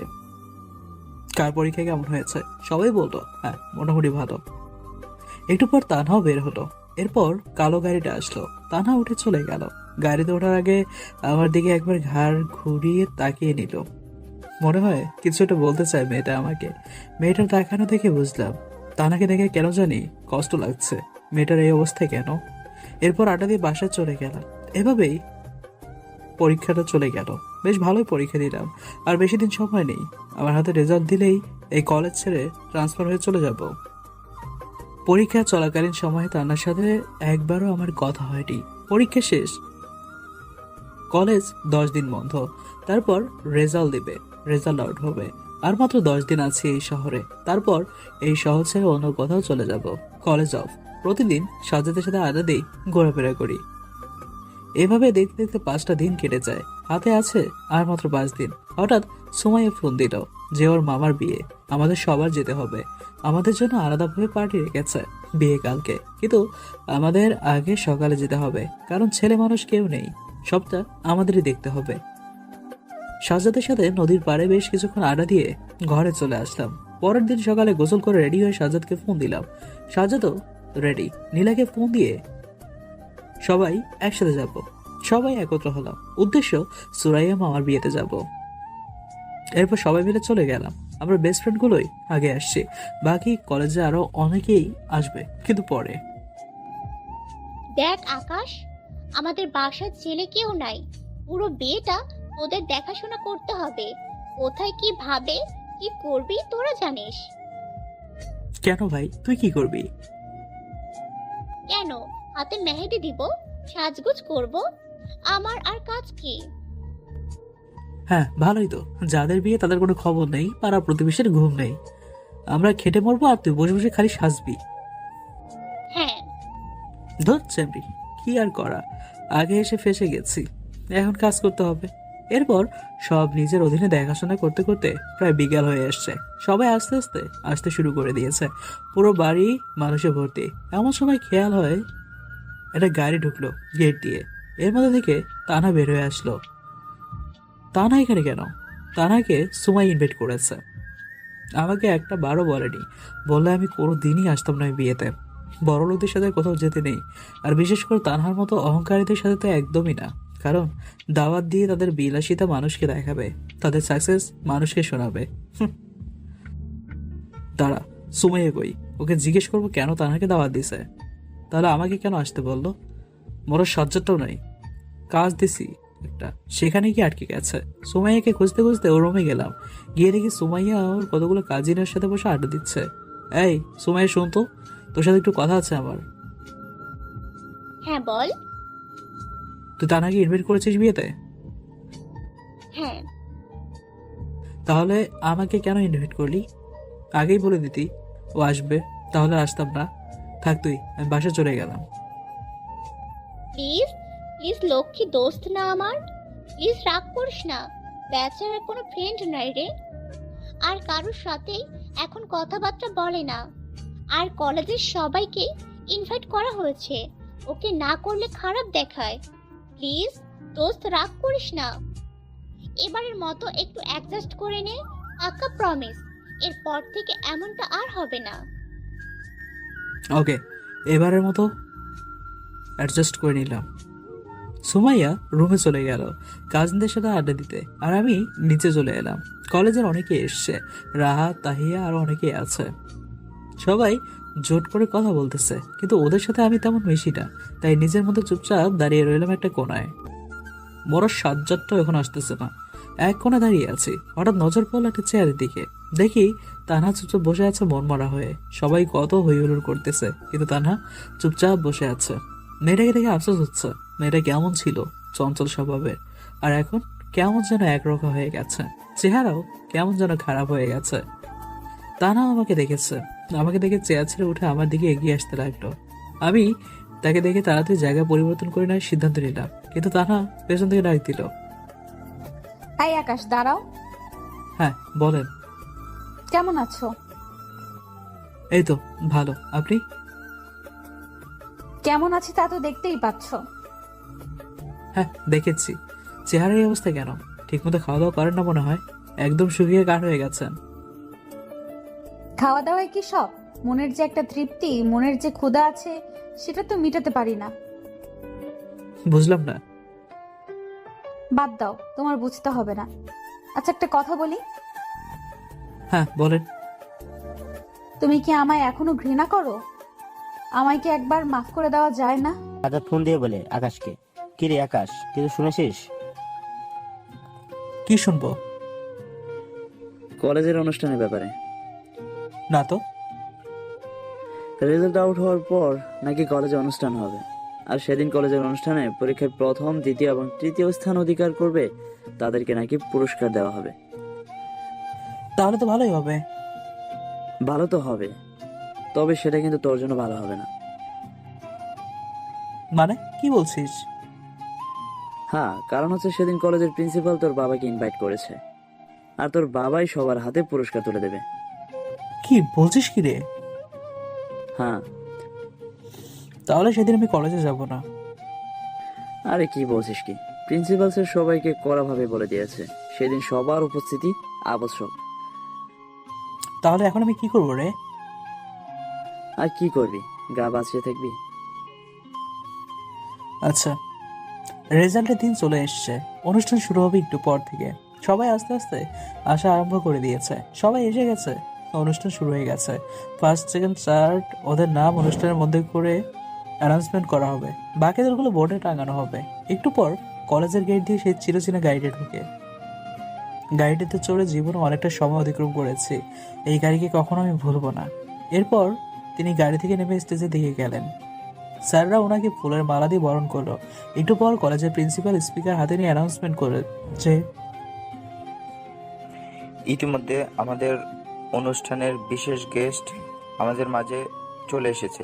কার পরীক্ষা কেমন হয়েছে। সবাই বলতো হ্যাঁ মোটামুটি ভালো। একটু পর তানহাও বের হলো। এরপর কালো গাড়িটা আসলো। তানহা উঠে চলে গেল। গাড়িতে ওঠার আগে আমার দিকে একবার ঘাড় ঘুরিয়ে তাকিয়ে নিল। মনে হয় কিছুটা বলতে চায় মেয়েটা আমাকে। মেয়েটার তাকানো দেখে বুঝলাম তানাকে দেখে কেন জানি কষ্ট লাগছে। মেয়েটার এই অবস্থায় কেন? এরপর আড্ডা দিয়ে বাসায় চলে গেলাম। এভাবেই পরীক্ষাটা চলে গেল। বেশ ভালোই পরীক্ষা দিলাম। আর বেশি দিন সময় নেই, আমার হাতে রেজাল্ট দিলেই এই কলেজ ছেড়ে ট্রান্সফার হয়ে চলে যাব। পরীক্ষা চলাকালীন সময়ে তানার সাথে একবারও আমার কথা হয়নি। পরীক্ষা শেষ, কলেজ 10 দিন বন্ধ। তারপর রেজাল্ট দিবে, রেজাল্ট আউট হবে। আর মাত্র 10 দিন আছে এই শহরে। তারপর এই শহর ছেড়ে অন্য কোথাও চলে যাব। College of. প্রতিদিন সাজ্জাদের সাথে আড্ডা দিই, ঘোরাফেরা করি। এভাবে দেখতে দেখতে 5টা দিন কেটে যায়। হাতে আছে আর মাত্র 5 দিন। হঠাৎ সুমাইয়া ফোন দিল যে ওর মামার বিয়ে, আমাদের সবার যেতে হবে। আমাদের জন্য আলাদাভাবে পার্টি রেখেছে, বিয়ে কালকে, কিন্তু আমাদের আগে সকালে যেতে হবে, কারণ ছেলে মানুষ কেউ নেই, সবটা আমাদেরই দেখতে হবে। সাজ্জাদের সাথে নদীর পাড়ে বেশ কিছুক্ষণ আড্ডা দিয়ে ঘরে চলে আসলাম। পরের দিন সকালে গোসল করে রেডি হয়ে সাজ্জাদকে ফোন দিলাম। সাজ্জাদও রেডি। নীলাকে ফোন দিয়ে সবাই একসাথে যাব। সবাই একত্র হলাম, উদ্দেশ্য সুরাইয়া মামার বিয়েতে যাব। এরপর সবাই মিলে চলে গেলাম। আমরা বেস্ট ফ্রেন্ড গুলোই আগে আসছি, বাকি কলেজে আরো অনেকেই আসবে, কিন্তু পরে। দেখ আকাশ, আমাদের বাসার ছেলে কেউ নাই। পুরো বিয়েটা ওদের দেখাশোনা করতে হবে। কোথায় কি ভাবে কি করবি তোরা জানিস। কেন ভাই, তুই কি করবি? কেন, হাতে মেহেদি দিব, সাজগোজ করব, আমার আর কাজ কি? হ্যাঁ ভালোই তো, যাদের বিয়ে তাদের কোনো খবর নেই, পাড়া প্রতিবেশীর ঘুম নেই। আমরা খেটে মরবো আর তুই বসে বসে খালি সাজবি। হ্যাঁ, ধরছে কি আর করা, আগে এসে ফেসে গেছি, এখন কাজ করতে হবে। এরপর সব নিজের অধীনে দেখাশোনা করতে করতে প্রায় বিকাল হয়ে আসছে। সবাই আস্তে আস্তে আসতে শুরু করে দিয়েছে। পুরো বাড়ি মানুষে ভর্তি। এমন সময় খেয়াল হয় একটা গাড়ি ঢুকলো গেট দিয়ে। এর মধ্যে থেকে তানা বের হয়ে আসলো। তানা এখানে কেন? তানাকে সুমাই ইনভাইট করেছে। আমাকে একটা বারও বলেনি, বললে আমি কোনো দিনই আসতাম না এই বিয়েতে। বড় লোকদের সাথে কোথাও যেতে নেই, আর বিশেষ করে তানহার মতো অহংকারীদের সাথে তো একদমই না। কারণ দাওয়াত দিয়ে তাদের বিলাসিতা মানুষকে দেখাবে, তাদের সাকসেস মানুষকে শোনাবে। দাঁড়া, সুমাইয়া কই? ওকে জিজ্ঞেস করবো কেন তানহাকে দাওয়াত দিছে। তাহলে আমাকে কেন আসতে বললো? মোর সাজ্জাদটাও নাই, কাজ দিছি একটা, সেখানে কি আটকে গেছে। সুমাইয়াকে খুঁজতে খুঁজতে ওর রুমে গেলাম। গিয়ে দেখি সুমাইয়া ওর কতগুলো কাজিনের সাথে বসে আড্ডা দিচ্ছে। এই সুমাইয়া, শুন তো, তোর সাথে একটু কথা আছে আমার। হ্যাঁ বল। তুই তানাকে ইনভাইট করেছিস বিয়েতে? হ্যাঁ। তাহলে আমাকে কেন ইনভাইট করলি? আগেই বলে দিতি ও আসবে, তাহলে আসতাম না। থাক তুই, আমি বাসায় চলে গেলাম। প্লিজ প্লিজ, লক্ষ্মী দোস্ত না আমার, প্লিজ রাগ করিস না। বেচারার কোনো ফ্রেন্ড নাই রে, আর কারোর সাথেই এখন কথাবার্তা বলে না। আর কলেজের সবাইকে ইনভাইট করা হয়েছে, ওকে না করলে খারাপ দেখায়। প্লিজ দোস্ত, রাগ করিস না। এবারের মতো একটু অ্যাডজাস্ট করে নে, পাক্কা প্রমিস। এরপর থেকে এমনটা আর হবে না। ওকে, এবারের মতো অ্যাডজাস্ট করে নিলাম। সুমাইয়া রুমে চলে গেল কাজিনদের সাথে আড্ডা দিতে, আর আমি নিচে চলে এলাম। কলেজের অনেকে এসছে, রাহাত, তাহিয়া আরো অনেকেই আছে। সবাই জোট করে কথা বলতেছে, কিন্তু ওদের সাথে আমি তেমন মিশি না, তাই নিজের মধ্যে চুপচাপ দাঁড়িয়ে রইলাম একটা কোনায়। বড় সাজ্জাদটাও এখন আসতেছে না, এক কোণে দাঁড়িয়ে আছি। হঠাৎ নজর পড়ল একটা চেয়ারের দিকে। দেখি তানহা চুপচাপ বসে আছে মনমরা হয়ে। সবাই কত হইহুল্লোড় করতেছে, কিন্তু তানহা চুপচাপ বসে আছে। মেয়েটাকে দেখে আফসোস হচ্ছে। মেয়েটা কেমন ছিল, চঞ্চল স্বভাবের, আর এখন কেমন যেন একরকম হয়ে গেছে। চেহারাও কেমন যেন খারাপ হয়ে গেছে। তানহা আমাকে দেখেছে, আমাকে দেখে চেয়ার ছেড়ে উঠে আমার দিকে এগিয়ে আসতে লাগলো। আমি তাকে দেখে তাড়াতাড়ি জায়গা পরিবর্তন করে নেওয়ার সিদ্ধান্ত নিলাম, কিন্তু তানহা পেছন থেকে ডাক দিল। এই আকাশ, দাঁড়াও। হ্যাঁ বলেন। কেমন আছো? এই তো ভালো, আপনি? কেমন আছি তা তো দেখতেই পাচ্ছ। হ্যাঁ দেখেছি। চেহারার এই অবস্থা কেন? ঠিকমতো খাওয়া দাওয়া করেন না মনে হয়, একদম শুকিয়ে কাঠ হয়ে গেছেন। খাওয়া দাওয়ায় কি সব? মনের যে একটা তৃপ্তি, মনের যে ক্ষুধা আছে, সেটা তো মিটাতে পারি না। বুঝলাম না। বাদ দাও, তোমার বুঝতে হবে না। আচ্ছা, একটা কথা বলি। হ্যাঁ বলেন। তুমি কি আমায় এখনো ঘৃণা করো? আমায় কি একবার মাফ করে দেওয়া যায় না? সাজ্জাদ ফোন দিয়ে বলে আকাশকে, কি রে আকাশ, কিছু শুনেছিস? কি শুনবো? কলেজের অনুষ্ঠানের ব্যাপারে। না তো। রেজাল্ট আউট হওয়ার পর নাকি কলেজে অনুষ্ঠান হবে, আর সেদিন কলেজের অনুষ্ঠানে পরীক্ষায় প্রথম, দ্বিতীয় এবং তৃতীয় স্থান অধিকার করবে তাদেরকে নাকি পুরস্কার দেওয়া হবে। তাহলে তো ভালোই হবে। ভালো তো হবে, তবে সেটা কিন্তু তোর জন্য ভালো হবে না। মানে কি বলছিস? হ্যাঁ, কারণ হচ্ছে সেদিন কলেজের প্রিন্সিপাল তোর বাবাকে ইনভাইট করেছে, আর তোর বাবাই সবার হাতে পুরস্কার তুলে দেবে। কি বলছিস কি রে? হ্যাঁ। তাহলে সেদিন আমি কলেজে যাব না। আরে কি বলছিস কি, প্রিন্সিপাল স্যার সবাইকে কড়াভাবে বলে দিয়েছে সেদিন সবার উপস্থিতি আবশ্যক। তাহলে এখন আমি কি করবো রে? আর কি করবি, গা বাঁচিয়ে থাকবি। আচ্ছা, রেজাল্টের দিন চলে এসছে, অনুষ্ঠান শুরু হবে একটু পর থেকে। সবাই আস্তে আস্তে আসা আরম্ভ করে দিয়েছে, সবাই এসে গেছে, অনুষ্ঠান শুরু হয়ে গেছে। ফার্স্ট, সেকেন্ড, থার্ড ওদের নাম অনুষ্ঠানের মধ্যে করে অ্যানাউন্সমেন্ট করা হবে, বাকিদেরগুলো বোর্ডে টাঙানো হবে। একটু পর কলেজের গেট দিয়ে সেই চিরচেনা গাড়িতে ঢুকে। গাড়িটিতে চড়ে জীবনে অনেকটা সময় অতিক্রম করেছি, এই গাড়িকে কখনো আমি ভুলবো না। এরপর তিনি গাড়ি থেকে নেমে স্টেজের দিকে গেলেন। স্যাররা ওনাকে ফুলের মালা দিয়ে বরণ করলো। একটু পর কলেজের প্রিন্সিপাল স্পিকার হাতে নিয়ে অ্যানাউন্সমেন্ট করে যে ইতিমধ্যে আমাদের অনুষ্ঠানের বিশেষ গেস্ট আমাদের মাঝে চলে এসেছে,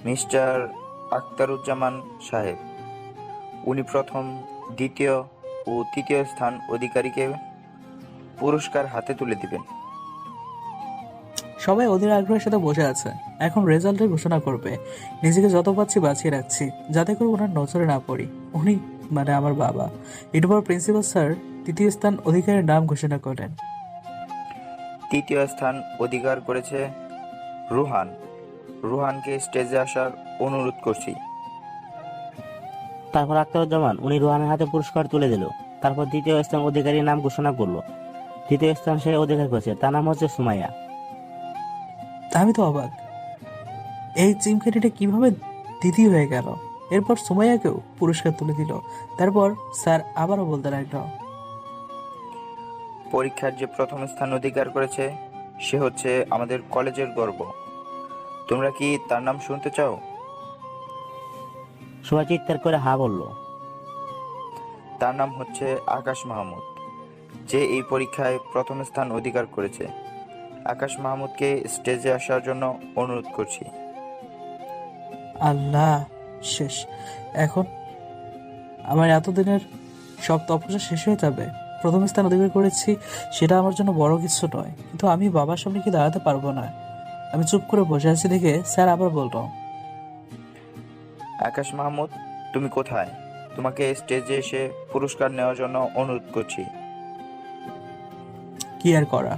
মিস্টার আখতারুজ্জামান সাহেব। উনি প্রথম, দ্বিতীয় ও তৃতীয় স্থান অধিকারীকে পুরস্কার হাতে তুলে দিবেন। সবাই ওদের আগ্রহের সাথে বসে আছে। এখন রেজাল্টের ঘোষণা করবে। নিজেকে যত পাচ্ছি বাঁচিয়ে রাখছি, যাতে করে ওনার নজরে না পড়ি। উনি মানে আমার বাবা। এরপর প্রিন্সিপাল স্যার তৃতীয় স্থান অধিকারীর নাম ঘোষণা করেন। তৃতীয় স্থান অধিকার করেছে রুহান। রুহানকে স্টেজে আসার অনুরোধ করছি। তারপর আখতারুজ্জামান উনি রোহানের হাতে পুরস্কার তুলে দিল। তারপর দ্বিতীয় স্থান অধিকারীর নাম ঘোষণা করলো। তৃতীয় স্থান সে অধিকার করেছে, তার নাম হচ্ছে সুমাইয়া। আমি তো অবাক, এই চিমকেটিটা কিভাবে দ্বিতীয় হয়ে গেল। এরপর সুমাইয়াকেও পুরস্কার তুলে দিল। তারপর স্যার আবারও বলতে লাগলো, পরীক্ষার যে প্রথম স্থান অধিকার করেছে সে হচ্ছে আমাদের কলেজের গর্ব। তোমরা কি তার নাম শুনতে চাও? সবাই চিৎকার করে হা বলল। তার নাম হচ্ছে আকাশ মাহমুদ, যে এই পরীক্ষায় প্রথম স্থান অধিকার করেছে। আকাশ মাহমুদকে স্টেজে আসার জন্য অনুরোধ করছি। আল্লাহ, শেষ। এখন আমার এতদিনের সব তপস্যা শেষ হয়ে যাবে। প্রথম স্থান অধিকার করেছি, সেটা আমার জন্য বড় কিছু নয়, কিন্তু আমি বাবার সামনে কি দাঁড়াতে পারবো না। আমি চুপ করে বসে আছি দেখে স্যার আবার বললো, আকাশ মাহমুদ, তুমি কোথায়? তোমাকে স্টেজে এসে পুরস্কার নেওয়ার জন্য অনুরোধ করছি। কি আর করা,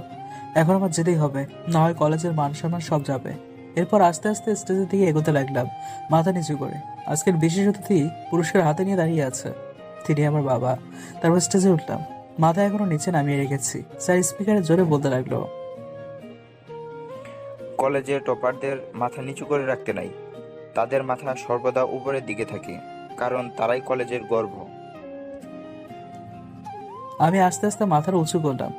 এখন আমার যেতেই হবে, না হয় কলেজের মান সম্মান সব যাবে। এরপর আস্তে আস্তে স্টেজের দিকে এগোতে লাগলাম, মাথা নিচু করে। আজকের বিশেষ অতিথি পুরস্কার হাতে নিয়ে দাঁড়িয়ে আছে, তিনি আমার বাবা। তারপর স্টেজে উঠলাম, মাথা এখনো নিচে নামিয়ে রেখেছি। স্যার স্পিকারে জোরে বলতে লাগলো, কলেজের টপারদের মাথা নিচু করে রাখতে নাই, তাদের মাথা সর্বদা উপরের দিকে থাকে, কারণ তারাই কলেজের গর্ব। আমি আস্তে আস্তে মাথাটা উঁচু করলাম,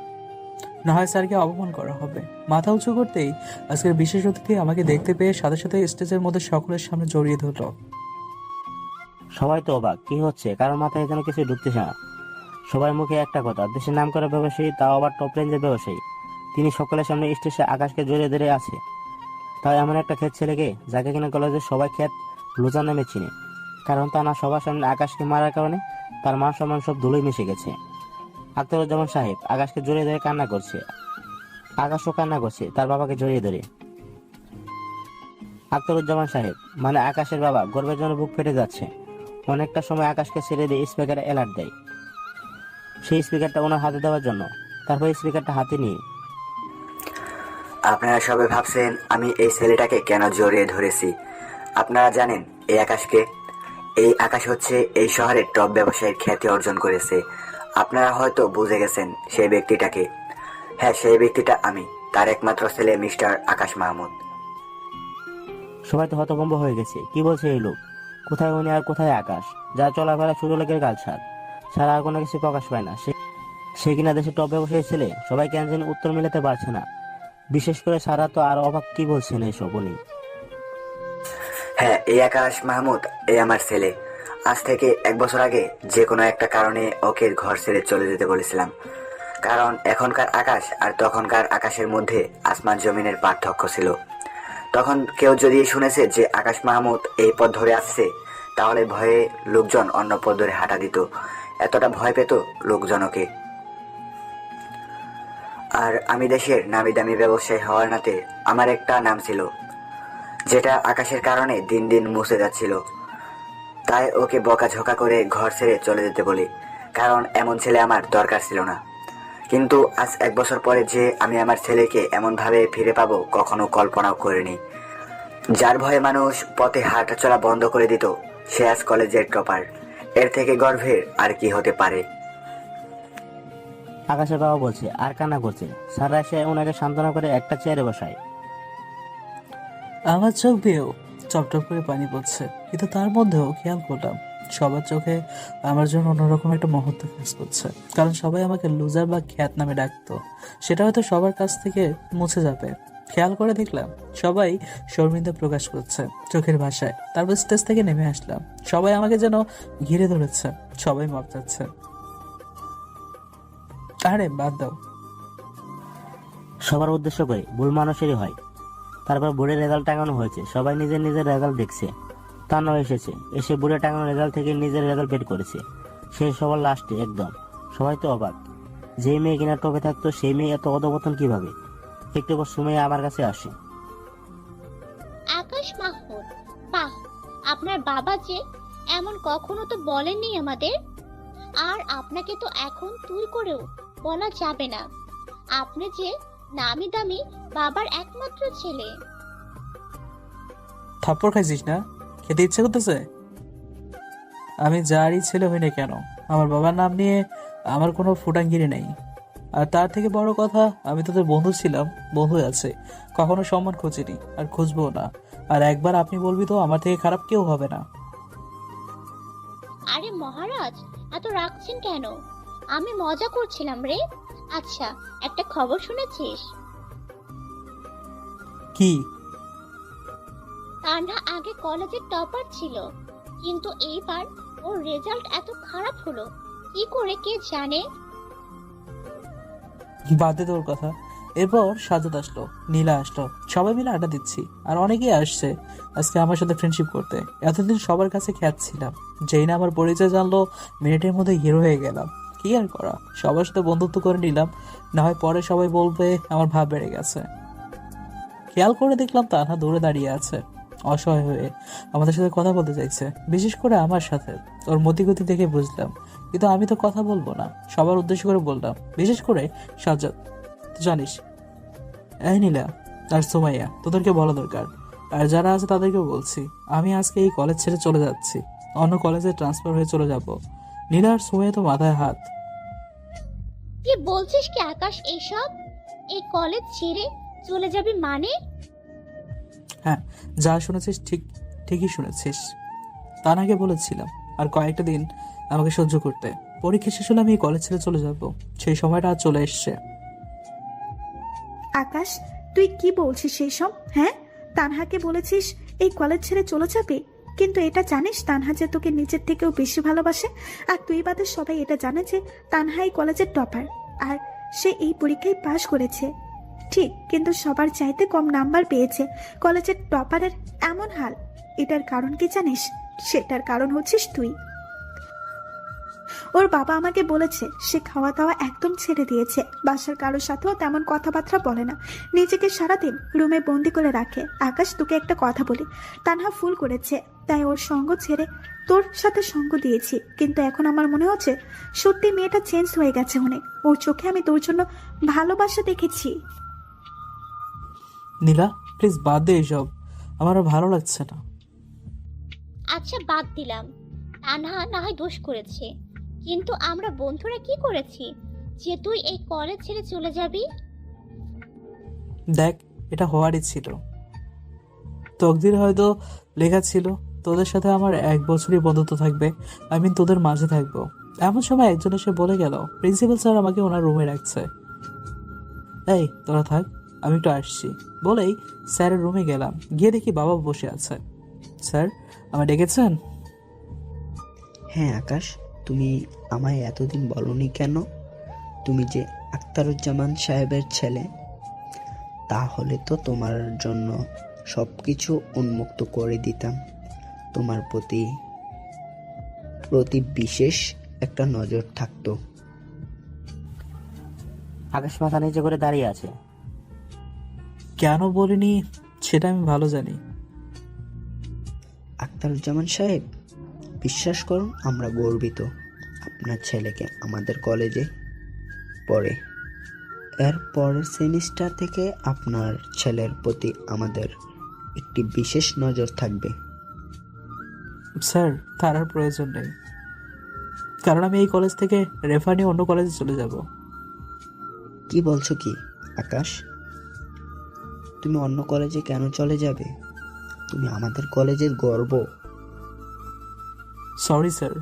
না হয় স্যারকে অপমান করা হবে। মাথা উঁচু করতেই আজকের বিশেষ অতিথি আমাকে দেখতে পেয়ে সাথে সাথে স্টেজের মধ্যে সকলের সামনে জড়িয়ে ধরলো। সবাই তো অবাক, কি হচ্ছে, কারোর মাথায় যেন কিছু ঢুকতেছে না। সবার মুখে একটা কথা, দেশের নাম করা ব্যবসায়ী, তাও আবার টপ রেঞ্জের ব্যবসায়ী, তিনি সকলের সামনে স্টেজে আকাশকে জড়িয়ে ধরে আছে। তাই এমন একটা ক্ষেত ছেলেকে, যাকে কিনা কলেজের সবাই ক্ষেত লুজার নামে চিনে, কারণ তা না সবার সামনে আকাশকে মারার কারণে তার মান সম্মান সব ধুলোয় মিশে গেছে। আখতারুজ্জামান সাহেব আকাশকে জড়িয়ে ধরে কান্না করছে। আকাশও কান্না করছে তার বাবাকে জড়িয়ে ধরে। আখতারুজ্জামান সাহেব মানে আকাশের বাবা গর্বের জন্য বুক ফেটে যাচ্ছে। অনেকটা সময় আকাশকে ছেড়ে দিয়ে স্পিকারে অ্যালার্ট দেয়, সেই স্পিকারটা ওনার হাতে দেওয়ার জন্য। তারপর স্পিকারটা হাতে নিয়ে, আপনারা সবাই ভাবছেন আমি এই ছেলেটাকে কেন জড়িয়ে ধরেছি। আপনারা জানেন এই আকাশকে? এই আকাশ হচ্ছে এই শহরের টপ ব্যবসায়ীর খ্যাতি অর্জন করেছে। আপনারা হয়তো বুঝে গেছেন সেই ব্যক্তিটাকে। হ্যাঁ, সেই ব্যক্তিটা আমি, তার একমাত্র ছেলে মিস্টার আকাশ মাহমুদ। সবাই তো হতভম্ব হয়ে গেছে, কি বলছে এই লোক? কোথায় উনি আর কোথায় আকাশ? যা চলাফেরা ছোট লোকের গালছাদ ছাড়া আর কোনো কিছু প্রকাশ পায় না। সে কিনা দেশের টপ ব্যবসায়ী ছেলে। সবাই কেন যেন উত্তর মেলাতে পারছে না, বিশেষ করে সারা তো আর অবাক। কি বলছেন এইসব উনি? হ্যাঁ, এই আকাশ মাহমুদ, এই আমার ছেলে। আজ থেকে 1 বছর আগে যে কোনো একটা কারণে ওকে ঘর ছেড়ে চলে যেতে বলেছিলাম, কারণ এখনকার আকাশ আর তখনকার আকাশের মধ্যে আসমান জমিনের পার্থক্য ছিল। তখন কেউ যদি শুনেছে যে আকাশ মাহমুদ এই পথ ধরে আসছে, তাহলে ভয়ে লোকজন অন্য পথ ধরে হাঁটা দিত। এতটা ভয় পেত লোকজনকে। আর আমি দেশের নামি দামি ব্যবসায়ী হওয়ার নাতে আমার একটা নাম ছিল, যেটা আকাশের কারণে দিন দিন মুছে যাচ্ছিল। তাই ওকে বকাঝকা করে ঘর ছেড়ে চলে যেতে বলি, কারণ এমন ছেলে আমার দরকার ছিল না। কিন্তু আজ 1 বছর পরে যে আমি আমার ছেলেকে এমনভাবে ফিরে পাবো কখনো কল্পনাও করিনি। যার ভয়ে মানুষ পথে হাঁটা চলা বন্ধ করে দিত, সে আজ কলেজের টপার। এর থেকে গর্বের আর কি হতে পারে? আকাশের বাবা বলছে আর কান্না করছে। স্যাররা এসে ওনাকে সান্ত্বনা করে একটা চেয়ারে বসায়। আমার চোখ দিয়েও চপটপ করে পানি পড়ছে, কিন্তু তার মধ্যেও খেয়াল করলাম সবার চোখে আমার জন্য অন্যরকম একটা মুহূর্ত কাজ করছে। কারণ সবাই আমাকে লুজার বা খ্যাত নামে ডাকতো, সেটা হয়তো সবার কাছ থেকে মুছে যাবে। খেয়াল করে দেখলাম সবাই শর্মিন্দা প্রকাশ করছে চোখের ভাষায়। তারপর স্টেজ থেকে নেমে আসলাম, সবাই আমাকে যেন ঘিরে ধরেছে, সবাই মাপ যাচ্ছে। আরে বাদ দাও, সবার উদ্দেশ্য করে ভুল মানুষেরই হয়। তারপর বোর্ডের রেজাল্ট টাঙানো হয়েছে, সবাই নিজের নিজের রেজাল্ট দেখছে। তানও এসেছে, এসে বোর্ডে টাঙানো রেজাল্ট থেকে নিজের রেজাল্ট বের করেছে। সে সবার লাস্টে একদম। সবাই তো অবাক, যে মেয়ে কিনা টপে থাকতো সেই মেয়ে এত অধপতন কিভাবে। একটু পর সুমাইয়া আমার কাছে আসে। আকাশ মাহমুদ, বাহ, আপনার বাবা যে এমন কখনো তো বলেননি আমাদের। আর আপনাকে তো এখন তুই করেও বলা যাবে না। আপনি যে নামি দামি বাবার একমাত্র ছেলে। থাপ্পড় খাইছিস না? খেতে ইচ্ছে করতেছে? আমি যারই ছেলে হই না কেন, আমার বাবার নাম নিয়ে আমার কোনো ফুটাঙ্গিরি নেই। আর তার থেকে বড় কথা, আমি তোদের বন্ধু ছিলাম, বন্ধু আছে, কখনো সম্মান খুঁজিনি আর খুঁজবো না। আর একবার আপনি বলবি তো আমার থেকে খারাপ কেউ হবে না। আরে মহারাজ, এত রাখছেন কেন? আমি মজা করছিলাম রে। আচ্ছা, একটা খবর শুনেছিস? কি? তান্হা আগে কলেজের টপার ছিল, কিন্তু এইবার ওর রেজাল্ট এত খারাপ হলো কি করে কে জানে। বাদ দে তোর কথা। এরপর সাজাদ আসলো, নীলা আসলো, সবাই মিলে আড্ডা দিচ্ছি। আর অনেকেই আসছে আজকে আমার সাথে ফ্রেন্ডশিপ করতে। এতদিন সবার কাছে খ্যাত ছিলাম, যেই না আমার পরিচয় জানলো মিনিটের মধ্যে হিরো হয়ে গেলাম। কি আর করা, সবার সাথে বন্ধুত্ব করে নিলাম, না হয় পরে সবাই বলবে আমার ভাব বেড়ে গেছে। খেয়াল করে দেখলাম তানহা দূরে দাঁড়িয়ে আছে, অসহায় হয়ে আমাদের সাথে কথা বলতে চাইছে, বিশেষ করে আমার সাথে। ওর মতিগতি দেখে বুঝলাম, কিন্তু আমি তো কথা বলবো না। সবার উদ্দেশ্য করে বললাম, বিশেষ করে সাজ্জাদ। জানিস, এই নীলা আর সুমাইয়া, তোদেরকে বলা দরকার। আর যারা আছে তাদেরকেও বলছি, আমি আজকে এই কলেজ ছেড়ে চলে যাচ্ছি, অন্য কলেজে ট্রান্সফার হয়ে চলে যাব। নীলা আর সুমাইয়া তো মাথায় হাত। কি বলছিস কি আকাশ এইসব? এই কলেজ ছেড়ে চলে যাবি মানে? হ্যাঁ, যা শুনেছিস ঠিকই শুনেছিস। তানাকে বলেছিলাম আর কয়েকটা দিন আমাকে সহ্য করতে। পরীক্ষা শেষ হলে আমি এই কলেজ ছেড়ে চলে যাব। সেই সময়টা আজ চলে এসছে। আকাশ, তুই কি বলছিস সেই সব? হ্যাঁ, তানহাকে বলেছিস এই কলেজ ছেড়ে চলে যাবে, কিন্তু এটা জানিস তানহা যে তোকে নিজের থেকেও বেশি ভালোবাসে। আর তুই বাদে সবাই এটা জানে যে তানহা এই কলেজের টপার, আর সে এই পরীক্ষায় পাশ করেছে। ঠিক, কিন্তু সবার চাইতে কম নাম্বার পেয়েছে। কলেজের টপারের এমন হাল, এটার কারণ কি জানিস? সেটার কারণ হচ্ছিস তুই। ওর বাবা আমাকে বলেছে সে খাওয়া দাওয়া একদম ছেড়ে দিয়েছে, বাসার কারোর সাথেও তেমন কথাবার্তা বলে না, নিজেকে সারাদিন রুমে বন্দি করে রাখে। আকাশ, তোকে একটা কথা বলি, তানহা ফুল করেছে, তাই ওর সঙ্গ ছেড়ে তোর সাথে সঙ্গ দিয়েছি। কিন্তু এখন আমার মনে হচ্ছে সত্যি মেয়েটা চেঞ্জ হয়ে গেছে অনেক। ওর চোখে আমি তোর জন্য ভালোবাসা দেখেছি। নীলা, প্লিজ বাদ দে এসব, আমার আর ভালো লাগছে না। আচ্ছা, বাদ দিলাম, তানহা না হয় দোষ করেছে, কিন্তু আমরা বন্ধুরা কি করেছি যে তুই এই কলেজ ছেড়ে চলে যাবি? দেখ, এটা হওয়ারই ছিল। তকদির হয়তো লেখা ছিল তোদের সাথে আমার 1 বছরই বন্ধুত্ব থাকবে, আমি তোদের মাঝে থাকবো। এমন সময় একজন এসে বলে গেল প্রিন্সিপাল স্যার আমাকে ওনার রুমে রাখছে। এই তোরা থাক, আমি একটু আসছি বলেই স্যারের রুমে গেলাম। গিয়ে দেখি বাবা বসে আছে। স্যার, আমায় ডেকেছেন? হ্যাঁ আকাশ, তুমি আমায় এতদিন বলনি কেন তুমি যে আখতারুজ্জামান সাহেবের ছেলে? তাহলে তো তোমার জন্য সব কিছু উন্মুক্ত করে দিতাম। তোমার প্রতি বিশেষ একটা নজর থাকতো। আকাশ মাথা নিচে করে দাঁড়িয়ে আছে। কেন বলিনি সেটা আমি ভালো জানি। আখতারুজ্জামান সাহেব, বিশ্বাস করুন আমরা গর্বিত আপনার ছেলেকে আমাদের কলেজে পড়ে। এর পরের সেমিস্টার থেকে আপনার ছেলের প্রতি আমাদের একটি বিশেষ নজর থাকবে। স্যার, তার আর প্রয়োজন নেই, কারণ আমি এই কলেজ থেকে রেফার নিয়ে অন্য কলেজে চলে যাব। কি বলছো কি আকাশ? তুমি অন্য কলেজে কেন চলে যাবে? তুমি আমাদের কলেজের গর্ব। সরি স্যার,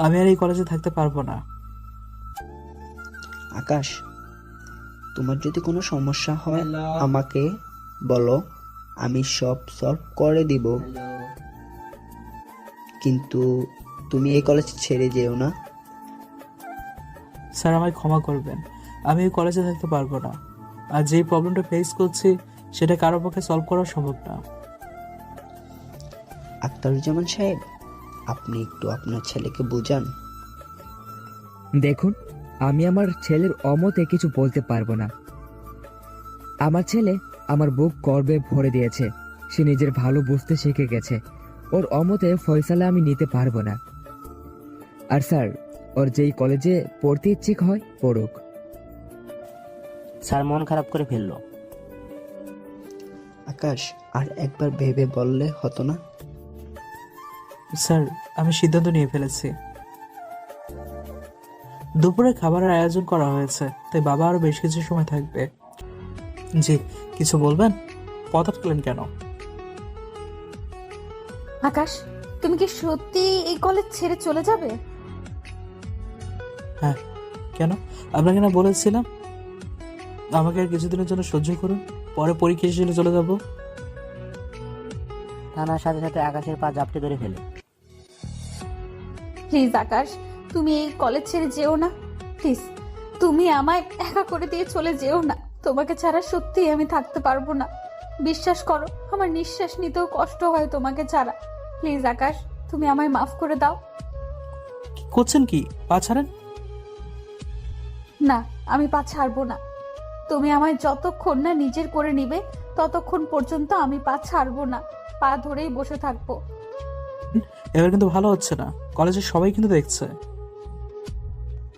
আমি আর এই কলেজে থাকতে পারবো না। আকাশ, তোমার যদি কোনো সমস্যা হয় আমাকে বলো, আমি সব সলভ করে দিব, কিন্তু তুমি এই কলেজ ছেড়ে যেও না। স্যার, আমায় ক্ষমা করবেন, আমি এই কলেজে থাকতে পারবো না। আর যেই প্রবলেমটা ফেস করছি সেটা কারোর পক্ষে সলভ করা সম্ভব না। আখতারুজ্জামান সাহেব, আপনি একটু আপনার ছেলেকে বোঝান। দেখুন, আমি আমার ছেলের অমতে কিছু বলতে পারবো না। আমার ছেলে আমার বুক গর্বে ভরে দিয়েছে। সে নিজের ভালো বুঝতে শিখে গেছে। ওর অমতে ফয়সালা আমি নিতে পারবো না। আর স্যার, ওর যেই কলেজে পড়তে ইচ্ছুক হয় পড়ুক। স্যার মন খারাপ করে ফেললো। আকাশ, আর একবার ভেবে বললে হতো না? স্যার, আমি সিদ্ধান্ত নিয়ে ফেলেছি। দুপুরে খাবারের আয়োজন করা হয়েছে, তাই বাবা আরো বেশ কিছু সময় থাকবে। জি, কিছু বলবেন? পথ আটকালেন কেন? আকাশ, তুমি কি সত্যি এই কলেজ ছেড়ে চলে যাবে? হ্যাঁ, কেন? আপনাকে না বলেছিলাম আমাকে আর কিছুদিনের জন্য সহ্য করুন, পরে পরীক্ষা শেষে চলে যাব। তানার সাথে সাথে আকাশের পা জাপটে ধরে ফেলে। প্লিজ আকাশ, তুমি এই কলেজ ছেড়ে যেও না। প্লিজ, তুমি আমায় একা করে দিয়ে চলে যেও না। তোমাকে ছাড়া সত্যিই আমি থাকতে পারবো না। বিশ্বাস করো, আমার নিঃশ্বাস নিতেও কষ্ট হয় তোমাকে ছাড়া। প্লিজ আকাশ, তুমি আমায় মাফ করে দাও। কি করছেন? কি পা ছাড়েন? না, আমি পা ছাড়বো না। তুমি আমায় যতক্ষণ না নিজের করে নিবে ততক্ষণ পর্যন্ত আমি পা ছাড়বো না। পা ধরেই বসে থাকবো। এবার কিন্তু ভালো হচ্ছে না, কলেজের সবাই কিন্তু দেখছে।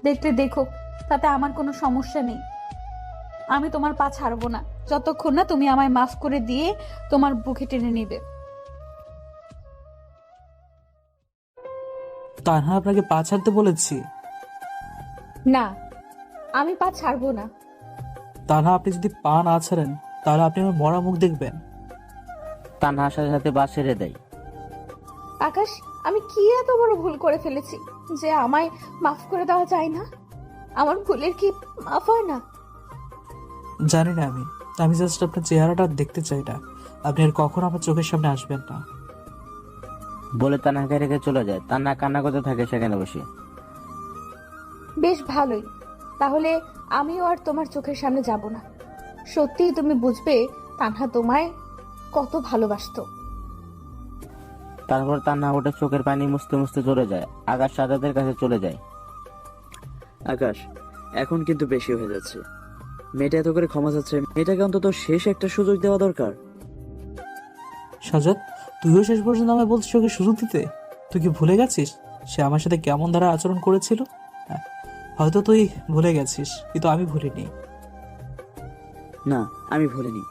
দেখলে দেখুক, তাতে আমার কোনো সমস্যা নেই। আমি তোমার পা ছাড়বো না যতক্ষণ না তুমি আমায় মাফ করে দিয়ে তোমার বুকে টেনে নিবে। তানহা আপনাকে পা ছাড়তে বলেছি? না, আমি পা ছাড়বো না। তানহা, আপনি যদি পা না ছাড়েন তাহলে আপনি আমার মরা মুখ দেখবেন। তানহার সাথে সাথে বাস ছেড়ে দেয়। আকাশ, আমি কি এত বড় ভুল করে ফেলেছি যে আমায় মাফ করে দেওয়া যায় না? আমার ভুলের কি মাফ হয় না? জানি না, আমি জাস্ট আপনার চেহারাটা দেখতে চাই না। আপনি আর কখনো আমার চোখের সামনে আসবেন না। বলে তানহাকে রেখে চলে যায়। তান্না কান্না করতে থাকে সেখানে বসে। বেশ ভালোই, তাহলে আমিও আর তোমার চোখের সামনে যাব না। সত্যিই তুমি বুঝবে তানহা তোমায় কত ভালোবাসতো। তারপর তান্না ওটা চোখের পানি মুছতে মুছতে চলে যায়। আকাশ সাজাদের কাছে চলে যায়। আকাশ, এখন কিন্তু বেশি হয়ে যাচ্ছে। মেয়েটা এত করে ক্ষমা চাচ্ছে, মেয়েটাকে অন্তত শেষ একটা সুযোগ দেওয়া দরকার। সাজাদ, তুইও শেষ পর্যন্ত আমায় বলছিস ওকে সুযোগ দিতে? তুই কি ভুলে গেছিস সে আমার সাথে কেমন ধারা আচরণ করেছিল? হ্যাঁ, হয়তো তুই ভুলে গেছিস, কিন্তু আমি ভুলিনি। না, আমি ভুলিনি।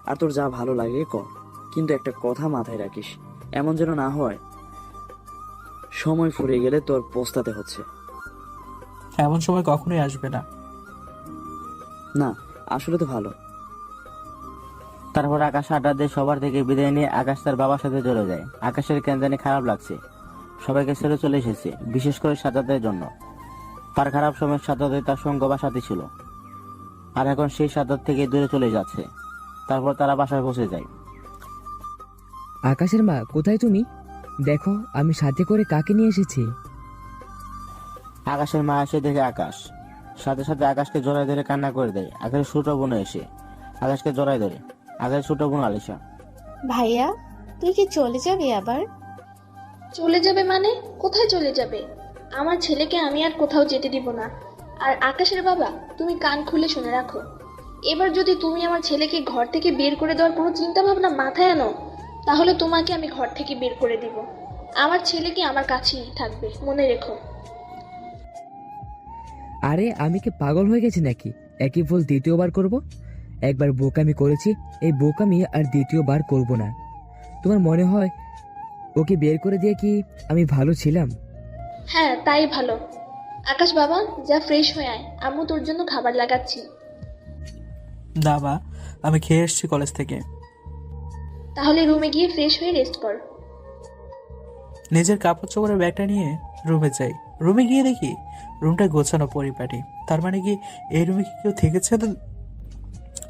আর তোর যা ভালো লাগে কর, কিন্তু একটা কথা মাথায় রাখিস, এমন যেন না হয় সময় ফুরিয়ে গেলে তোর পস্তাতে হচ্ছে। এমন সময় কখনোই আসবে না। না, আসলে তো ভালো। তারপর আকাশ আড্ডা দিয়ে সবার থেকে বিদায় নিয়ে আকাশ তার বাবার সাথে চলে যায়। আকাশের কেন জানি খারাপ লাগছে। সবাইকে ছেড়ে চলে এসেছে, বিশেষ করে সাজাদের জন্য। তার খারাপ সময় সাজাদে তার সঙ্গ বা সাথী ছিল, আর এখন সেই সাজাদ থেকে দূরে চলে যাচ্ছে। তারপর তারা বাসায় পৌঁছে যায়। আকাশের মা, কোথায় তুমি? দেখো আমি সাথে করে কাকে নিয়ে এসেছি। আকাশের মা এসে দেখে আকাশ, সাথে সাথে আকাশকে জড়ায় ধরে কান্না করে দেয়। আকাশের ছোট বোন এসে আকাশকে জড়ায় ধরে। আকাশের ছোট বোন আলিশা। ভাইয়া, তুই কি চলে যাবি আবার? চলে যাবে মানে? কোথায় চলে যাবে? আমার ছেলেকে আমি আর কোথাও যেতে দিব না। আর আকাশের বাবা, তুমি কান খুলে শুনে রাখো, এবার যদি তুমি আমার ছেলেকে ঘর থেকে বের করে দেওয়ার কোনো চিন্তা ভাবনা মাথায় আনো, তাহলে তোমাকে আমি ঘর থেকে বের করে দিব। আমার ছেলেকে আমার কাছেই থাকবে, মনে রেখো। আরে আমি কি পাগল হয়ে গেছি নাকি? একই ভুল দ্বিতীয়বার করব? একবার বোকামি করেছি, এই বোকামি আর দ্বিতীয়বার করব না। তোমার মনে হয় ওকে বের করে দিয়ে কি আমি ভালো ছিলাম? হ্যাঁ, তাই ভালো। আকাশ বাবা, যা ফ্রেশ হয়ে আয়, আম্মু তোর জন্য খাবার লাগাচ্ছি। না মা, আমি খেয়ে এসেছি কলেজ থেকে। তাহলে রুমে গিয়ে ফ্রেশ হয়ে রেস্ট কর। নিজের কাপড় চোপড়ের ব্যাগটা নিয়ে রুমে যাই। রুমে গিয়ে দেখি রুমটা গোছানো পরিপাটি। তার মানে কি এই রুমে কি কেউ থেকেছে?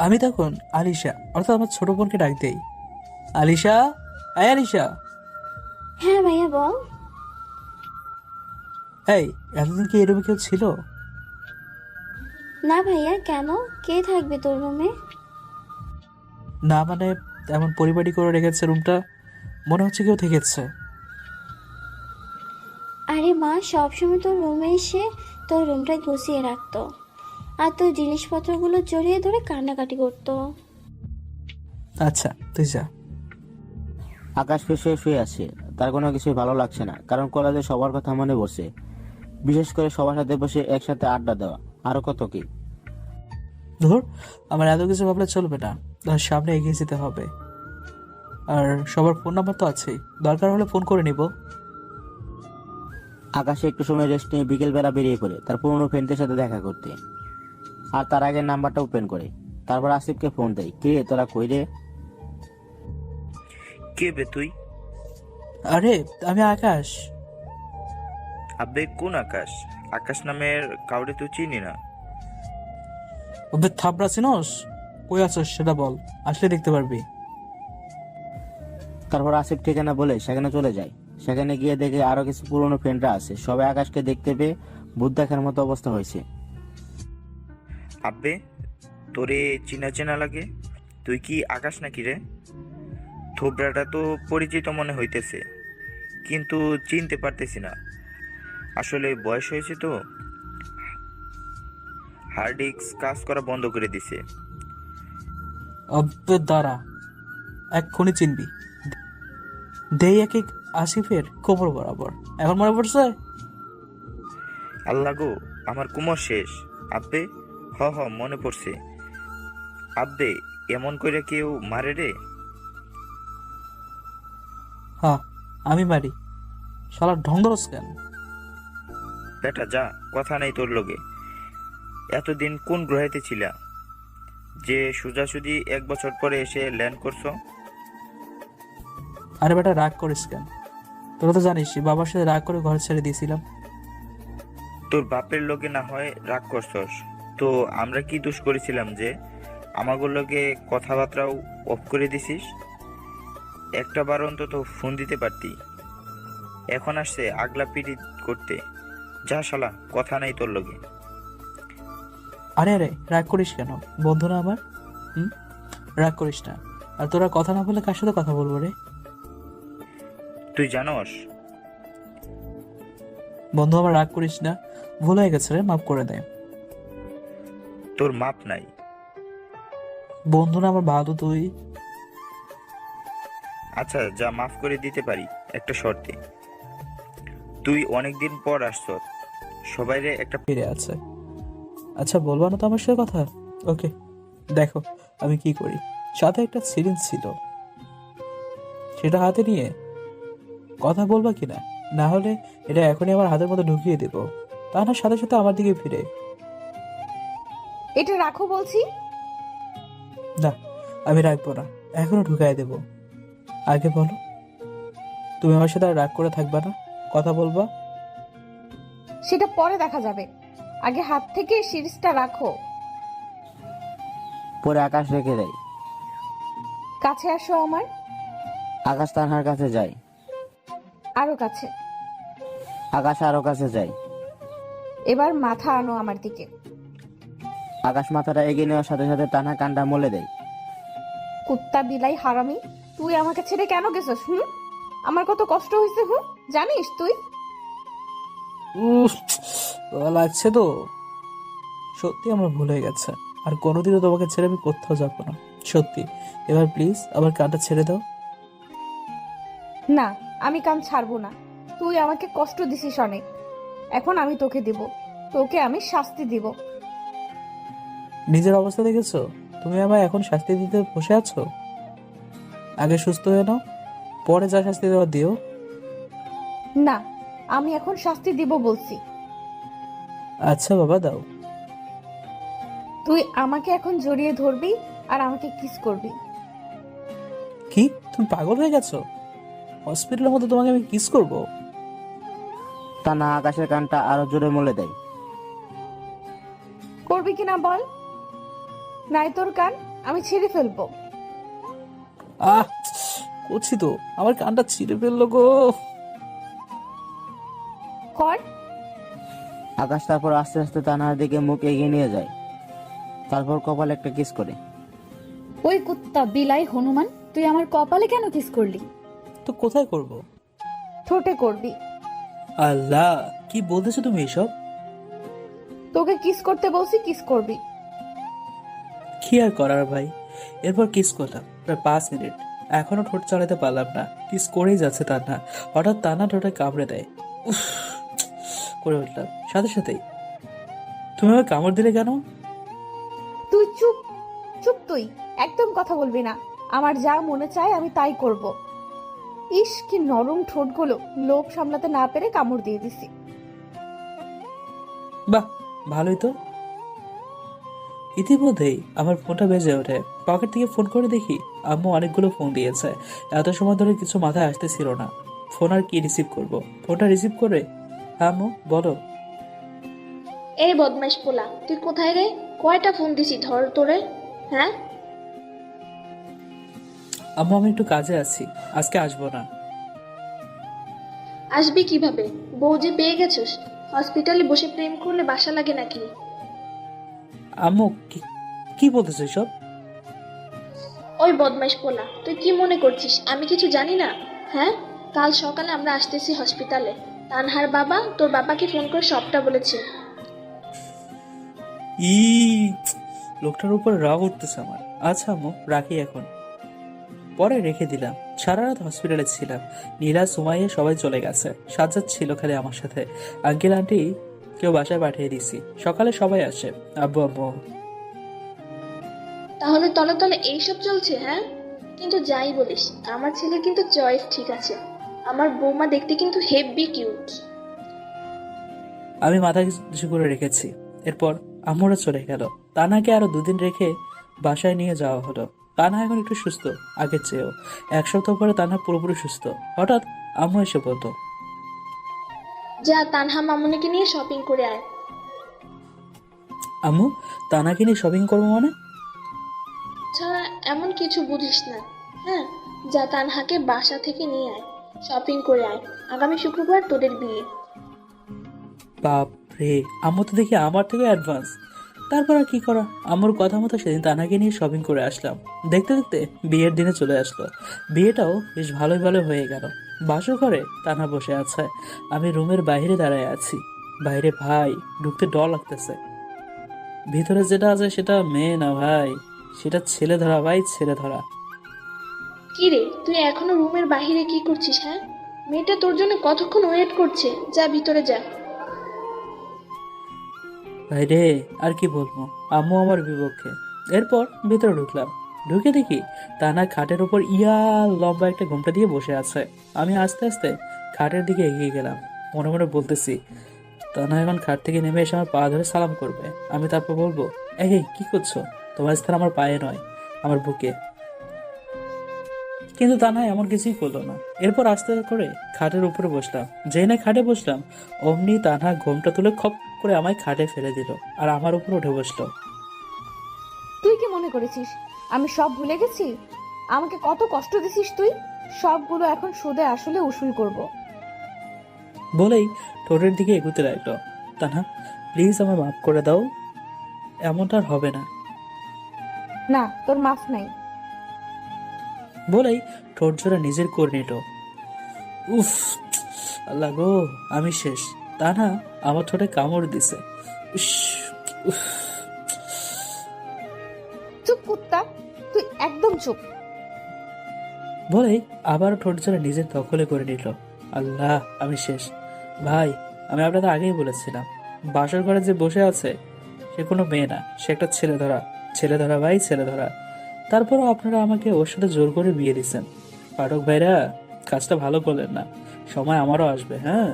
আমি তখন আলিশা অর্থাৎ আমার ছোট বোনকে ডাক দেই। আলিশা, আয় আলিশা। হ্যাঁ ভাইয়া, বল। এই, এতদিন কি এই রুমে কেউ ছিল? না ভাইয়া, কেন? কে থাকবে তোর রুমে? না মানে এমন পরিপাটি করে রেখেছে রুমটা, মনে হচ্ছে কেউ থেকেছে। আরে মা সবসময় তোর রুমে এসে তোর রুমটা গুছিয়ে রাখতো, আর তোর জিনিসপত্রগুলো জড়িয়ে ধরে কান্নাকাটি করতো। আচ্ছা তুই যা। আকাশ ফেসে শুয়ে আছে, তার কোনো কিছুই ভালো লাগছে না, কারণ কলেজে সবার কথা মনে পড়ছে, বিশেষ করে সবার সাথে বসে একসাথে আড্ডা দেওয়া, আরো কত কি। ধর, আমার এত কিছু ভাবলে চলবে না, তার সামনে এগিয়ে যেতে হবে। আর সবার ফোন নাম্বার তো আছেই, দরকার হলে ফোন করে নিব। আকাশে একটু সময় রেস্ট নিয়ে বিকেলবেলা বেরিয়ে পড়ে তার পুরনো ফ্রেন্ডের সাথে দেখা করতে, আর তার আগের নাম্বারটা ওপেন করে। তারপর আসিফকে ফোন দেয়, কে তোরা কই রে? কে বে তুই? আরে আমি আকাশ। আবে কোন আকাশ? আকাশ নামের কাউরে তুই চিনি না। ওদের থাবড়া চিনস? কই আছিস সেটা বল, আসলে দেখতে পারবি। তারপর আসিফ ঠিকানা বলে সেখানে চলে যায়। সেখানে গিয়ে দেখে আরো কিছু পুরনো ফ্রেন্ডরা আছে, সবাই আকাশকে দেখতে পেয়ে ভূত দেখার মতো অবস্থা হয়েছে। আব্বে, তোরে চেনা চেনা লাগে, তুই কি আকাশ নাকি রে? থোবরাটা তো পরিচিত মনে হইতেছে, কিন্তু চিনতে পারতেছি না। আসলে বয়স হয়েছে তো, হার্ড ডিস্ক কাজ করা বন্ধ করে দিছে। অব্দের দ্বারা এক্ষুনি চিনবি। দেই এক এক আসিফের কোমর বরাবর, এখন মনে পড়ছে? আল্লাহ গো, আমার কুমোর শেষ। আব্বে, হ হ মনে পড়ছে। আব্বে, এমন করে কেউ মারে রে? হ্যাঁ আমি মারি, শালা ঢং ধরস কেন? বেটা যা, কথা নাই তোর লগে। এতদিন কোন গ্রহেতে ছিলা যে সোজাসুজি 1 বছর পরে এসে ল্যান্ড করছো? আরে বেটা রাগ করিস কেন? তোরা তো জানিস বাবার সাথে রাগ করে ঘর ছেড়ে দিয়েছিলাম। তোর বাপের লোকে না হয় রাগ করছস, তো আমরা কি দোষ করেছিলাম যে আমাগোর লোকে কথাবার্তাও অফ করে দিছিস? একটা বার অন্তত ফোন দিতে পারতি। এখন আসছে আগলা পিটি করতে। যা শালা, কথা নাই তোর লগে। আরে আরে রাগ করিস কেন, বন্ধু না আমার। রাগ করিস না। আর তোরা কথা না বলে কার সাথে কথা বলবো রে? তুই জানোস বন্ধু আমার, রাগ করিস না, ভুল হয়ে গেছে রে, মাফ করে দে। তোর মাপ নাই। বন্ধু না আমার, ভালো তুই। আচ্ছা যা, মাফ করে দিতে পারি একটা শর্তে। তুই অনেকদিন পর আসছ, সবাইরে একটা ফিরে আছে। আচ্ছা বলবা না তো আমার সাথে কথা? ওকে দেখো আমি কি করি। সাথে একটা সিরিঞ্জ ছিল, সেটা হাতে নিয়ে কথা বলবা কিনা, না হলে এটা এখনই আমার হাতের মধ্যে ঢুকিয়ে দেব, তা না সাথে সাথে আমার দিকে ফিরে। এটা রাখো বলছি। না আমি রাখবো না, এখনো ঢুকাই দেব। আগে বলো, তুমি আমার সাথে আর রাগ করে থাকবা না, কথা বলবা? সেটা পরে দেখা যাবে, আগে হাত থেকে সিরিজটা রাখো। পরে আকাশ রেখে দেয়। কাছে আসো আমার। আকাশ তানহার কাছে যায়। আরো কাছে। আকাশ আরো কাছে যায়। এবার মাথা আনো আমার দিকে। আকাশ মাথাটা এগিয়ে নেওয়ার সাথে সাথে তানহা কানটা মলে দেয়। কুত্তা বিলাই হারামি, তুই আমাকে ছেড়ে কেন গেছিস? আমার কত কষ্ট হয়েছে, জানিস তুই? লাগছে তো। সত্যি আমার ভুল হয়ে গেছে, আর কোনোদিনও তোমাকে ছেড়ে আমি কোথাও যাবো না, সত্যি। এবার প্লিজ আমার কানটা ছেড়ে দাও। না, আমি কান ছাড়বো না। তুই আমাকে কষ্ট দিছিস অনেক, এখন আমি তোকে দিব, তোকে আমি শাস্তি দিব। নিজের অবস্থা দেখেছো? তুমি আমায় এখন শাস্তি দিতে বসে আছো? আগে সুস্থ হয়ে নাও, পরে যা শাস্তি দেওয়া দিও। না, আমি এখন শাস্তি দিব বলছি। আচ্ছা বাবা দাও। তুই আমাকে এখন জড়িয়ে ধরবি আর আমাকে কিস করবি। কি তুমি পাগল হয়ে গেছো? হসপিটালের মধ্যে তোমাকে আমি কিস করব? তানহা আকাশের কানটা আরো জোরে মলে দেয়। করবি কিনা বল, নাই তোর কান আমি ছিঁড়ে ফেলবো। করছি তো, আমার কানটা ছিঁড়ে ফেললো গো। কর। আকাশ তারপর আস্তে আস্তে তানহার দিকে মুখ এগিয়ে নিয়ে যায়। তারপর কপালে একটা কিস করে। ওই কুত্তা বিলাই হনুমান, তুই আমার কপালে কেন কিস করলি? তো কোথায় করব? ঠোঁটে করবি। আল্লাহ, কি বলতেছো তুমি এসব? তোকে কিস করতে বলছি, কিস করবি। কি আর করার ভাই। এরপর কিস করলাম প্রায় 5 মিনিট, এখনো ঠোঁট চালাতে পারলাম না। কিস করেই যাচ্ছে তান্না, হঠাৎ তান্না ঠোঁটে কামড়ে দেয়। উফ করে উঠলাম সাথে সাথেই। তুমি আমাকে কামড় দিলে কেন? তুই চুপ, চুপ তুই, একদম কথা বলবি না। আমার যা মনে চায় আমি তাই করব। ইস কি নরম ঠোঁটগুলো, লোভ সামলাতে না পেরে কামড় দিয়ে দিছি। বাহ, ভালোই তো। ইতিমধ্যেই আমার ফোনটা বেজে ওঠে। পকেট থেকে ফোন করে দেখি আম্মু অনেকগুলো ফোন দিয়েছে। এত সময় ধরে কিছু মাথায় আসতেছিল না, ফোন আর কি রিসিভ করব। ফোনটা রিসিভ করে, আম্মু বলো। এই বদমাইশ পোলা, তুই কোথায় রে? কয়টা ফোন দিছি ধর তোরে, হ্যাঁ? আম্মু আমি একটু কাজে আছি, আজকে আসবো না। আসবি কিভাবে? বউ যে পেয়ে গেছিস, হসপিটালে বসে প্রেম করলে বাসা লাগে নাকি? আম্মু কি বলতেছো এসব? ওই বদমাইশ পোলা, তুই কি মনে করছিস আমি কিছু জানি না? হ্যাঁ, কাল সকালে আমরা আসতেছি হসপিটালে। তানহার বাবা তোর বাবাকে ফোন করে সবটা বলেছে। ই লোকটার উপর রাগ উঠতেছে আমার। আচ্ছা আম্মু রাখি এখন। পরে রেখে দিলাম। সারা রাত হসপিটালে ছিলাম। নীলা, সুমাইয়া সবাই চলে গেছে। সাজ্জাদ ছিল খালি আমার সাথে। আঙ্কেল আন্টি কেউ বাসায় পাঠিয়ে দিছি। সকালে সবাই আসে। আব্বু আম্মু। তাহলে তলে তলে এইসব চলছে, হ্যাঁ? কিন্তু যাই বলিস, আমার ছেলের কিন্তু চয়েস ঠিক আছে। আমার বৌমা দেখতে কিন্তু হেভি কিউট। আমি মাথা কিছু করে রেখেছি। এরপর আম্মুরা চলে গেল। তানাকে আরো 2 দিন রেখে বাসায় নিয়ে যাওয়া হলো। তানা এখন একটু সুস্থ, আগের চেয়েও। 1 সপ্তাহ পরে তানা পুরোপুরি সুস্থ। হঠাৎ আম্মু এসে বলতো, যা তানহা মামুনিকে নিয়ে শপিং করে আয়। আম্মু তানাকে নিয়ে শপিং করবো মানে? ছাড়া এমন কিছু বুঝিস না, হ্যাঁ? যা তানহাকে বাসা থেকে নিয়ে আয়, শপিং করে আয়। আগামী শুক্রবার তোদের বিয়ে। বাপ রে, আম্মু তো দেখি আমার থেকে অ্যাডভান্স। তারপর আর কি করা, আম্মুর কথা মতো সেদিন তানাকে নিয়ে শপিং করে আসলাম। দেখতে দেখতে বিয়ের দিনে চলে আসলো। বিয়েটাও বেশ ভালোই ভালো হয়ে গেল। বাসর ঘরে তানা বসে আছে, আমি রুমের বাইরে দাঁড়ায় আছি। বাইরে ভাই ঢুকতে ডর লাগতেছে। ভিতরে যেটা আছে সেটা মেয়ে না ভাই, সেটা ছেলে ধরা ভাই, ছেলে ধরা। কি রে, তুই এখনো রুমের বাইরে কি করছিস? হ্যাঁ, মেয়েটা তোর জন্য কতক্ষণ ওয়েট করছে। যা ভিতরে যা। ভাই রে, আর কি বলবো, আম্মু আমার বিপক্ষে। এরপর ভেতরে ঢুকলাম। ঢুকে দেখি তানা খাটের উপর লম্বা একটা ঘোমটা দিয়ে বসে আছে। আমি আস্তে আস্তে খাটের দিকে এগিয়ে গেলাম। মনে মনে বলতেছি, তানা এখন খাট থেকে নেমে এসে আমার পা ধরে সালাম করবে। আমি তারপর বলবো, এই কি করছো? তোমার স্থান আমার পায়ে নয়, আমার বুকে। কিন্তু তানা এমন কিছুই করলো না। এরপর আস্তে করে খাটের উপরে বসলাম। যেই না খাটে বসলাম, অমনি তানা ঘোমটা তুলে খপ করে আমায় খাটে ফেলে দিল আর আমার উপর উঠে বসলো। তুই কি মনে করেছিস আমি সব ভুলে গেছি? আমাকে কত কষ্ট দিছিস তুই, সবগুলো এখন সুদে আসলে উসুল করব। বলেই ঠোঁটের দিকে এগুতে লাগলো। তানা প্লিজ আমায় মাফ করে দাও, এমনটা আর হবে না। না, তোর মাফ নাই। বলেই ঠোঁট জোড়া নিজের করে নিল। উফ, আল্লাহ গো, আমি শেষ। তানা আমার ঠোঁটে কামড় দিছে। ইস, উফ। চুপ কুত্তা, তুই একদম চুপ। বলেই আবার ঠোঁট জোড়া নিজের দখলে করে নিল। আল্লাহ, আমি শেষ। ভাই, আমি আপনাদের আগেই বলেছিলাম, বাসর ঘরে যে বসে আছে সে কোনো মেয়ে না, সে একটা ছেলে ধরা। ছেলে ধরা ভাই, ছেলে ধরা। তারপরও আপনারা আমাকে ওর সাথে জোর করে বিয়ে দিচ্ছেন। পাঠক ভাইরা, কাজটা ভালো করলেন না। সময় আমারও আসবে, হ্যাঁ?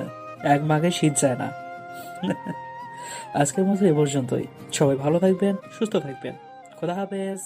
1 মাঘে শীত যায় না। আজকের মতো এ পর্যন্তই। সবাই ভালো থাকবেন, সুস্থ থাকবেন। খোদা হাফেজ।